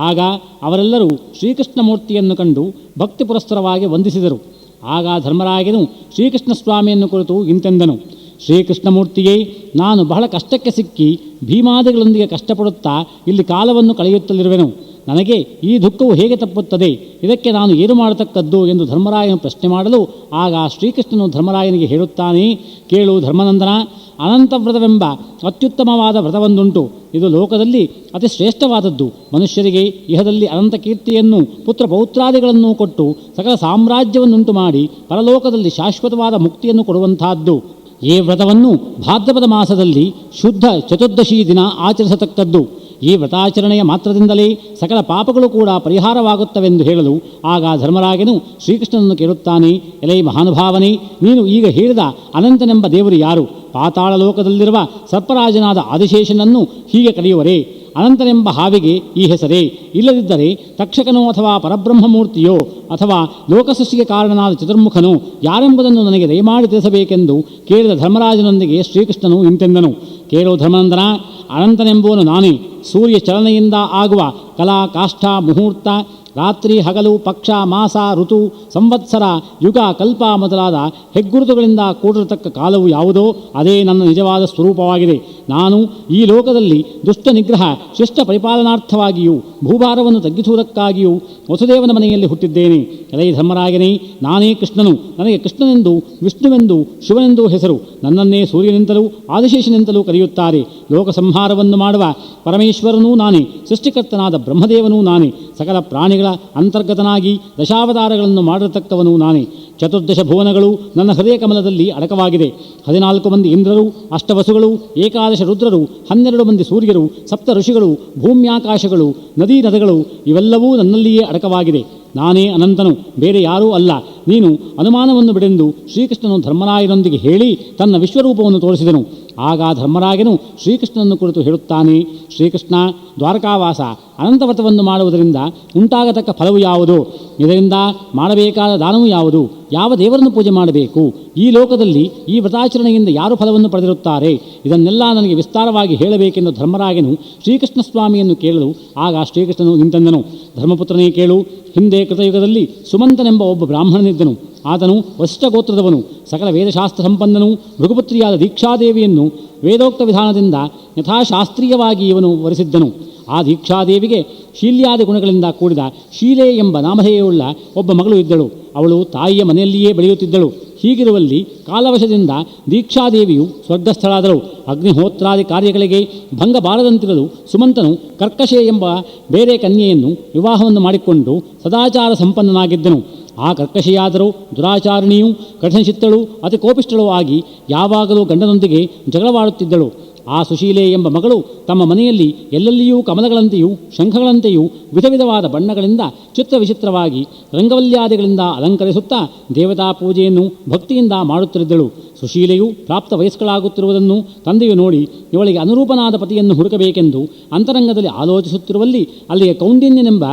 ಆಗ ಅವರೆಲ್ಲರೂ ಶ್ರೀಕೃಷ್ಣ ಮೂರ್ತಿಯನ್ನು ಕಂಡು ಭಕ್ತಿ ಪುರಸ್ಸರವಾಗಿ ವಂದಿಸಿದರು. ಆಗ ಧರ್ಮರಾಯನು ಶ್ರೀಕೃಷ್ಣ ಸ್ವಾಮಿಯನ್ನು ಕುರಿತು ಇಂತೆಂದನು. ಶ್ರೀಕೃಷ್ಣಮೂರ್ತಿಯೇ, ನಾನು ಬಹಳ ಕಷ್ಟಕ್ಕೆ ಸಿಕ್ಕಿ ಭೀಮಾದಿಗಳೊಂದಿಗೆ ಕಷ್ಟಪಡುತ್ತಾ ಇಲ್ಲಿ ಕಾಲವನ್ನು ಕಳೆಯುತ್ತಲಿರುವೆನು. ನನಗೆ ಈ ದುಃಖವು ಹೇಗೆ ತಪ್ಪುತ್ತದೆ? ಇದಕ್ಕೆ ನಾನು ಏನು ಮಾಡತಕ್ಕದ್ದು ಎಂದು ಧರ್ಮರಾಯನು ಪ್ರಶ್ನೆ ಮಾಡಲು ಆಗ ಶ್ರೀಕೃಷ್ಣನು ಧರ್ಮರಾಯನಿಗೆ ಹೇಳುತ್ತಾನೆ, ಕೇಳು ಧರ್ಮನಂದನ, ಅನಂತ ವ್ರತವೆಂಬ ಅತ್ಯುತ್ತಮವಾದ ವ್ರತವೊಂದುಂಟು. ಇದು ಲೋಕದಲ್ಲಿ ಅತಿ ಶ್ರೇಷ್ಠವಾದದ್ದು. ಮನುಷ್ಯರಿಗೆ ಇಹದಲ್ಲಿ ಅನಂತ ಕೀರ್ತಿಯನ್ನು ಪುತ್ರ ಪೌತ್ರಾದಿಗಳನ್ನು ಕೊಟ್ಟು ಸಕಲ ಸಾಮ್ರಾಜ್ಯವನ್ನುಂಟು ಮಾಡಿ ಪರಲೋಕದಲ್ಲಿ ಶಾಶ್ವತವಾದ ಮುಕ್ತಿಯನ್ನು ಕೊಡುವಂತಹದ್ದು. ಈ ವ್ರತವನ್ನು ಭಾದ್ರಪದ ಮಾಸದಲ್ಲಿ ಶುದ್ಧ ಚತುರ್ದಶಿ ದಿನ ಆಚರಿಸತಕ್ಕದ್ದು. ಈ ವ್ರತಾಚರಣೆಯ ಮಾತ್ರದಿಂದಲೇ ಸಕಲ ಪಾಪಗಳು ಕೂಡ ಪರಿಹಾರವಾಗುತ್ತವೆಂದು ಹೇಳಲು ಆಗ ಧರ್ಮರಾಜನು ಶ್ರೀಕೃಷ್ಣನನ್ನು ಕೇಳುತ್ತಾನೆ, ಎಲೈ ಮಹಾನುಭಾವನೆ, ನೀನು ಈಗ ಹೇಳಿದ ಅನಂತನೆಂಬ ದೇವರು ಯಾರು? ಪಾತಾಳ ಲೋಕದಲ್ಲಿರುವ ಸರ್ಪರಾಜನಾದ ಆದಿಶೇಷನನ್ನು ಹೀಗೆ ಕರೆಯುವರೇ? ಅನಂತನೆಂಬ ಹಾವಿಗೆ ಈ ಹೆಸರೇ? ಇಲ್ಲದಿದ್ದರೆ ತಕ್ಷಕನೋ ಅಥವಾ ಪರಬ್ರಹ್ಮಮೂರ್ತಿಯೋ ಅಥವಾ ಲೋಕಸೃಷ್ಟಿಗೆ ಕಾರಣನಾದ ಚತುರ್ಮುಖನೋ ಯಾರೆಂಬುದನ್ನು ನನಗೆ ದಯಮಾಡಿ ತಿಳಿಸಬೇಕೆಂದು ಕೇಳಿದ ಧರ್ಮರಾಜನೊಂದಿಗೆ ಶ್ರೀಕೃಷ್ಣನು ಇಂತೆಂದನು. ಕೇಳೋ ಧರ್ಮನಂದನ, ಅನಂತನೆಂಬುವನು ನಾನೇ. ಸೂರ್ಯ ಚಲನೆಯಿಂದ ಆಗುವ ಕಲಾ, ಕಾಷ್ಠ, ಮುಹೂರ್ತ, ರಾತ್ರಿ ಹಗಲು, ಪಕ್ಷ, ಮಾಸ, ಋತು, ಸಂವತ್ಸರ, ಯುಗ, ಕಲ್ಪ ಮೊದಲಾದ ಹೆಗ್ಗುರುತುಗಳಿಂದ ಕೂಡಿರತಕ್ಕ ಕಾಲವು ಯಾವುದೋ ಅದೇ ನನ್ನ ನಿಜವಾದ ಸ್ವರೂಪವಾಗಿದೆ. ನಾನು ಈ ಲೋಕದಲ್ಲಿ ದುಷ್ಟ ನಿಗ್ರಹ, ಶಿಷ್ಟ ಪರಿಪಾಲನಾರ್ಥವಾಗಿಯೂ ಭೂಭಾರವನ್ನು ತಗ್ಗಿಸುವುದಕ್ಕಾಗಿಯೂ ವಸುದೇವನ ಮನೆಯಲ್ಲಿ ಹುಟ್ಟಿದ್ದೇನೆ. ಎಲೈ ಧರ್ಮರಾಜನೇ, ನಾನೇ ಕೃಷ್ಣನು. ನನಗೆ ಕೃಷ್ಣನೆಂದು, ವಿಷ್ಣುವೆಂದು, ಶಿವನೆಂದು ಹೆಸರು. ನನ್ನನ್ನೇ ಸೂರ್ಯನೆಂತಲೂ ಆದಿಶೇಷನೆಂತಲೂ ಕರೆಯುತ್ತಾರೆ. ಲೋಕ ಸಂಹಾರವನ್ನು ಮಾಡುವ ಪರಮೇಶ್ವರನೂ ನಾನೇ, ಸೃಷ್ಟಿಕರ್ತನಾದ ಬ್ರಹ್ಮದೇವನೂ ನಾನೇ, ಸಕಲ ಪ್ರಾಣಿಗಳ ಅಂತರ್ಗತನಾಗಿ ದಶಾವತಾರಗಳನ್ನು ಮಾಡಿರತಕ್ಕವನು ನಾನೇ. ಚತುರ್ದಶ ಭುವನಗಳು ನನ್ನ ಹೃದಯ ಕಮಲದಲ್ಲಿ ಅಡಕವಾಗಿದೆ. 14 ಮಂದಿ ಇಂದ್ರರು, ಅಷ್ಟವಸುಗಳು, 11 ರುದ್ರರು, 12 ಮಂದಿ ಸೂರ್ಯರು, 7 ಋಷಿಗಳು, ಭೂಮ್ಯಾಕಾಶಗಳು, ನದಿ ನದಿಗಳು ಇವೆಲ್ಲವೂ ನನ್ನಲ್ಲಿಯೇ ಅಡಕವಾಗಿದೆ. ನಾನೇ ಅನಂತನು, ಬೇರೆ ಯಾರೂ ಅಲ್ಲ. ನೀನು ಅನುಮಾನವನ್ನು ಬಿಡೆಂದು ಶ್ರೀಕೃಷ್ಣನು ಧರ್ಮರಾಯನೊಂದಿಗೆ ಹೇಳಿ ತನ್ನ ವಿಶ್ವರೂಪವನ್ನು ತೋರಿಸಿದನು. ಆಗ ಧರ್ಮರಾಯನು ಶ್ರೀಕೃಷ್ಣನನ್ನು ಕುರಿತು ಹೇಳುತ್ತಾನೆ, ಶ್ರೀಕೃಷ್ಣ, ದ್ವಾರಕಾವಾಸ, ಅನಂತವ್ರತವನ್ನು ಮಾಡುವುದರಿಂದ ಉಂಟಾಗತಕ್ಕ ಫಲವು ಯಾವುದು? ಇದರಿಂದ ಮಾಡಬೇಕಾದ ದಾನವು ಯಾವುದು? ಯಾವ ದೇವರನ್ನು ಪೂಜೆ ಮಾಡಬೇಕು? ಈ ಲೋಕದಲ್ಲಿ ಈ ವ್ರತಾಚರಣೆಯಿಂದ ಯಾರು ಫಲವನ್ನು ಪಡೆದಿರುತ್ತಾರೆ? ಇದನ್ನೆಲ್ಲ ನನಗೆ ವಿಸ್ತಾರವಾಗಿ ಹೇಳಬೇಕೆಂದು ಧರ್ಮರಾಯನು ಶ್ರೀಕೃಷ್ಣ ಸ್ವಾಮಿಯನ್ನು ಕೇಳಲು ಆಗ ಶ್ರೀಕೃಷ್ಣನು ಇಂತೆಂದನು. ಧರ್ಮಪುತ್ರನೇ ಕೇಳು. ಹಿಂದೆ ಕೃತಯುಗದಲ್ಲಿ ಸುಮಂತನೆಂಬ ಒಬ್ಬ ಬ್ರಾಹ್ಮಣನಿದ್ದನು. ಆತನು ವಸಿಷ್ಠ ಗೋತ್ರದವನು. ಸಕಲ ವೇದಶಾಸ್ತ್ರ ಸಂಪನ್ನನು. ಭೃಗುಪುತ್ರಿಯಾದ ದೀಕ್ಷಾದೇವಿಯನ್ನು ವೇದೋಕ್ತ ವಿಧಾನದಿಂದ ಯಥಾಶಾಸ್ತ್ರೀಯವಾಗಿ ಇವನು ವರಿಸಿದ್ದನು. ಆ ದೀಕ್ಷಾದೇವಿಗೆ ಶೀಲ್ಯಾದಿ ಗುಣಗಳಿಂದ ಕೂಡಿದ ಶೀಲೆ ಎಂಬ ನಾಮಧೇಯವುಳ್ಳ ಒಬ್ಬ ಮಗಳು ಇದ್ದಳು. ಅವಳು ತಾಯಿಯ ಮನೆಯಲ್ಲಿಯೇ ಬೆಳೆಯುತ್ತಿದ್ದಳು. ಹೀಗಿರುವಲ್ಲಿ ಕಾಲವಶದಿಂದ ದೀಕ್ಷಾದೇವಿಯು ಸ್ವರ್ಗಸ್ಥಳಾದಳು. ಅಗ್ನಿಹೋತ್ರಾದಿ ಕಾರ್ಯಗಳಿಗೆ ಭಂಗ ಬಾರದಂತಿರಲು ಸುಮಂತನು ಕರ್ಕಶೆ ಎಂಬ ಬೇರೆ ಕನ್ಯೆಯನ್ನು ವಿವಾಹವನ್ನು ಮಾಡಿಕೊಂಡು ಸದಾಚಾರ ಸಂಪನ್ನನಾಗಿದ್ದನು. ಆ ಕರ್ಕಶೆಯಾದರೂ ದುರಾಚಾರಿಣಿಯೂ ಕಠಿಣಚಿತ್ತಳು, ಅತಿ ಕೋಪಿಷ್ಟಳೂ ಆಗಿ ಯಾವಾಗಲೂ ಗಂಡನೊಂದಿಗೆ ಜಗಳವಾಡುತ್ತಿದ್ದಳು. ಆ ಸುಶೀಲೆ ಎಂಬ ಮಗಳು ತಮ್ಮ ಮನೆಯಲ್ಲಿ ಎಲ್ಲೆಲ್ಲಿಯೂ ಕಮಲಗಳಂತೆಯೂ ಶಂಖಗಳಂತೆಯೂ ವಿಧ ವಿಧವಾದ ಬಣ್ಣಗಳಿಂದ ಚಿತ್ರವಿಚಿತ್ರವಾಗಿ ರಂಗವಲ್ಯಾದಿಗಳಿಂದ ಅಲಂಕರಿಸುತ್ತಾ ದೇವತಾ ಪೂಜೆಯನ್ನು ಭಕ್ತಿಯಿಂದ ಮಾಡುತ್ತಿದ್ದಳು. ಸುಶೀಲೆಯು ಪ್ರಾಪ್ತ ವಯಸ್ಕಳಾಗುತ್ತಿರುವುದನ್ನು ತಂದೆಯು ನೋಡಿ ಇವಳಿಗೆ ಅನುರೂಪನಾದ ಪತಿಯನ್ನು ಹುಡುಕಬೇಕೆಂದು ಅಂತರಂಗದಲ್ಲಿ ಆಲೋಚಿಸುತ್ತಿರುವಲ್ಲಿ ಅಲ್ಲಿಗೆ ಕೌಂಡಿನ್ಯನೆಂಬ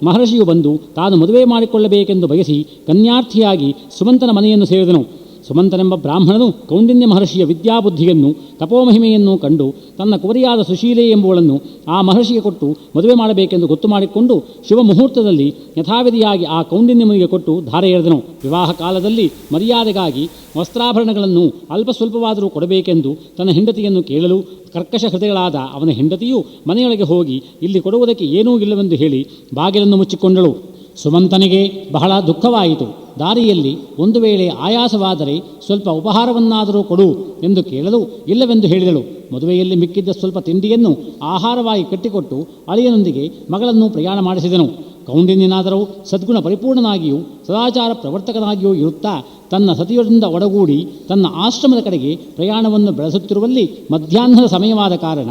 ಮಹರ್ಷಿಯು ಬಂದು ತಾನು ಮದುವೆ ಮಾಡಿಕೊಳ್ಳಬೇಕೆಂದು ಬಯಸಿ ಕನ್ಯಾರ್ಥಿಯಾಗಿ ಸುಮಂತನ ಮನೆಯನ್ನು ಸೇರಿದನು. ಸುಮಂತನೆಂಬ ಬ್ರಾಹ್ಮಣನು ಕೌಂಡಿನ್ಯ ಮಹರ್ಷಿಯ ವಿದ್ಯಾಬುದ್ಧಿಯನ್ನು ತಪೋಮಹಿಮೆಯನ್ನು ಕಂಡು ತನ್ನ ಕುವರಿಯಾದ ಸುಶೀಲೆ ಎಂಬುವಳನ್ನು ಆ ಮಹರ್ಷಿಗೆ ಕೊಟ್ಟು ಮದುವೆ ಮಾಡಬೇಕೆಂದು ಗೊತ್ತು ಮಾಡಿಕೊಂಡು ಶಿವ ಮುಹೂರ್ತದಲ್ಲಿ ಯಥಾವಿಧಿಯಾಗಿ ಆ ಕೌಂಡಿನ್ಯನಿಗೆ ಕೊಟ್ಟು ಧಾರೆ ಎರೆದನು. ವಿವಾಹ ಕಾಲದಲ್ಲಿ ಮರ್ಯಾದೆಗಾಗಿ ವಸ್ತ್ರಾಭರಣಗಳನ್ನು ಅಲ್ಪ ಸ್ವಲ್ಪವಾದರೂ ಕೊಡಬೇಕೆಂದು ತನ್ನ ಹೆಂಡತಿಯನ್ನು ಕೇಳಲು ಕರ್ಕಶ ಹೃದಯಗಳಾದ ಅವನ ಹೆಂಡತಿಯು ಮನೆಯೊಳಗೆ ಹೋಗಿ ಇಲ್ಲಿ ಕೊಡುವುದಕ್ಕೆ ಏನೂ ಇಲ್ಲವೆಂದು ಹೇಳಿ ಬಾಗಿಲನ್ನು ಮುಚ್ಚಿಕೊಂಡಳು. ಸುಮಂತನಿಗೆ ಬಹಳ ದುಃಖವಾಯಿತು. ದಾರಿಯಲ್ಲಿ ಒಂದು ವೇಳೆ ಆಯಾಸವಾದರೆ ಸ್ವಲ್ಪ ಉಪಹಾರವನ್ನಾದರೂ ಕೊಡು ಎಂದು ಕೇಳಲು ಇಲ್ಲವೆಂದು ಹೇಳಿದಳು. ಮದುವೆಯಲ್ಲಿ ಮಿಕ್ಕಿದ್ದ ಸ್ವಲ್ಪ ತಿಂಡಿಯನ್ನು ಆಹಾರವಾಗಿ ಕಟ್ಟಿಕೊಟ್ಟು ಅಳಿಯನೊಂದಿಗೆ ಮಗಳನ್ನು ಪ್ರಯಾಣ ಮಾಡಿಸಿದನು. ಕೌಂಡಿನ್ಯನಾದರೂ ಸದ್ಗುಣ ಪರಿಪೂರ್ಣನಾಗಿಯೂ ಸದಾಚಾರ ಪ್ರವರ್ತಕನಾಗಿಯೂ ಇರುತ್ತಾ ತನ್ನ ಸತಿಯೊಂದ ಒಡಗೂಡಿ ತನ್ನ ಆಶ್ರಮದ ಕಡೆಗೆ ಪ್ರಯಾಣವನ್ನು ಬೆಳೆಸುತ್ತಿರುವಲ್ಲಿ ಮಧ್ಯಾಹ್ನದ ಸಮಯವಾದ ಕಾರಣ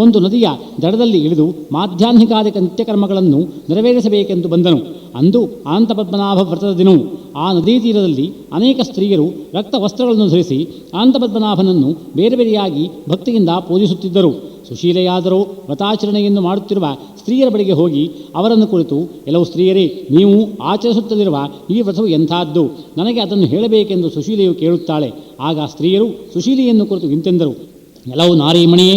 ಒಂದು ನದಿಯ ದಡದಲ್ಲಿ ಇಳಿದು ಮಾಧ್ಯಾಹ್ನಿಕಾದಿಕ ನಿತ್ಯಕರ್ಮಗಳನ್ನು ನೆರವೇರಿಸಬೇಕೆಂದು ಬಂದನು. ಅಂದು ಅನಂತಪದ್ಮನಾಭ ವ್ರತದ ದಿನವು. ಆ ನದೀ ತೀರದಲ್ಲಿ ಅನೇಕ ಸ್ತ್ರೀಯರು ರಕ್ತ ವಸ್ತ್ರಗಳನ್ನು ಧರಿಸಿ ಅನಂತಪದ್ಮನಾಭನನ್ನು ಬೇರೆ ಬೇರೆಯಾಗಿ ಭಕ್ತಿಯಿಂದ ಪೂಜಿಸುತ್ತಿದ್ದರು. ಸುಶೀಲೆಯಾದರೂ ವ್ರತಾಚರಣೆಯನ್ನು ಮಾಡುತ್ತಿರುವ ಸ್ತ್ರೀಯರ ಬಳಿಗೆ ಹೋಗಿ ಅವರನ್ನು ಕುರಿತು, ಎಲ್ಲವೂ ಸ್ತ್ರೀಯರೇ, ನೀವು ಆಚರಿಸುತ್ತಲಿರುವ ಈ ವ್ರತವು ಎಂಥದ್ದು? ನನಗೆ ಅದನ್ನು ಹೇಳಬೇಕೆಂದು ಸುಶೀಲೆಯು ಕೇಳುತ್ತಾಳೆ. ಆಗ ಸ್ತ್ರೀಯರು ಸುಶೀಲೆಯನ್ನು ಕುರಿತು ಇಂತೆಂದರು. ಎಲ್ಲವೂ ನಾರೀಮಣಿಯೇ,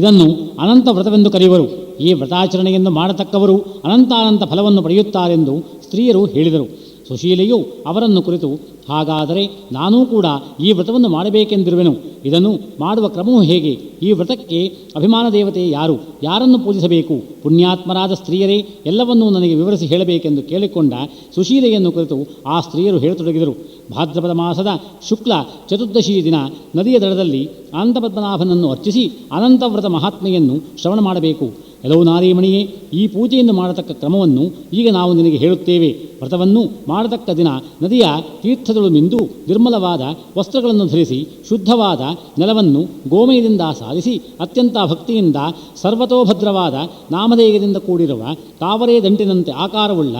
ಇದನ್ನು ಅನಂತ ವ್ರತವೆಂದು ಕರೆಯುವರು. ಈ ವ್ರತಾಚರಣೆಯನ್ನು ಮಾಡತಕ್ಕವರು ಅನಂತಾನಂತ ಫಲವನ್ನು ಪಡೆಯುತ್ತಾರೆಂದು ಸ್ತ್ರೀಯರು ಹೇಳಿದರು. ಸುಶೀಲೆಯು ಅವರನ್ನು ಕುರಿತು, ಹಾಗಾದರೆ ನಾನೂ ಕೂಡ ಈ ವ್ರತವನ್ನು ಮಾಡಬೇಕೆಂದಿರುವೆನು. ಇದನ್ನು ಮಾಡುವ ಕ್ರಮವು ಹೇಗೆ? ಈ ವ್ರತಕ್ಕೆ ಅಭಿಮಾನ ದೇವತೆ ಯಾರು? ಯಾರನ್ನು ಪೂಜಿಸಬೇಕು? ಪುಣ್ಯಾತ್ಮರಾದ ಸ್ತ್ರೀಯರೇ ಎಲ್ಲವನ್ನೂ ನನಗೆ ವಿವರಿಸಿ ಹೇಳಬೇಕೆಂದು ಕೇಳಿಕೊಂಡ ಸುಶೀಲೆಯನ್ನು ಕುರಿತು ಆ ಸ್ತ್ರೀಯರು ಹೇಳತೊಡಗಿದರು. ಭಾದ್ರಪದ ಮಾಸದ ಶುಕ್ಲ ಚತುರ್ದಶಿ ದಿನ ನದಿಯ ದಡದಲ್ಲಿ ಅನಂತಪದ್ಮನಾಭನನ್ನು ಅರ್ಚಿಸಿ ಅನಂತವ್ರತ ಮಹಾತ್ಮೆಯನ್ನು ಶ್ರವಣ ಮಾಡಬೇಕು. ಎಲ್ಲವೂ ನಾರೀಮಣಿಯೇ, ಈ ಪೂಜೆಯನ್ನು ಮಾಡತಕ್ಕ ಕ್ರಮವನ್ನು ಈಗ ನಾವು ನಿನಗೆ ಹೇಳುತ್ತೇವೆ. ವ್ರತವನ್ನು ಮಾಡತಕ್ಕ ದಿನ ನದಿಯ ತೀರ್ಥದಳು ಮಿಂದು ನಿರ್ಮಲವಾದ ವಸ್ತ್ರಗಳನ್ನು ಧರಿಸಿ ಶುದ್ಧವಾದ ನೆಲವನ್ನು ಗೋಮಯದಿಂದ ಸಾಧಿಸಿ ಅತ್ಯಂತ ಭಕ್ತಿಯಿಂದ ಸರ್ವತೋಭದ್ರವಾದ ನಾಮಧೇಯದಿಂದ ಕೂಡಿರುವ ತಾವರೆ ದಂಟಿನಂತೆ ಆಕಾರವುಳ್ಳ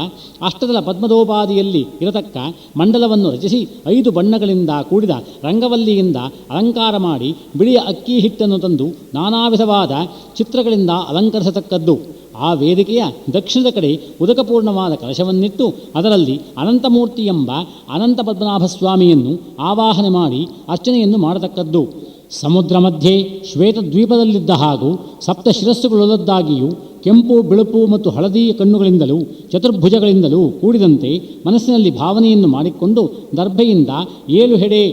ಅಷ್ಟದಲ ಪದ್ಮದೋಪಾದಿಯಲ್ಲಿ ಇರತಕ್ಕ ಮಂಡಲವನ್ನು ರಚಿಸಿ 5 ಬಣ್ಣಗಳಿಂದ ಕೂಡಿದ ರಂಗವಲ್ಲಿಯಿಂದ ಅಲಂಕಾರ ಮಾಡಿ ಬಿಳಿಯ ಅಕ್ಕಿ ಹಿಟ್ಟನ್ನು ತಂದು ನಾನಾ ವಿಧವಾದ ಚಿತ್ರಗಳಿಂದ ಅಲಂಕರಿಸತಕ್ಕದ್ದು. ಆ ವೇದಿಕೆಯ ದಕ್ಷಿಣದ ಕಡೆ ಉದಕಪೂರ್ಣವಾದ ಕಲಶವನ್ನಿಟ್ಟು ಅದರಲ್ಲಿ ಅನಂತಮೂರ್ತಿ ಎಂಬ ಅನಂತ ಪದ್ಮನಾಭ ಸ್ವಾಮಿಯನ್ನು ಆವಾಹನೆ ಮಾಡಿ ಅರ್ಚನೆಯನ್ನು ಮಾಡತಕ್ಕದ್ದು. ಸಮುದ್ರ ಮಧ್ಯೆ ಶ್ವೇತದ್ವೀಪದಲ್ಲಿದ್ದ ಹಾಗೂ 7 ಶಿರಸ್ಸುಗಳುಳ್ಳದ್ದಾಗಿಯೂ ಕೆಂಪು ಬಿಳುಪು ಮತ್ತು ಹಳದಿ ಕಣ್ಣುಗಳಿಂದಲೂ ಚತುರ್ಭುಜಗಳಿಂದಲೂ ಕೂಡಿದಂತೆ ಮನಸ್ಸಿನಲ್ಲಿ ಭಾವನೆಯನ್ನು ಮಾಡಿಕೊಂಡು ದರ್ಭೆಯಿಂದ 7 ಹೆಡೆ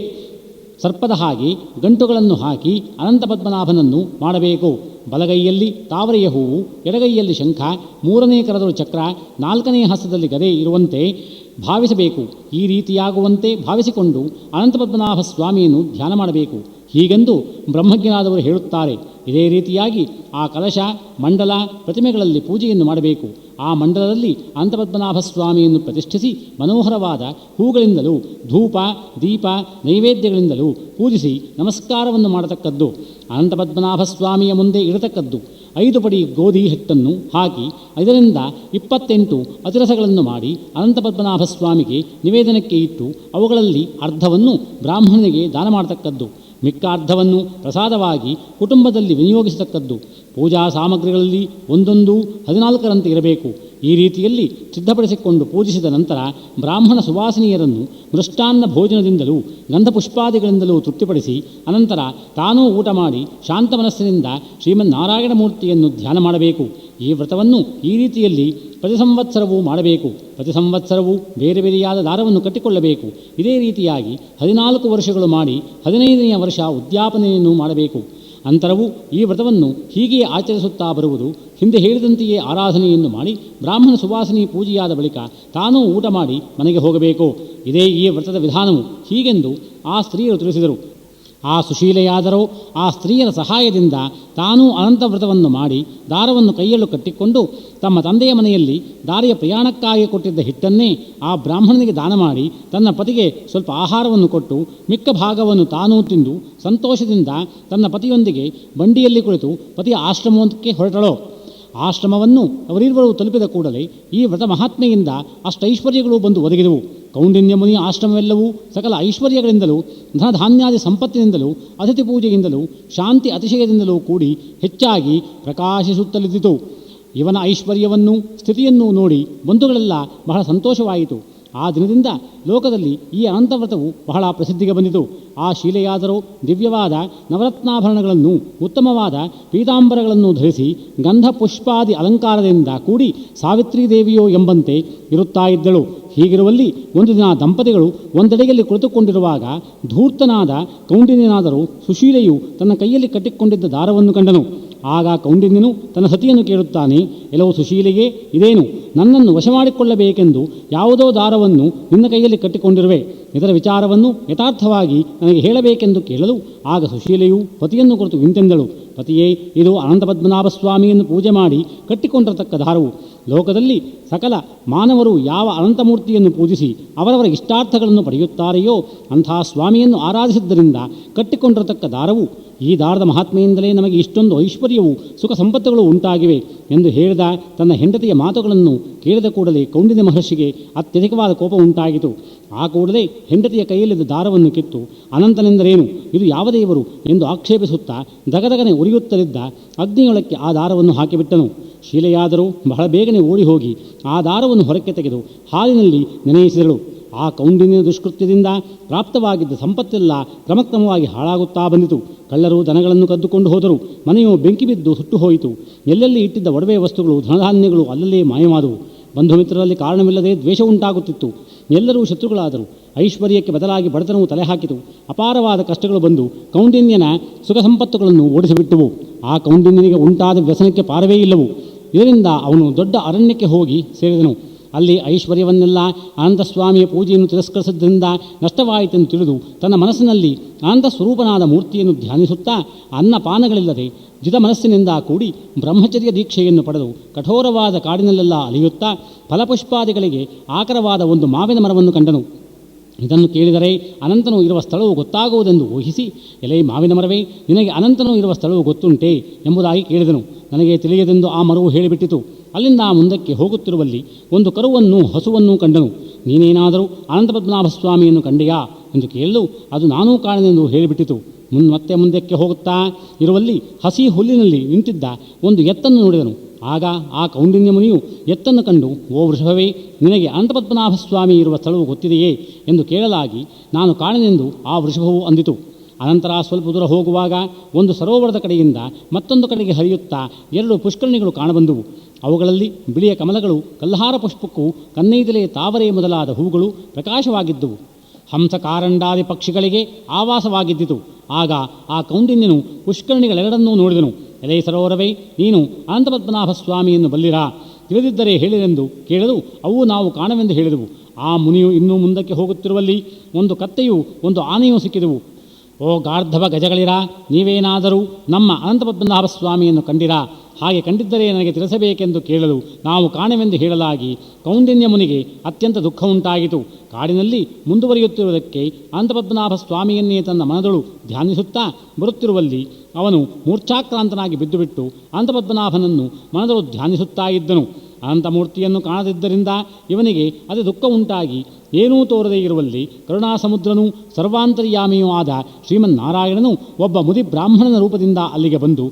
ಸರ್ಪದ ಹಾಗೆ ಗಂಟುಗಳನ್ನು ಹಾಕಿ ಅನಂತ ಪದ್ಮನಾಭನನ್ನು ಮಾಡಬೇಕು. ಬಲಗೈಯಲ್ಲಿ ತಾವರೆಯ ಹೂವು, ಎಡಗೈಯಲ್ಲಿ ಶಂಖ, 3ನೇ ಕರದಳು ಚಕ್ರ, 4ನೇ ಹಸ್ತದಲ್ಲಿ ಗದೆ ಇರುವಂತೆ ಭಾವಿಸಬೇಕು. ಈ ರೀತಿಯಾಗುವಂತೆ ಭಾವಿಸಿಕೊಂಡು ಅನಂತ ಪದ್ಮನಾಭ ಸ್ವಾಮಿಯನ್ನು ಧ್ಯಾನ ಮಾಡಬೇಕು. ಹೀಗೆಂದು ಬ್ರಹ್ಮಜ್ಞರಾದವರು ಹೇಳುತ್ತಾರೆ. ಇದೇ ರೀತಿಯಾಗಿ ಆ ಕಲಶ ಮಂಡಲ ಪ್ರತಿಮೆಗಳಲ್ಲಿ ಪೂಜೆಯನ್ನು ಮಾಡಬೇಕು. ಆ ಮಂಡಲದಲ್ಲಿ ಅನಂತಪದ್ಮನಾಭ ಸ್ವಾಮಿಯನ್ನು ಪ್ರತಿಷ್ಠಿಸಿ ಮನೋಹರವಾದ ಹೂಗಳಿಂದಲೂ ಧೂಪ ದೀಪ ನೈವೇದ್ಯಗಳಿಂದಲೂ ಪೂಜಿಸಿ ನಮಸ್ಕಾರವನ್ನು ಮಾಡತಕ್ಕದ್ದು. ಅನಂತಪದ್ಮನಾಭ ಸ್ವಾಮಿಯ ಮುಂದೆ ಇರತಕ್ಕದ್ದು 5 ಪಡಿ ಗೋಧಿ ಹಿಟ್ಟನ್ನು ಹಾಕಿ ಇದರಿಂದ 28 ಅತಿರಸಗಳನ್ನು ಮಾಡಿ ಅನಂತಪದ್ಮನಾಭ ಸ್ವಾಮಿಗೆ ನಿವೇದನಕ್ಕೆ ಇಟ್ಟು ಅವುಗಳಲ್ಲಿ ಅರ್ಧವನ್ನು ಬ್ರಾಹ್ಮಣನಿಗೆ ದಾನ ಮಾಡತಕ್ಕದ್ದು. ಮಿಕ್ಕ ಅರ್ಧವನ್ನು ಪ್ರಸಾದವಾಗಿ ಕುಟುಂಬದಲ್ಲಿ ವಿನಿಯೋಗಿಸತಕ್ಕದ್ದು. ಪೂಜಾ ಸಾಮಗ್ರಿಗಳಲ್ಲಿ ಒಂದೊಂದು 14ರಂತೆ ಇರಬೇಕು. ಈ ರೀತಿಯಲ್ಲಿ ಸಿದ್ಧಪಡಿಸಿಕೊಂಡು ಪೂಜಿಸಿದ ನಂತರ ಬ್ರಾಹ್ಮಣ ಸುವಾಸಿನಿಯರನ್ನು ಮೃಷ್ಟಾನ್ನ ಭೋಜನದಿಂದಲೂ ಗಂಧಪುಷ್ಪಾದಿಗಳಿಂದಲೂ ತೃಪ್ತಿಪಡಿಸಿ ಅನಂತರ ತಾನೂ ಊಟ ಮಾಡಿ ಶಾಂತ ಮನಸ್ಸಿನಿಂದ ಶ್ರೀಮನ್ನಾರಾಯಣ ಮೂರ್ತಿಯನ್ನು ಧ್ಯಾನ ಮಾಡಬೇಕು. ಈ ವ್ರತವನ್ನು ಈ ರೀತಿಯಲ್ಲಿ ಪ್ರತಿ ಸಂವತ್ಸರವೂ ಮಾಡಬೇಕು. ಪ್ರತಿ ಸಂವತ್ಸರವೂ ಬೇರೆ ಬೇರೆಯಾದ ದಾರವನ್ನು ಕಟ್ಟಿಕೊಳ್ಳಬೇಕು. ಇದೇ ರೀತಿಯಾಗಿ 14 ವರ್ಷಗಳು ಮಾಡಿ 15ನೆಯ ವರ್ಷ ಉದ್ಯಾಪನೆಯನ್ನು ಮಾಡಬೇಕು. ಅಂತರವು ಈ ವ್ರತವನ್ನು ಹೀಗೆಯೇ ಆಚರಿಸುತ್ತಾ ಬರುವುದು. ಹಿಂದೆ ಹೇಳಿದಂತೆಯೇ ಆರಾಧನೆಯನ್ನು ಮಾಡಿ ಬ್ರಾಹ್ಮಣ ಸುವಾಸಿನಿ ಪೂಜೆಯಾದ ಬಳಿಕ ತಾನೂ ಊಟ ಮಾಡಿ ಮನೆಗೆ ಹೋಗಬೇಕು. ಇದೇ ಈ ವ್ರತದ ವಿಧಾನವು. ಹೀಗೆಂದು ಆ ಸ್ತ್ರೀಯರು ತಿಳಿಸಿದರು. ಆ ಸುಶೀಲೆಯಾದರೋ ಆ ಸ್ತ್ರೀಯರ ಸಹಾಯದಿಂದ ತಾನೂ ಅನಂತ ವ್ರತವನ್ನು ಮಾಡಿ ದಾರವನ್ನು ಕೈಯಲ್ಲೂ ಕಟ್ಟಿಕೊಂಡು ತಮ್ಮ ತಂದೆಯ ಮನೆಯಲ್ಲಿ ದಾರಿಯ ಪ್ರಯಾಣಕ್ಕಾಗಿ ಕೊಟ್ಟಿದ್ದ ಹಿಟ್ಟನ್ನೇ ಆ ಬ್ರಾಹ್ಮಣನಿಗೆ ದಾನ ಮಾಡಿ ತನ್ನ ಪತಿಗೆ ಸ್ವಲ್ಪ ಆಹಾರವನ್ನು ಕೊಟ್ಟು ಮಿಕ್ಕ ಭಾಗವನ್ನು ತಾನೂ ತಿಂದು ಸಂತೋಷದಿಂದ ತನ್ನ ಪತಿಯೊಂದಿಗೆ ಬಂಡಿಯಲ್ಲಿ ಕುಳಿತು ಪತಿಯ ಆಶ್ರಮಕ್ಕೆ ಹೊರಟಳು. ಆಶ್ರಮವನ್ನು ಅವರಿರುವರು ತಲುಪಿದ ಕೂಡಲೇ ಈ ವ್ರತ ಮಹಾತ್ಮೆಯಿಂದ ಅಷ್ಟೈಶ್ವರ್ಯಗಳು ಬಂದು ಒದಗಿದವು. ಕೌಂಡಿನ್ಯ ಮುನಿಯ ಆಶ್ರಮವೆಲ್ಲವೂ ಸಕಲ ಐಶ್ವರ್ಯಗಳಿಂದಲೂ ಧನಧಾನ್ಯಾದಿ ಸಂಪತ್ತಿನಿಂದಲೂ ಅತಿಥಿ ಪೂಜೆಯಿಂದಲೂ ಶಾಂತಿ ಅತಿಶಯದಿಂದಲೂ ಕೂಡಿ ಹೆಚ್ಚಾಗಿ ಪ್ರಕಾಶಿಸುತ್ತಲಿದ್ದಿತು. ಇವನ ಐಶ್ವರ್ಯವನ್ನು ಸ್ಥಿತಿಯನ್ನು ನೋಡಿ ಬಂಧುಗಳೆಲ್ಲ ಬಹಳ ಸಂತೋಷವಾಯಿತು. ಆ ದಿನದಿಂದ ಲೋಕದಲ್ಲಿ ಈ ಅನಂತವ್ರತವು ಬಹಳ ಪ್ರಸಿದ್ಧಿಗೆ ಬಂದಿತು. ಆ ಶೀಲೆಯಾದರೂ ದಿವ್ಯವಾದ ನವರತ್ನಾಭರಣಗಳನ್ನು ಉತ್ತಮವಾದ ಪೀತಾಂಬರಗಳನ್ನು ಧರಿಸಿ ಗಂಧ ಪುಷ್ಪಾದಿ ಅಲಂಕಾರದಿಂದ ಕೂಡಿ ಸಾವಿತ್ರೀ ದೇವಿಯೋ ಎಂಬಂತೆ ಇರುತ್ತಾ ಇದ್ದಳು. ಹೀಗಿರುವಲ್ಲಿ ಒಂದು ದಿನ ದಂಪತಿಗಳು ಒಂದೆಡೆಯಲ್ಲಿ ಕುಳಿತುಕೊಂಡಿರುವಾಗ ಧೂರ್ತನಾದ ಕೌಂಡಿನ್ಯನಾದರೂ ಸುಶೀಲೆಯು ತನ್ನ ಕೈಯಲ್ಲಿ ಕಟ್ಟಿಕೊಂಡಿದ್ದ ದಾರವನ್ನು ಕಂಡನು. ಆಗ ಕೌಂಡಿನ್ಯನು ತನ್ನ ಸತಿಯನ್ನು ಕೇಳುತ್ತಾನೆ, ಎಲ್ಲವೂ ಸುಶೀಲೆಯೇ, ಇದೇನು ನನ್ನನ್ನು ವಶಮಾಡಿಕೊಳ್ಳಬೇಕೆಂದು ಯಾವುದೋ ದಾರವನ್ನು ನಿನ್ನ ಕೈಯಲ್ಲಿ ಕಟ್ಟಿಕೊಂಡಿರುವೆ, ಇದರ ವಿಚಾರವನ್ನು ಯಥಾರ್ಥವಾಗಿ ನನಗೆ ಹೇಳಬೇಕೆಂದು ಕೇಳಲು ಆಗ ಸುಶೀಲೆಯು ಪತಿಯನ್ನು ಕುರಿತು ಇಂತೆಂದಳು, ಪತಿಯೇ, ಇದು ಅನಂತ ಪದ್ಮನಾಭ ಸ್ವಾಮಿಯನ್ನು ಪೂಜೆ ಮಾಡಿ ಕಟ್ಟಿಕೊಂಡಿರತಕ್ಕ ದಾರವು. ಲೋಕದಲ್ಲಿ ಸಕಲ ಮಾನವರು ಯಾವ ಅನಂತಮೂರ್ತಿಯನ್ನು ಪೂಜಿಸಿ ಅವರವರ ಇಷ್ಟಾರ್ಥಗಳನ್ನು ಪಡೆಯುತ್ತಾರೆಯೋ ಅಂಥ ಸ್ವಾಮಿಯನ್ನು ಆರಾಧಿಸಿದ್ದರಿಂದ ಕಟ್ಟಿಕೊಂಡಿರತಕ್ಕ ದಾರವು. ಈ ದಾರದ ಮಹಾತ್ಮೆಯಿಂದಲೇ ನಮಗೆ ಇಷ್ಟೊಂದು ಐಶ್ವರ್ಯವು ಸುಖ ಸಂಪತ್ತುಗಳು ಉಂಟಾಗಿವೆ ಎಂದು ಹೇಳಿದ ತನ್ನ ಹೆಂಡತಿಯ ಮಾತುಗಳನ್ನು ಕೇಳಿದ ಕೂಡಲೇ ಕೌಂಡಿನ್ಯ ಮಹರ್ಷಿಗೆ ಅತ್ಯಧಿಕವಾದ ಕೋಪ ಉಂಟಾಗಿತು. ಆ ಕೂಡಲೇ ಹೆಂಡತಿಯ ಕೈಯಲ್ಲಿದ್ದ ದಾರವನ್ನು ಕಿತ್ತು ಅನಂತನೆಂದರೇನು, ಇದು ಯಾವ ದೇವರು ಎಂದು ಆಕ್ಷೇಪಿಸುತ್ತಾ ದಗದಗನೆ ಉರಿಯುತ್ತಲಿದ್ದ ಅಗ್ನಿಯೊಳಕ್ಕೆ ಆ ದಾರವನ್ನು ಹಾಕಿಬಿಟ್ಟನು. ಶೀಲೆಯಾದರೂ ಬಹಳ ಬೇಗನೆ ಓಡಿ ಹೋಗಿ ಆ ದಾರವನ್ನು ಹೊರಕ್ಕೆ ತೆಗೆದು ಹಾಲಿನಲ್ಲಿ ನೆನೆಯಿಸಿದಳು. ಆ ಕೌಂಡಿನ್ಯ ದುಷ್ಕೃತ್ಯದಿಂದ ಪ್ರಾಪ್ತವಾಗಿದ್ದ ಸಂಪತ್ತೆಲ್ಲ ಕ್ರಮಕ್ರಮವಾಗಿ ಹಾಳಾಗುತ್ತಾ ಬಂದಿತು. ಕಳ್ಳರು ದನಗಳನ್ನು ಕದ್ದುಕೊಂಡು ಹೋದರು. ಮನೆಯು ಬೆಂಕಿ ಬಿದ್ದು ಸುಟ್ಟು ಹೋಯಿತು. ಎಲ್ಲೆಲ್ಲಿ ಇಟ್ಟಿದ್ದ ಒಡವೆ ವಸ್ತುಗಳು ಧನಧಾನ್ಯಗಳು ಅಲ್ಲಲ್ಲೇ ಮಾಯವಾದವು. ಬಂಧು ಮಿತ್ರರಲ್ಲಿ ಕಾರಣವಿಲ್ಲದೆ ದ್ವೇಷ ಉಂಟಾಗುತ್ತಿತ್ತು. ಎಲ್ಲರೂ ಶತ್ರುಗಳಾದರು. ಐಶ್ವರ್ಯಕ್ಕೆ ಬದಲಾಗಿ ಬಡತನವು ತಲೆ ಹಾಕಿತು. ಅಪಾರವಾದ ಕಷ್ಟಗಳು ಬಂದು ಕೌಂಡಿನ್ಯನ ಸುಖ ಸಂಪತ್ತುಗಳನ್ನು ಓಡಿಸಿಬಿಟ್ಟವು. ಆ ಕೌಂಡಿನ್ಯನಿಗೆ ಉಂಟಾದ ವ್ಯಸನಕ್ಕೆ ಪಾರವೇ ಇಲ್ಲವು. ಇದರಿಂದ ಅವನು ದೊಡ್ಡ ಅರಣ್ಯಕ್ಕೆ ಹೋಗಿ ಸೇರಿದನು. ಅಲ್ಲಿ ಐಶ್ವರ್ಯವನ್ನೆಲ್ಲ ಅನಂತಸ್ವಾಮಿಯ ಪೂಜೆಯನ್ನು ತಿರಸ್ಕರಿಸಿದ್ದರಿಂದ ನಷ್ಟವಾಯಿತೆಂದು ತಿಳಿದು ತನ್ನ ಮನಸ್ಸಿನಲ್ಲಿ ಅನಂತ ಸ್ವರೂಪನಾದ ಮೂರ್ತಿಯನ್ನು ಧ್ಯಾನಿಸುತ್ತಾ ಅನ್ನಪಾನಗಳಿಲ್ಲದೆ ಜಿತ ಮನಸ್ಸಿನಿಂದ ಕೂಡಿ ಬ್ರಹ್ಮಚರ್ಯ ದೀಕ್ಷೆಯನ್ನು ಪಡೆದು ಕಠೋರವಾದ ಕಾಡಿನಲ್ಲೆಲ್ಲ ಅಲಿಯುತ್ತಾ ಫಲಪುಷ್ಪಾದಿಗಳಿಗೆ ಆಕರವಾದ ಒಂದು ಮಾವಿನ ಮರವನ್ನು ಕಂಡನು. ಇದನ್ನು ಕೇಳಿದರೆ ಅನಂತನು ಇರುವ ಸ್ಥಳವು ಗೊತ್ತಾಗುವುದೆಂದು ಊಹಿಸಿ, ಎಲೆ ಮಾವಿನ ಮರವೇ, ನಿನಗೆ ಅನಂತನು ಇರುವ ಸ್ಥಳವು ಗೊತ್ತುಂಟೆ ಎಂಬುದಾಗಿ ಕೇಳಿದನು. ನನಗೆ ತಿಳಿಯದೆಂದು ಆ ಮರವು ಹೇಳಿಬಿಟ್ಟಿತು. ಅಲ್ಲಿಂದ ಮುಂದಕ್ಕೆ ಹೋಗುತ್ತಿರುವಲ್ಲಿ ಒಂದು ಕರುವನ್ನು ಹಸುವನ್ನು ಕಂಡನು. ನೀನೇನಾದರೂ ಅನಂತ ಪದ್ಮನಾಭ ಸ್ವಾಮಿಯನ್ನು ಕಂಡೆಯಾ ಎಂದು ಕೇಳಲು ಅದು ನಾನೂ ಕಾಣನೆಂದು ಹೇಳಿಬಿಟ್ಟಿತು. ಮತ್ತೆ ಮುಂದಕ್ಕೆ ಹೋಗುತ್ತಾ ಇರುವಲ್ಲಿ ಹಸಿ ಹುಲ್ಲಿನಲ್ಲಿ ನಿಂತಿದ್ದ ಒಂದು ಎತ್ತನ್ನು ನೋಡಿದನು. ಆಗ ಆ ಕೌಂಡಿನ್ಯ ಮುನಿಯು ಎತ್ತನ್ನು ಕಂಡು, ಓ ವೃಷಭವೇ, ನಿನಗೆ ಅನಂತಪದ್ಮನಾಭ ಸ್ವಾಮಿ ಇರುವ ಸ್ಥಳವು ಗೊತ್ತಿದೆಯೇ ಎಂದು ಕೇಳಲಾಗಿ ನಾನು ಕಾಣನೆಂದು ಆ ವೃಷಭವು ಅಂದಿತು. ಅನಂತರ ಸ್ವಲ್ಪ ದೂರ ಹೋಗುವಾಗ ಒಂದು ಸರೋವರದ ಕಡೆಯಿಂದ ಮತ್ತೊಂದು ಕಡೆಗೆ ಹರಿಯುತ್ತಾ 2 ಪುಷ್ಕರಣಿಗಳು ಕಾಣಬಂದುವು. ಅವುಗಳಲ್ಲಿ ಬಿಳಿಯ ಕಮಲಗಳು, ಕಲ್ಹಾರ ಪುಷ್ಪಕ್ಕೂ, ಕನ್ನೈದಲೆ, ತಾವರೆ ಮೊದಲಾದ ಹೂಗಳು ಪ್ರಕಾಶವಾಗಿದ್ದುವು. ಹಂಸ ಕಾರಂಡಾದಿ ಪಕ್ಷಿಗಳಿಗೆ ಆವಾಸವಾಗಿದ್ದಿತು. ಆಗ ಆ ಕೌಂಡಿನ್ಯನು ಪುಷ್ಕರಣಿಗಳೆರಡನ್ನೂ ನೋಡಿದನು. ಎಲೆ ಸರೋವರವೇ, ನೀನು ಅನಂತಪದ್ಮನಾಭ ಸ್ವಾಮಿಯನ್ನು ಬಲ್ಲಿರಾ? ತಿಳಿದಿದ್ದರೆ ಹೇಳಿರೆಂದು ಕೇಳಲು ಅವು ನಾವು ಕಾಣವೆಂದು ಹೇಳಿದವು. ಆ ಮುನಿಯು ಇನ್ನೂ ಮುಂದಕ್ಕೆ ಹೋಗುತ್ತಿರುವಲ್ಲಿ ಒಂದು ಕತ್ತೆಯೂ ಒಂದು ಆನೆಯೂ ಸಿಕ್ಕಿದವು. ಓ ಗಾರ್ಧವ ಗಜಗಳಿರಾ, ನೀವೇನಾದರೂ ನಮ್ಮ ಅನಂತಪದ್ಮನಾಭ ಸ್ವಾಮಿಯನ್ನು ಕಂಡಿರಾ? ಹಾಗೆ ಕಂಡಿದ್ದರೆ ನನಗೆ ತಿಳಿಸಬೇಕೆಂದು ಕೇಳಲು ನಾವು ಕಾಣವೆಂದು ಹೇಳಲಾಗಿ ಕೌಂಡಿನ್ಯ ಮುನಿಗೆ ಅತ್ಯಂತ ದುಃಖ ಉಂಟಾಗಿತು. ಕಾಡಿನಲ್ಲಿ ಮುಂದುವರಿಯುತ್ತಿರುವುದಕ್ಕೆ ಅನಂತಪದ್ಮನಾಭ ಸ್ವಾಮಿಯನ್ನೇ ತನ್ನ ಮನದಳು ಧ್ಯಾನಿಸುತ್ತಾ ಬರುತ್ತಿರುವಲ್ಲಿ ಅವನು ಮೂರ್ಛಾಕ್ರಾಂತನಾಗಿ ಬಿದ್ದುಬಿಟ್ಟು ಅನಂತಪದ್ಮನಾಭನನ್ನು ಮನದಳು ಧ್ಯಾನಿಸುತ್ತಾ ಇದ್ದನು. ಅನಂತಮೂರ್ತಿಯನ್ನು ಕಾಣದಿದ್ದರಿಂದ ಇವನಿಗೆ ಅತಿ ದುಃಖ ಉಂಟಾಗಿ ಏನೂ ತೋರದೇ ಇರುವಲ್ಲಿ ಕರುಣಾಸಮುದ್ರನೂ ಸರ್ವಾಂತರ್ಯಾಮಿಯೂ ಆದ ಶ್ರೀಮನ್ನಾರಾಯಣನು ಒಬ್ಬ ಮುದಿ ಬ್ರಾಹ್ಮಣನ ರೂಪದಿಂದ ಅಲ್ಲಿಗೆ ಬಂದು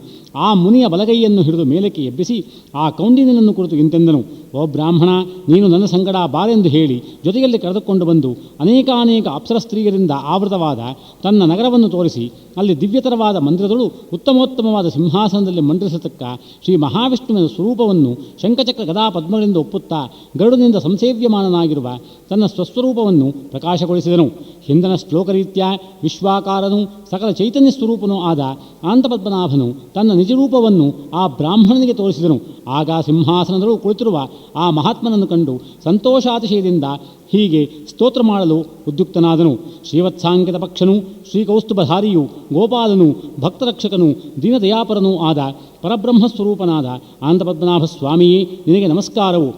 ಆ ಮುನಿಯ ಬಲಗೈಯನ್ನು ಹಿಡಿದು ಮೇಲಕ್ಕೆ ಎಬ್ಬಿಸಿ ಆ ಕೌಂಡಿನ್ಯನನ್ನು ಕುರಿತು ಇಂತೆಂದನು, ಓ ಬ್ರಾಹ್ಮಣ, ನೀನು ನನ್ನ ಸಂಗಡ ಬಾರೆಂದು ಹೇಳಿ ಜೊತೆಯಲ್ಲಿ ಕರೆದುಕೊಂಡು ಬಂದು ಅನೇಕಾನೇಕ ಅಪ್ಸರ ಸ್ತ್ರೀಯರಿಂದ ಆವೃತವಾದ ತನ್ನ ನಗರವನ್ನು ತೋರಿಸಿ ಅಲ್ಲಿ ದಿವ್ಯತರವಾದ ಮಂದಿರದಳು ಉತ್ತಮೋತ್ತಮವಾದ ಸಿಂಹಾಸನದಲ್ಲಿ ಮಂಡಿಸತಕ್ಕ ಶ್ರೀ ಮಹಾವಿಷ್ಣುವಿನ ಸ್ವರೂಪವನ್ನು ಶಂಖಚಕ್ರ ಗದಾ ಪದ್ಮಗಳಿಂದ ಒಪ್ಪುತ್ತಾ ಗರುಡನಿಂದ ಸಂಸೇವ್ಯಮಾನನಾಗಿರುವ ತನ್ನ ಸ್ವಸ್ವರೂಪವನ್ನು ಪ್ರಕಾಶಗೊಳಿಸಿದನು. ಹಿಂದನ ಶ್ಲೋಕರೀತ್ಯ ವಿಶ್ವಾಕಾರನು ಸಕಲ ಚೈತನ್ಯ ಸ್ವರೂಪನೂ ಆದ ಅನಂತಪದ್ಮನಾಭನು ತನ್ನ ನಿಜರೂಪವನ್ನು ಆ ಬ್ರಾಹ್ಮಣನಿಗೆ ತೋರಿಸಿದನು. ಆಗ ಸಿಂಹಾಸನದಲ್ಲೂ ಕುಳಿತಿರುವ ಆ ಮಹಾತ್ಮನನ್ನು ಕಂಡು ಸಂತೋಷಾತಿಶಯದಿಂದ ಹೀಗೆ ಸ್ತೋತ್ರ ಮಾಡಲು ಉದ್ಯುಕ್ತನಾದನು. ಶ್ರೀವತ್ಸಾಂಕಿತ ಪಕ್ಷನು, ಶ್ರೀಕೌಸ್ತುಭಧಾರಿಯು, ಗೋಪಾಲನು, ಭಕ್ತರಕ್ಷಕನು, ದೀನದಯಾಪರನೂ ಆದ ಪರಬ್ರಹ್ಮಸ್ವರೂಪನಾದ ಅನಂತಪದ್ಮನಾಭ ಸ್ವಾಮಿಯೇ, ನಿನಗೆ ನಮಸ್ಕಾರವು.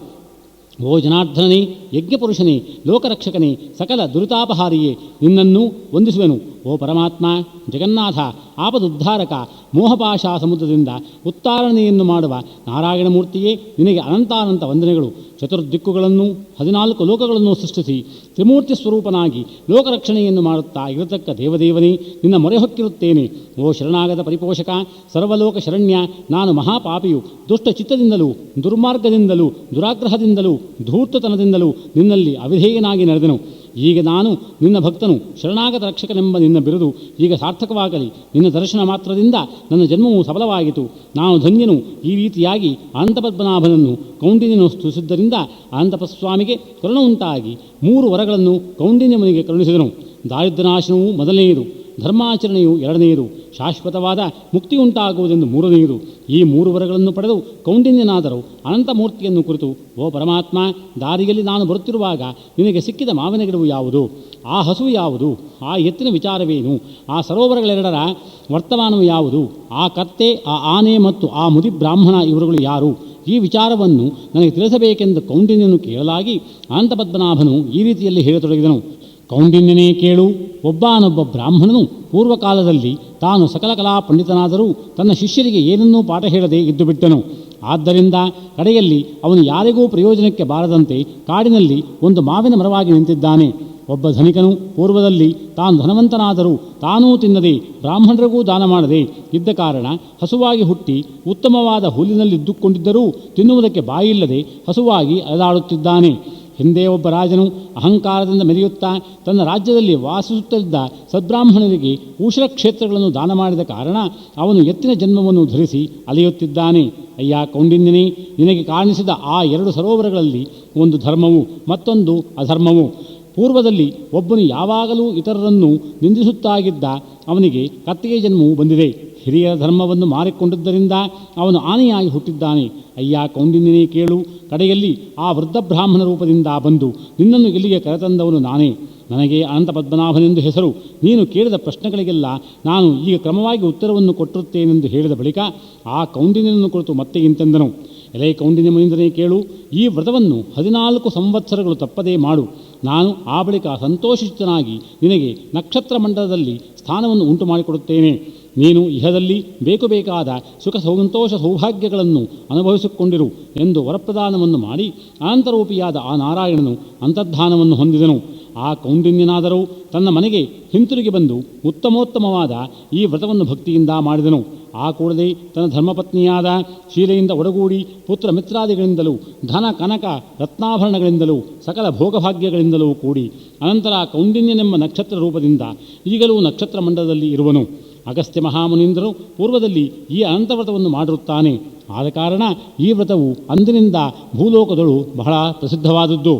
ಓ ಜನಾರ್ದನನೇ, ಯಜ್ಞಪುರುಷನೇ, ಲೋಕರಕ್ಷಕನೇ, ಸಕಲ ದುರಿತಾಪಹಾರಿಯೇ, ನಿನ್ನನ್ನು ವಂದಿಸುವೆನು. ಓ ಪರಮಾತ್ಮ, ಜಗನ್ನಾಥ, ಆಪದುದ್ಧಾರಕ, ಮೋಹಪಾಶ ಸಮುದ್ರದಿಂದ ಉತ್ತಾರಣೆಯನ್ನು ಮಾಡುವ ನಾರಾಯಣಮೂರ್ತಿಯೇ, ನಿನಗೆ ಅನಂತಾನಂತ ವಂದನೆಗಳು. ಚತುರ್ದಿಕ್ಕುಗಳನ್ನು 14 ಲೋಕಗಳನ್ನು ಸೃಷ್ಟಿಸಿ ತ್ರಿಮೂರ್ತಿ ಸ್ವರೂಪನಾಗಿ ಲೋಕರಕ್ಷಣೆಯನ್ನು ಮಾಡುತ್ತಾ ಇರತಕ್ಕ ದೇವದೇವನೇ, ನಿನ್ನ ಮೊರೆ ಹೊಕ್ಕಿರುತ್ತೇನೆ. ಓ ಶರಣಾಗತ ಪರಿಪೋಷಕ, ಸರ್ವಲೋಕ ಶರಣ್ಯ, ನಾನು ಮಹಾಪಾಪಿಯು, ದುಷ್ಟ ಚಿತ್ತದಿಂದಲೂ, ದುರ್ಮಾರ್ಗದಿಂದಲೂ, ದುರಾಗ್ರಹದಿಂದಲೂ, ಧೂರ್ತತನದಿಂದಲೂ ನಿನ್ನಲ್ಲಿ ಅವಿಧೇಯನಾಗಿ ನಡೆದೆನು. ಈಗ ನಾನು ನಿನ್ನ ಭಕ್ತನು, ಶರಣಾಗತ ರಕ್ಷಕನೆಂಬ ನಿನ್ನ ಬಿರುದು ಈಗ ಸಾರ್ಥಕವಾಗಲಿ. ನಿನ್ನ ದರ್ಶನ ಮಾತ್ರದಿಂದ ನನ್ನ ಜನ್ಮವು ಸಫಲವಾಯಿತು. ನಾನು ಧನ್ಯನು. ಈ ರೀತಿಯಾಗಿ ಅನಂತಪದ್ಮನಾಭನನ್ನು ಕೌಂಡಿನ್ಯನು ಸ್ತುತಿಸಿದ್ದರಿಂದ ಅನಂತಪಸ್ವಾಮಿಗೆ ಕರುಣ ಉಂಟಾಗಿ 3 ವರಗಳನ್ನು ಕೌಂಡಿನ್ಯ ಮುನಿಗೆ ಕರುಣಿಸಿದನು. ದಾರಿದ್ರ್ಯನಾಶನವು ಮೊದಲನೆಯದು, ಧರ್ಮಾಚರಣೆಯು 2ನೆಯದು, ಶಾಶ್ವತವಾದ ಮುಕ್ತಿ ಉಂಟಾಗುವುದೆಂದು 3ನೆಯದು. ಈ 3 ವರಗಳನ್ನು ಪಡೆದು ಕೌಂಡಿನ್ಯನಾದರೂ ಅನಂತಮೂರ್ತಿಯನ್ನು ಕುರಿತು, ಓ ಪರಮಾತ್ಮ, ದಾರಿಯಲ್ಲಿ ನಾನು ಬರುತ್ತಿರುವಾಗ ನಿನಗೆ ಸಿಕ್ಕಿದ ಮಾವಿನ ಗಿಡವು ಯಾವುದು? ಆ ಹಸು ಯಾವುದು? ಆ ಎತ್ತಿನ ವಿಚಾರವೇನು? ಆ ಸರೋವರಗಳೆರಡರ ವರ್ತಮಾನವು ಯಾವುದು? ಆ ಕತ್ತೆ, ಆ ಆನೆ ಮತ್ತು ಆ ಮುದಿ ಬ್ರಾಹ್ಮಣ ಇವರುಗಳು ಯಾರು? ಈ ವಿಚಾರವನ್ನು ನನಗೆ ತಿಳಿಸಬೇಕೆಂದು ಕೌಂಡಿನ್ಯನು ಕೇಳಲಾಗಿ ಅನಂತಪದ್ಮನಾಭನು ಈ ರೀತಿಯಲ್ಲಿ ಹೇಳತೊಡಗಿದನು. ಕೌಂಡಿನ್ಯನೇ ಕೇಳು. ಒಬ್ಬನೊಬ್ಬ ಬ್ರಾಹ್ಮಣನು ಪೂರ್ವಕಾಲದಲ್ಲಿ ತಾನು ಸಕಲ ಕಲಾ ಪಂಡಿತನಾದರೂ ತನ್ನ ಶಿಷ್ಯರಿಗೆ ಏನನ್ನೂ ಪಾಠ ಹೇಳದೆ ಇದ್ದು ಬಿಟ್ಟನು. ಆದ್ದರಿಂದ ಕಡೆಯಲ್ಲಿ ಅವನು ಯಾರಿಗೂ ಪ್ರಯೋಜನಕ್ಕೆ ಬಾರದಂತೆ ಕಾಡಿನಲ್ಲಿ ಒಂದು ಮಾವಿನ ಮರವಾಗಿ ನಿಂತಿದ್ದಾನೆ. ಒಬ್ಬ ಧನಿಕನು ಪೂರ್ವದಲ್ಲಿ ತಾನು ಧನವಂತನಾದರೂ ತಾನೂ ತಿನ್ನದೆ ಬ್ರಾಹ್ಮಣರಿಗೂ ದಾನ ಮಾಡದೆ ಇದ್ದ ಕಾರಣ ಹಸುವಾಗಿ ಹುಟ್ಟಿ ಉತ್ತಮವಾದ ಹುಲ್ಲಿನಲ್ಲಿದ್ದುಕೊಂಡಿದ್ದರೂ ತಿನ್ನುವುದಕ್ಕೆ ಬಾಯಿಲ್ಲದೆ ಹಸುವಾಗಿ ಅಲೆದಾಡುತ್ತಿದ್ದಾನೆ. ಹಿಂದೆ ಒಬ್ಬ ರಾಜನು ಅಹಂಕಾರದಿಂದ ಮೆರೆಯುತ್ತಾ ತನ್ನ ರಾಜ್ಯದಲ್ಲಿ ವಾಸಿಸುತ್ತಿದ್ದ ಸದ್ಬ್ರಾಹ್ಮಣರಿಗೆ ಊಷರ ಕ್ಷೇತ್ರಗಳನ್ನು ದಾನ ಮಾಡಿದ ಕಾರಣ ಅವನು ಎತ್ತಿನ ಜನ್ಮವನ್ನು ಧರಿಸಿ ಅಲೆಯುತ್ತಿದ್ದಾನೆ. ಅಯ್ಯ ಕೌಂಡಿನ್ಯನೇ, ನಿನಗೆ ಕಾಣಿಸಿದ ಆ 2 ಸರೋವರಗಳಲ್ಲಿ ಒಂದು ಧರ್ಮವು, ಮತ್ತೊಂದು ಅಧರ್ಮವು. ಪೂರ್ವದಲ್ಲಿ ಒಬ್ಬನು ಯಾವಾಗಲೂ ಇತರರನ್ನು ನಿಂದಿಸುತ್ತಾಗಿದ್ದ ಅವನಿಗೆ ಕತ್ತಿಗೆ ಜನ್ಮವು ಬಂದಿದೆ. ಹಿರಿಯರ ಧರ್ಮವನ್ನು ಮಾರಿಕೊಂಡಿದ್ದರಿಂದ ಅವನು ಆನೆಯಾಗಿ ಹುಟ್ಟಿದ್ದಾನೆ. ಅಯ್ಯ ಕೌಂಡಿನ್ಯನೇ ಕೇಳು, ಕಡೆಯಲ್ಲಿ ಆ ವೃದ್ಧ ಬ್ರಾಹ್ಮಣ ರೂಪದಿಂದ ಬಂದು ನಿನ್ನನ್ನು ಇಲ್ಲಿಗೆ ಕರೆತಂದವನು ನಾನೇ. ನನಗೆ ಅನಂತ ಪದ್ಮನಾಭನೆಂದು ಹೆಸರು. ನೀನು ಕೇಳಿದ ಪ್ರಶ್ನೆಗಳಿಗೆಲ್ಲ ನಾನು ಈಗ ಕ್ರಮವಾಗಿ ಉತ್ತರವನ್ನು ಕೊಟ್ಟಿರುತ್ತೇನೆಂದು ಹೇಳಿದ ಬಳಿಕ ಆ ಕೌಂಡಿನ್ಯನನ್ನು ಕುರಿತು ಮತ್ತೆ ಇಂತೆಂದನು. ಎಲೆ ಕೌಂಡಿನ್ಯ ಮುನೀಂದ್ರನೇ ಕೇಳು, ಈ ವ್ರತವನ್ನು 14 ಸಂವತ್ಸರಗಳು ತಪ್ಪದೇ ಮಾಡು. ನಾನು ಆ ಬಳಿಕ ಸಂತೋಷಿತನಾಗಿ ನಿನಗೆ ನಕ್ಷತ್ರ ಮಂಡಲದಲ್ಲಿ ಸ್ಥಾನವನ್ನು ಉಂಟು ಮಾಡಿಕೊಡುತ್ತೇನೆ. ನೀನು ಇಹದಲ್ಲಿ ಬೇಕಾದ ಸುಖ ಸಂತೋಷ ಸೌಭಾಗ್ಯಗಳನ್ನು ಅನುಭವಿಸಿಕೊಂಡಿರು ಎಂದು ವರಪ್ರದಾನವನ್ನು ಮಾಡಿ ಅನಂತರೂಪಿಯಾದ ಆ ನಾರಾಯಣನು ಅಂತರ್ಧಾನವನ್ನು ಹೊಂದಿದನು. ಆ ಕೌಂಡಿನ್ಯನಾದರೂ ತನ್ನ ಮನೆಗೆ ಹಿಂತಿರುಗಿ ಬಂದು ಉತ್ತಮೋತ್ತಮವಾದ ಈ ವ್ರತವನ್ನು ಭಕ್ತಿಯಿಂದ ಮಾಡಿದನು. ಆ ಕೂಡಲೇ ತನ್ನ ಧರ್ಮಪತ್ನಿಯಾದ ಶೀಲೆಯಿಂದ ಒಡಗೂಡಿ ಪುತ್ರ ಮಿತ್ರಾದಿಗಳಿಂದಲೂ ಧನ ಕನಕ ರತ್ನಾಭರಣಗಳಿಂದಲೂ ಸಕಲ ಭೋಗಭಾಗ್ಯಗಳಿಂದಲೂ ಕೂಡಿ ಅನಂತರ ಕೌಂಡಿನ್ಯನೆಂಬ ನಕ್ಷತ್ರ ರೂಪದಿಂದ ಈಗಲೂ ನಕ್ಷತ್ರ ಮಂಡಲದಲ್ಲಿ ಇರುವನು. ಅಗಸ್ತ್ಯ ಮಹಾಮುನೀಂದ್ರನು ಪೂರ್ವದಲ್ಲಿ ಈ ಅನಂತವ್ರತವನ್ನು ಮಾಡಿರುತ್ತಾನೆ. ಆದ ಕಾರಣ ಈ ವ್ರತವು ಅಂದಿನಿಂದ ಭೂಲೋಕದಳು ಬಹಳ ಪ್ರಸಿದ್ಧವಾದದ್ದು.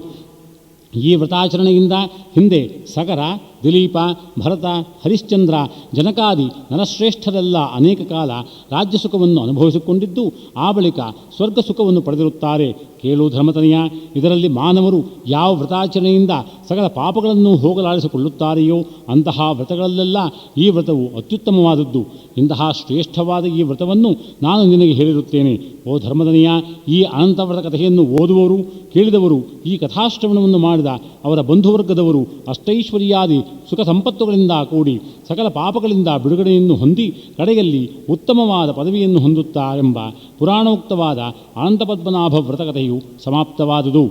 ಈ ವ್ರತಾಚರಣೆಯಿಂದ ಹಿಂದೆ ಸಗರ, ದಿಲೀಪ, ಭರತ, ಹರಿಶ್ಚಂದ್ರ, ಜನಕಾದಿ ನರಶ್ರೇಷ್ಠರೆಲ್ಲ ಅನೇಕ ಕಾಲ ರಾಜ್ಯ ಸುಖವನ್ನು ಅನುಭವಿಸಿಕೊಂಡಿದ್ದು ಆ ಬಳಿಕ ಸ್ವರ್ಗ ಸುಖವನ್ನು ಪಡೆದಿರುತ್ತಾರೆ. ಕೇಳು ಧರ್ಮತನಯ, ಇದರಲ್ಲಿ ಮಾನವರು ಯಾವ ವ್ರತಾಚರಣೆಯಿಂದ ಸಕಲ ಪಾಪಗಳನ್ನು ಹೋಗಲಾಡಿಸಿಕೊಳ್ಳುತ್ತಾರೆಯೋ ಅಂತಹ ವ್ರತಗಳಲ್ಲೆಲ್ಲ ಈ ವ್ರತವು ಅತ್ಯುತ್ತಮವಾದದ್ದು. ಇಂತಹ ಶ್ರೇಷ್ಠವಾದ ಈ ವ್ರತವನ್ನು ನಾನು ನಿನಗೆ ಹೇಳಿರುತ್ತೇನೆ. ಓ ಧರ್ಮದನೆಯ, ಈ ಅನಂತವ್ರತ ಕಥೆಯನ್ನು ಓದುವವರು, ಕೇಳಿದವರು, ಈ ಕಥಾಶ್ರವಣವನ್ನು ಮಾಡಿದ ಅವರ ಬಂಧುವರ್ಗದವರು ಅಷ್ಟೈಶ್ವರ್ಯಾದಿ ಸುಖ ಸಂಪತ್ತುಗಳಿಂದ ಕೂಡಿ ಸಕಲ ಪಾಪಗಳಿಂದ ಬಿಡುಗಡೆಯನ್ನು ಹೊಂದಿ ಕಡೆಯಲ್ಲಿ ಉತ್ತಮವಾದ ಪದವಿಯನ್ನು ಹೊಂದುತ್ತಾರೆಂಬ ಪುರಾಣೋಕ್ತವಾದ ಅನಂತಪದ್ಮನಾಭ ವ್ರತಕಥೆಯು ಸಮಾಪ್ತವಾದುದು.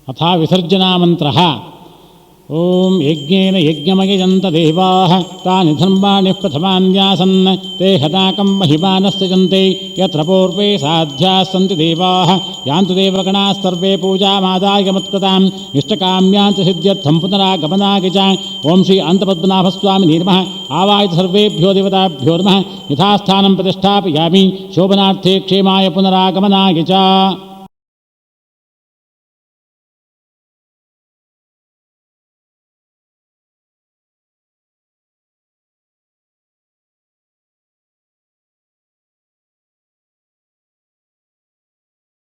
ಅಥಾ ವಿಸರ್ಜನಾ ಮಂತ್ರ. ಓಂ ಯಜ್ಞೇನ ಯಜ್ಞಮಯಜಂತ ದೇವಾಃ ತಾನಿ ಧರ್ಮಾಣಿ ಪ್ರಥಮಾನ್ಯಾಸನ್ ತೇ ಹತಾಕಂ ಮಹಿಮಾನಸ್ಸಜಂತೆ ಯತ್ರ ಪೂರ್ವೇ ಸಾಧ್ಯಾಃ ಸಂತಿ ದೇವಾಃ ಯಾಂತು ದೇವಗಣಾಃ ಸರ್ವೇ ಪೂಜಾಮಾದಾಯ ಮತ್ಕೃತಾಂ ಇಷ್ಟಕಾಮ್ಯಾಂಚ ಸಿದ್ಧ್ಯರ್ಥಂ ಪುನರಾಗಮನಾಯ ಚ. ಓಂ ಶ್ರೀ ಅನಂತಪದ್ಮನಾಭಸ್ವಾಮಿನೇ ನಮಃ. ಆವಾಹಿತ ಸರ್ವೇಭ್ಯೋ ದೇವತಾಭ್ಯೋ ನಮಃ. ಯಥಾಸ್ಥಾನಂ ಪ್ರತಿಷ್ಠಾಪಯಾಮಿ ಶೋಭನಾರ್ಥೇ ಕ್ಷೇಮಾಯ ಪುನರಾಗಮನಾಯ ಚ.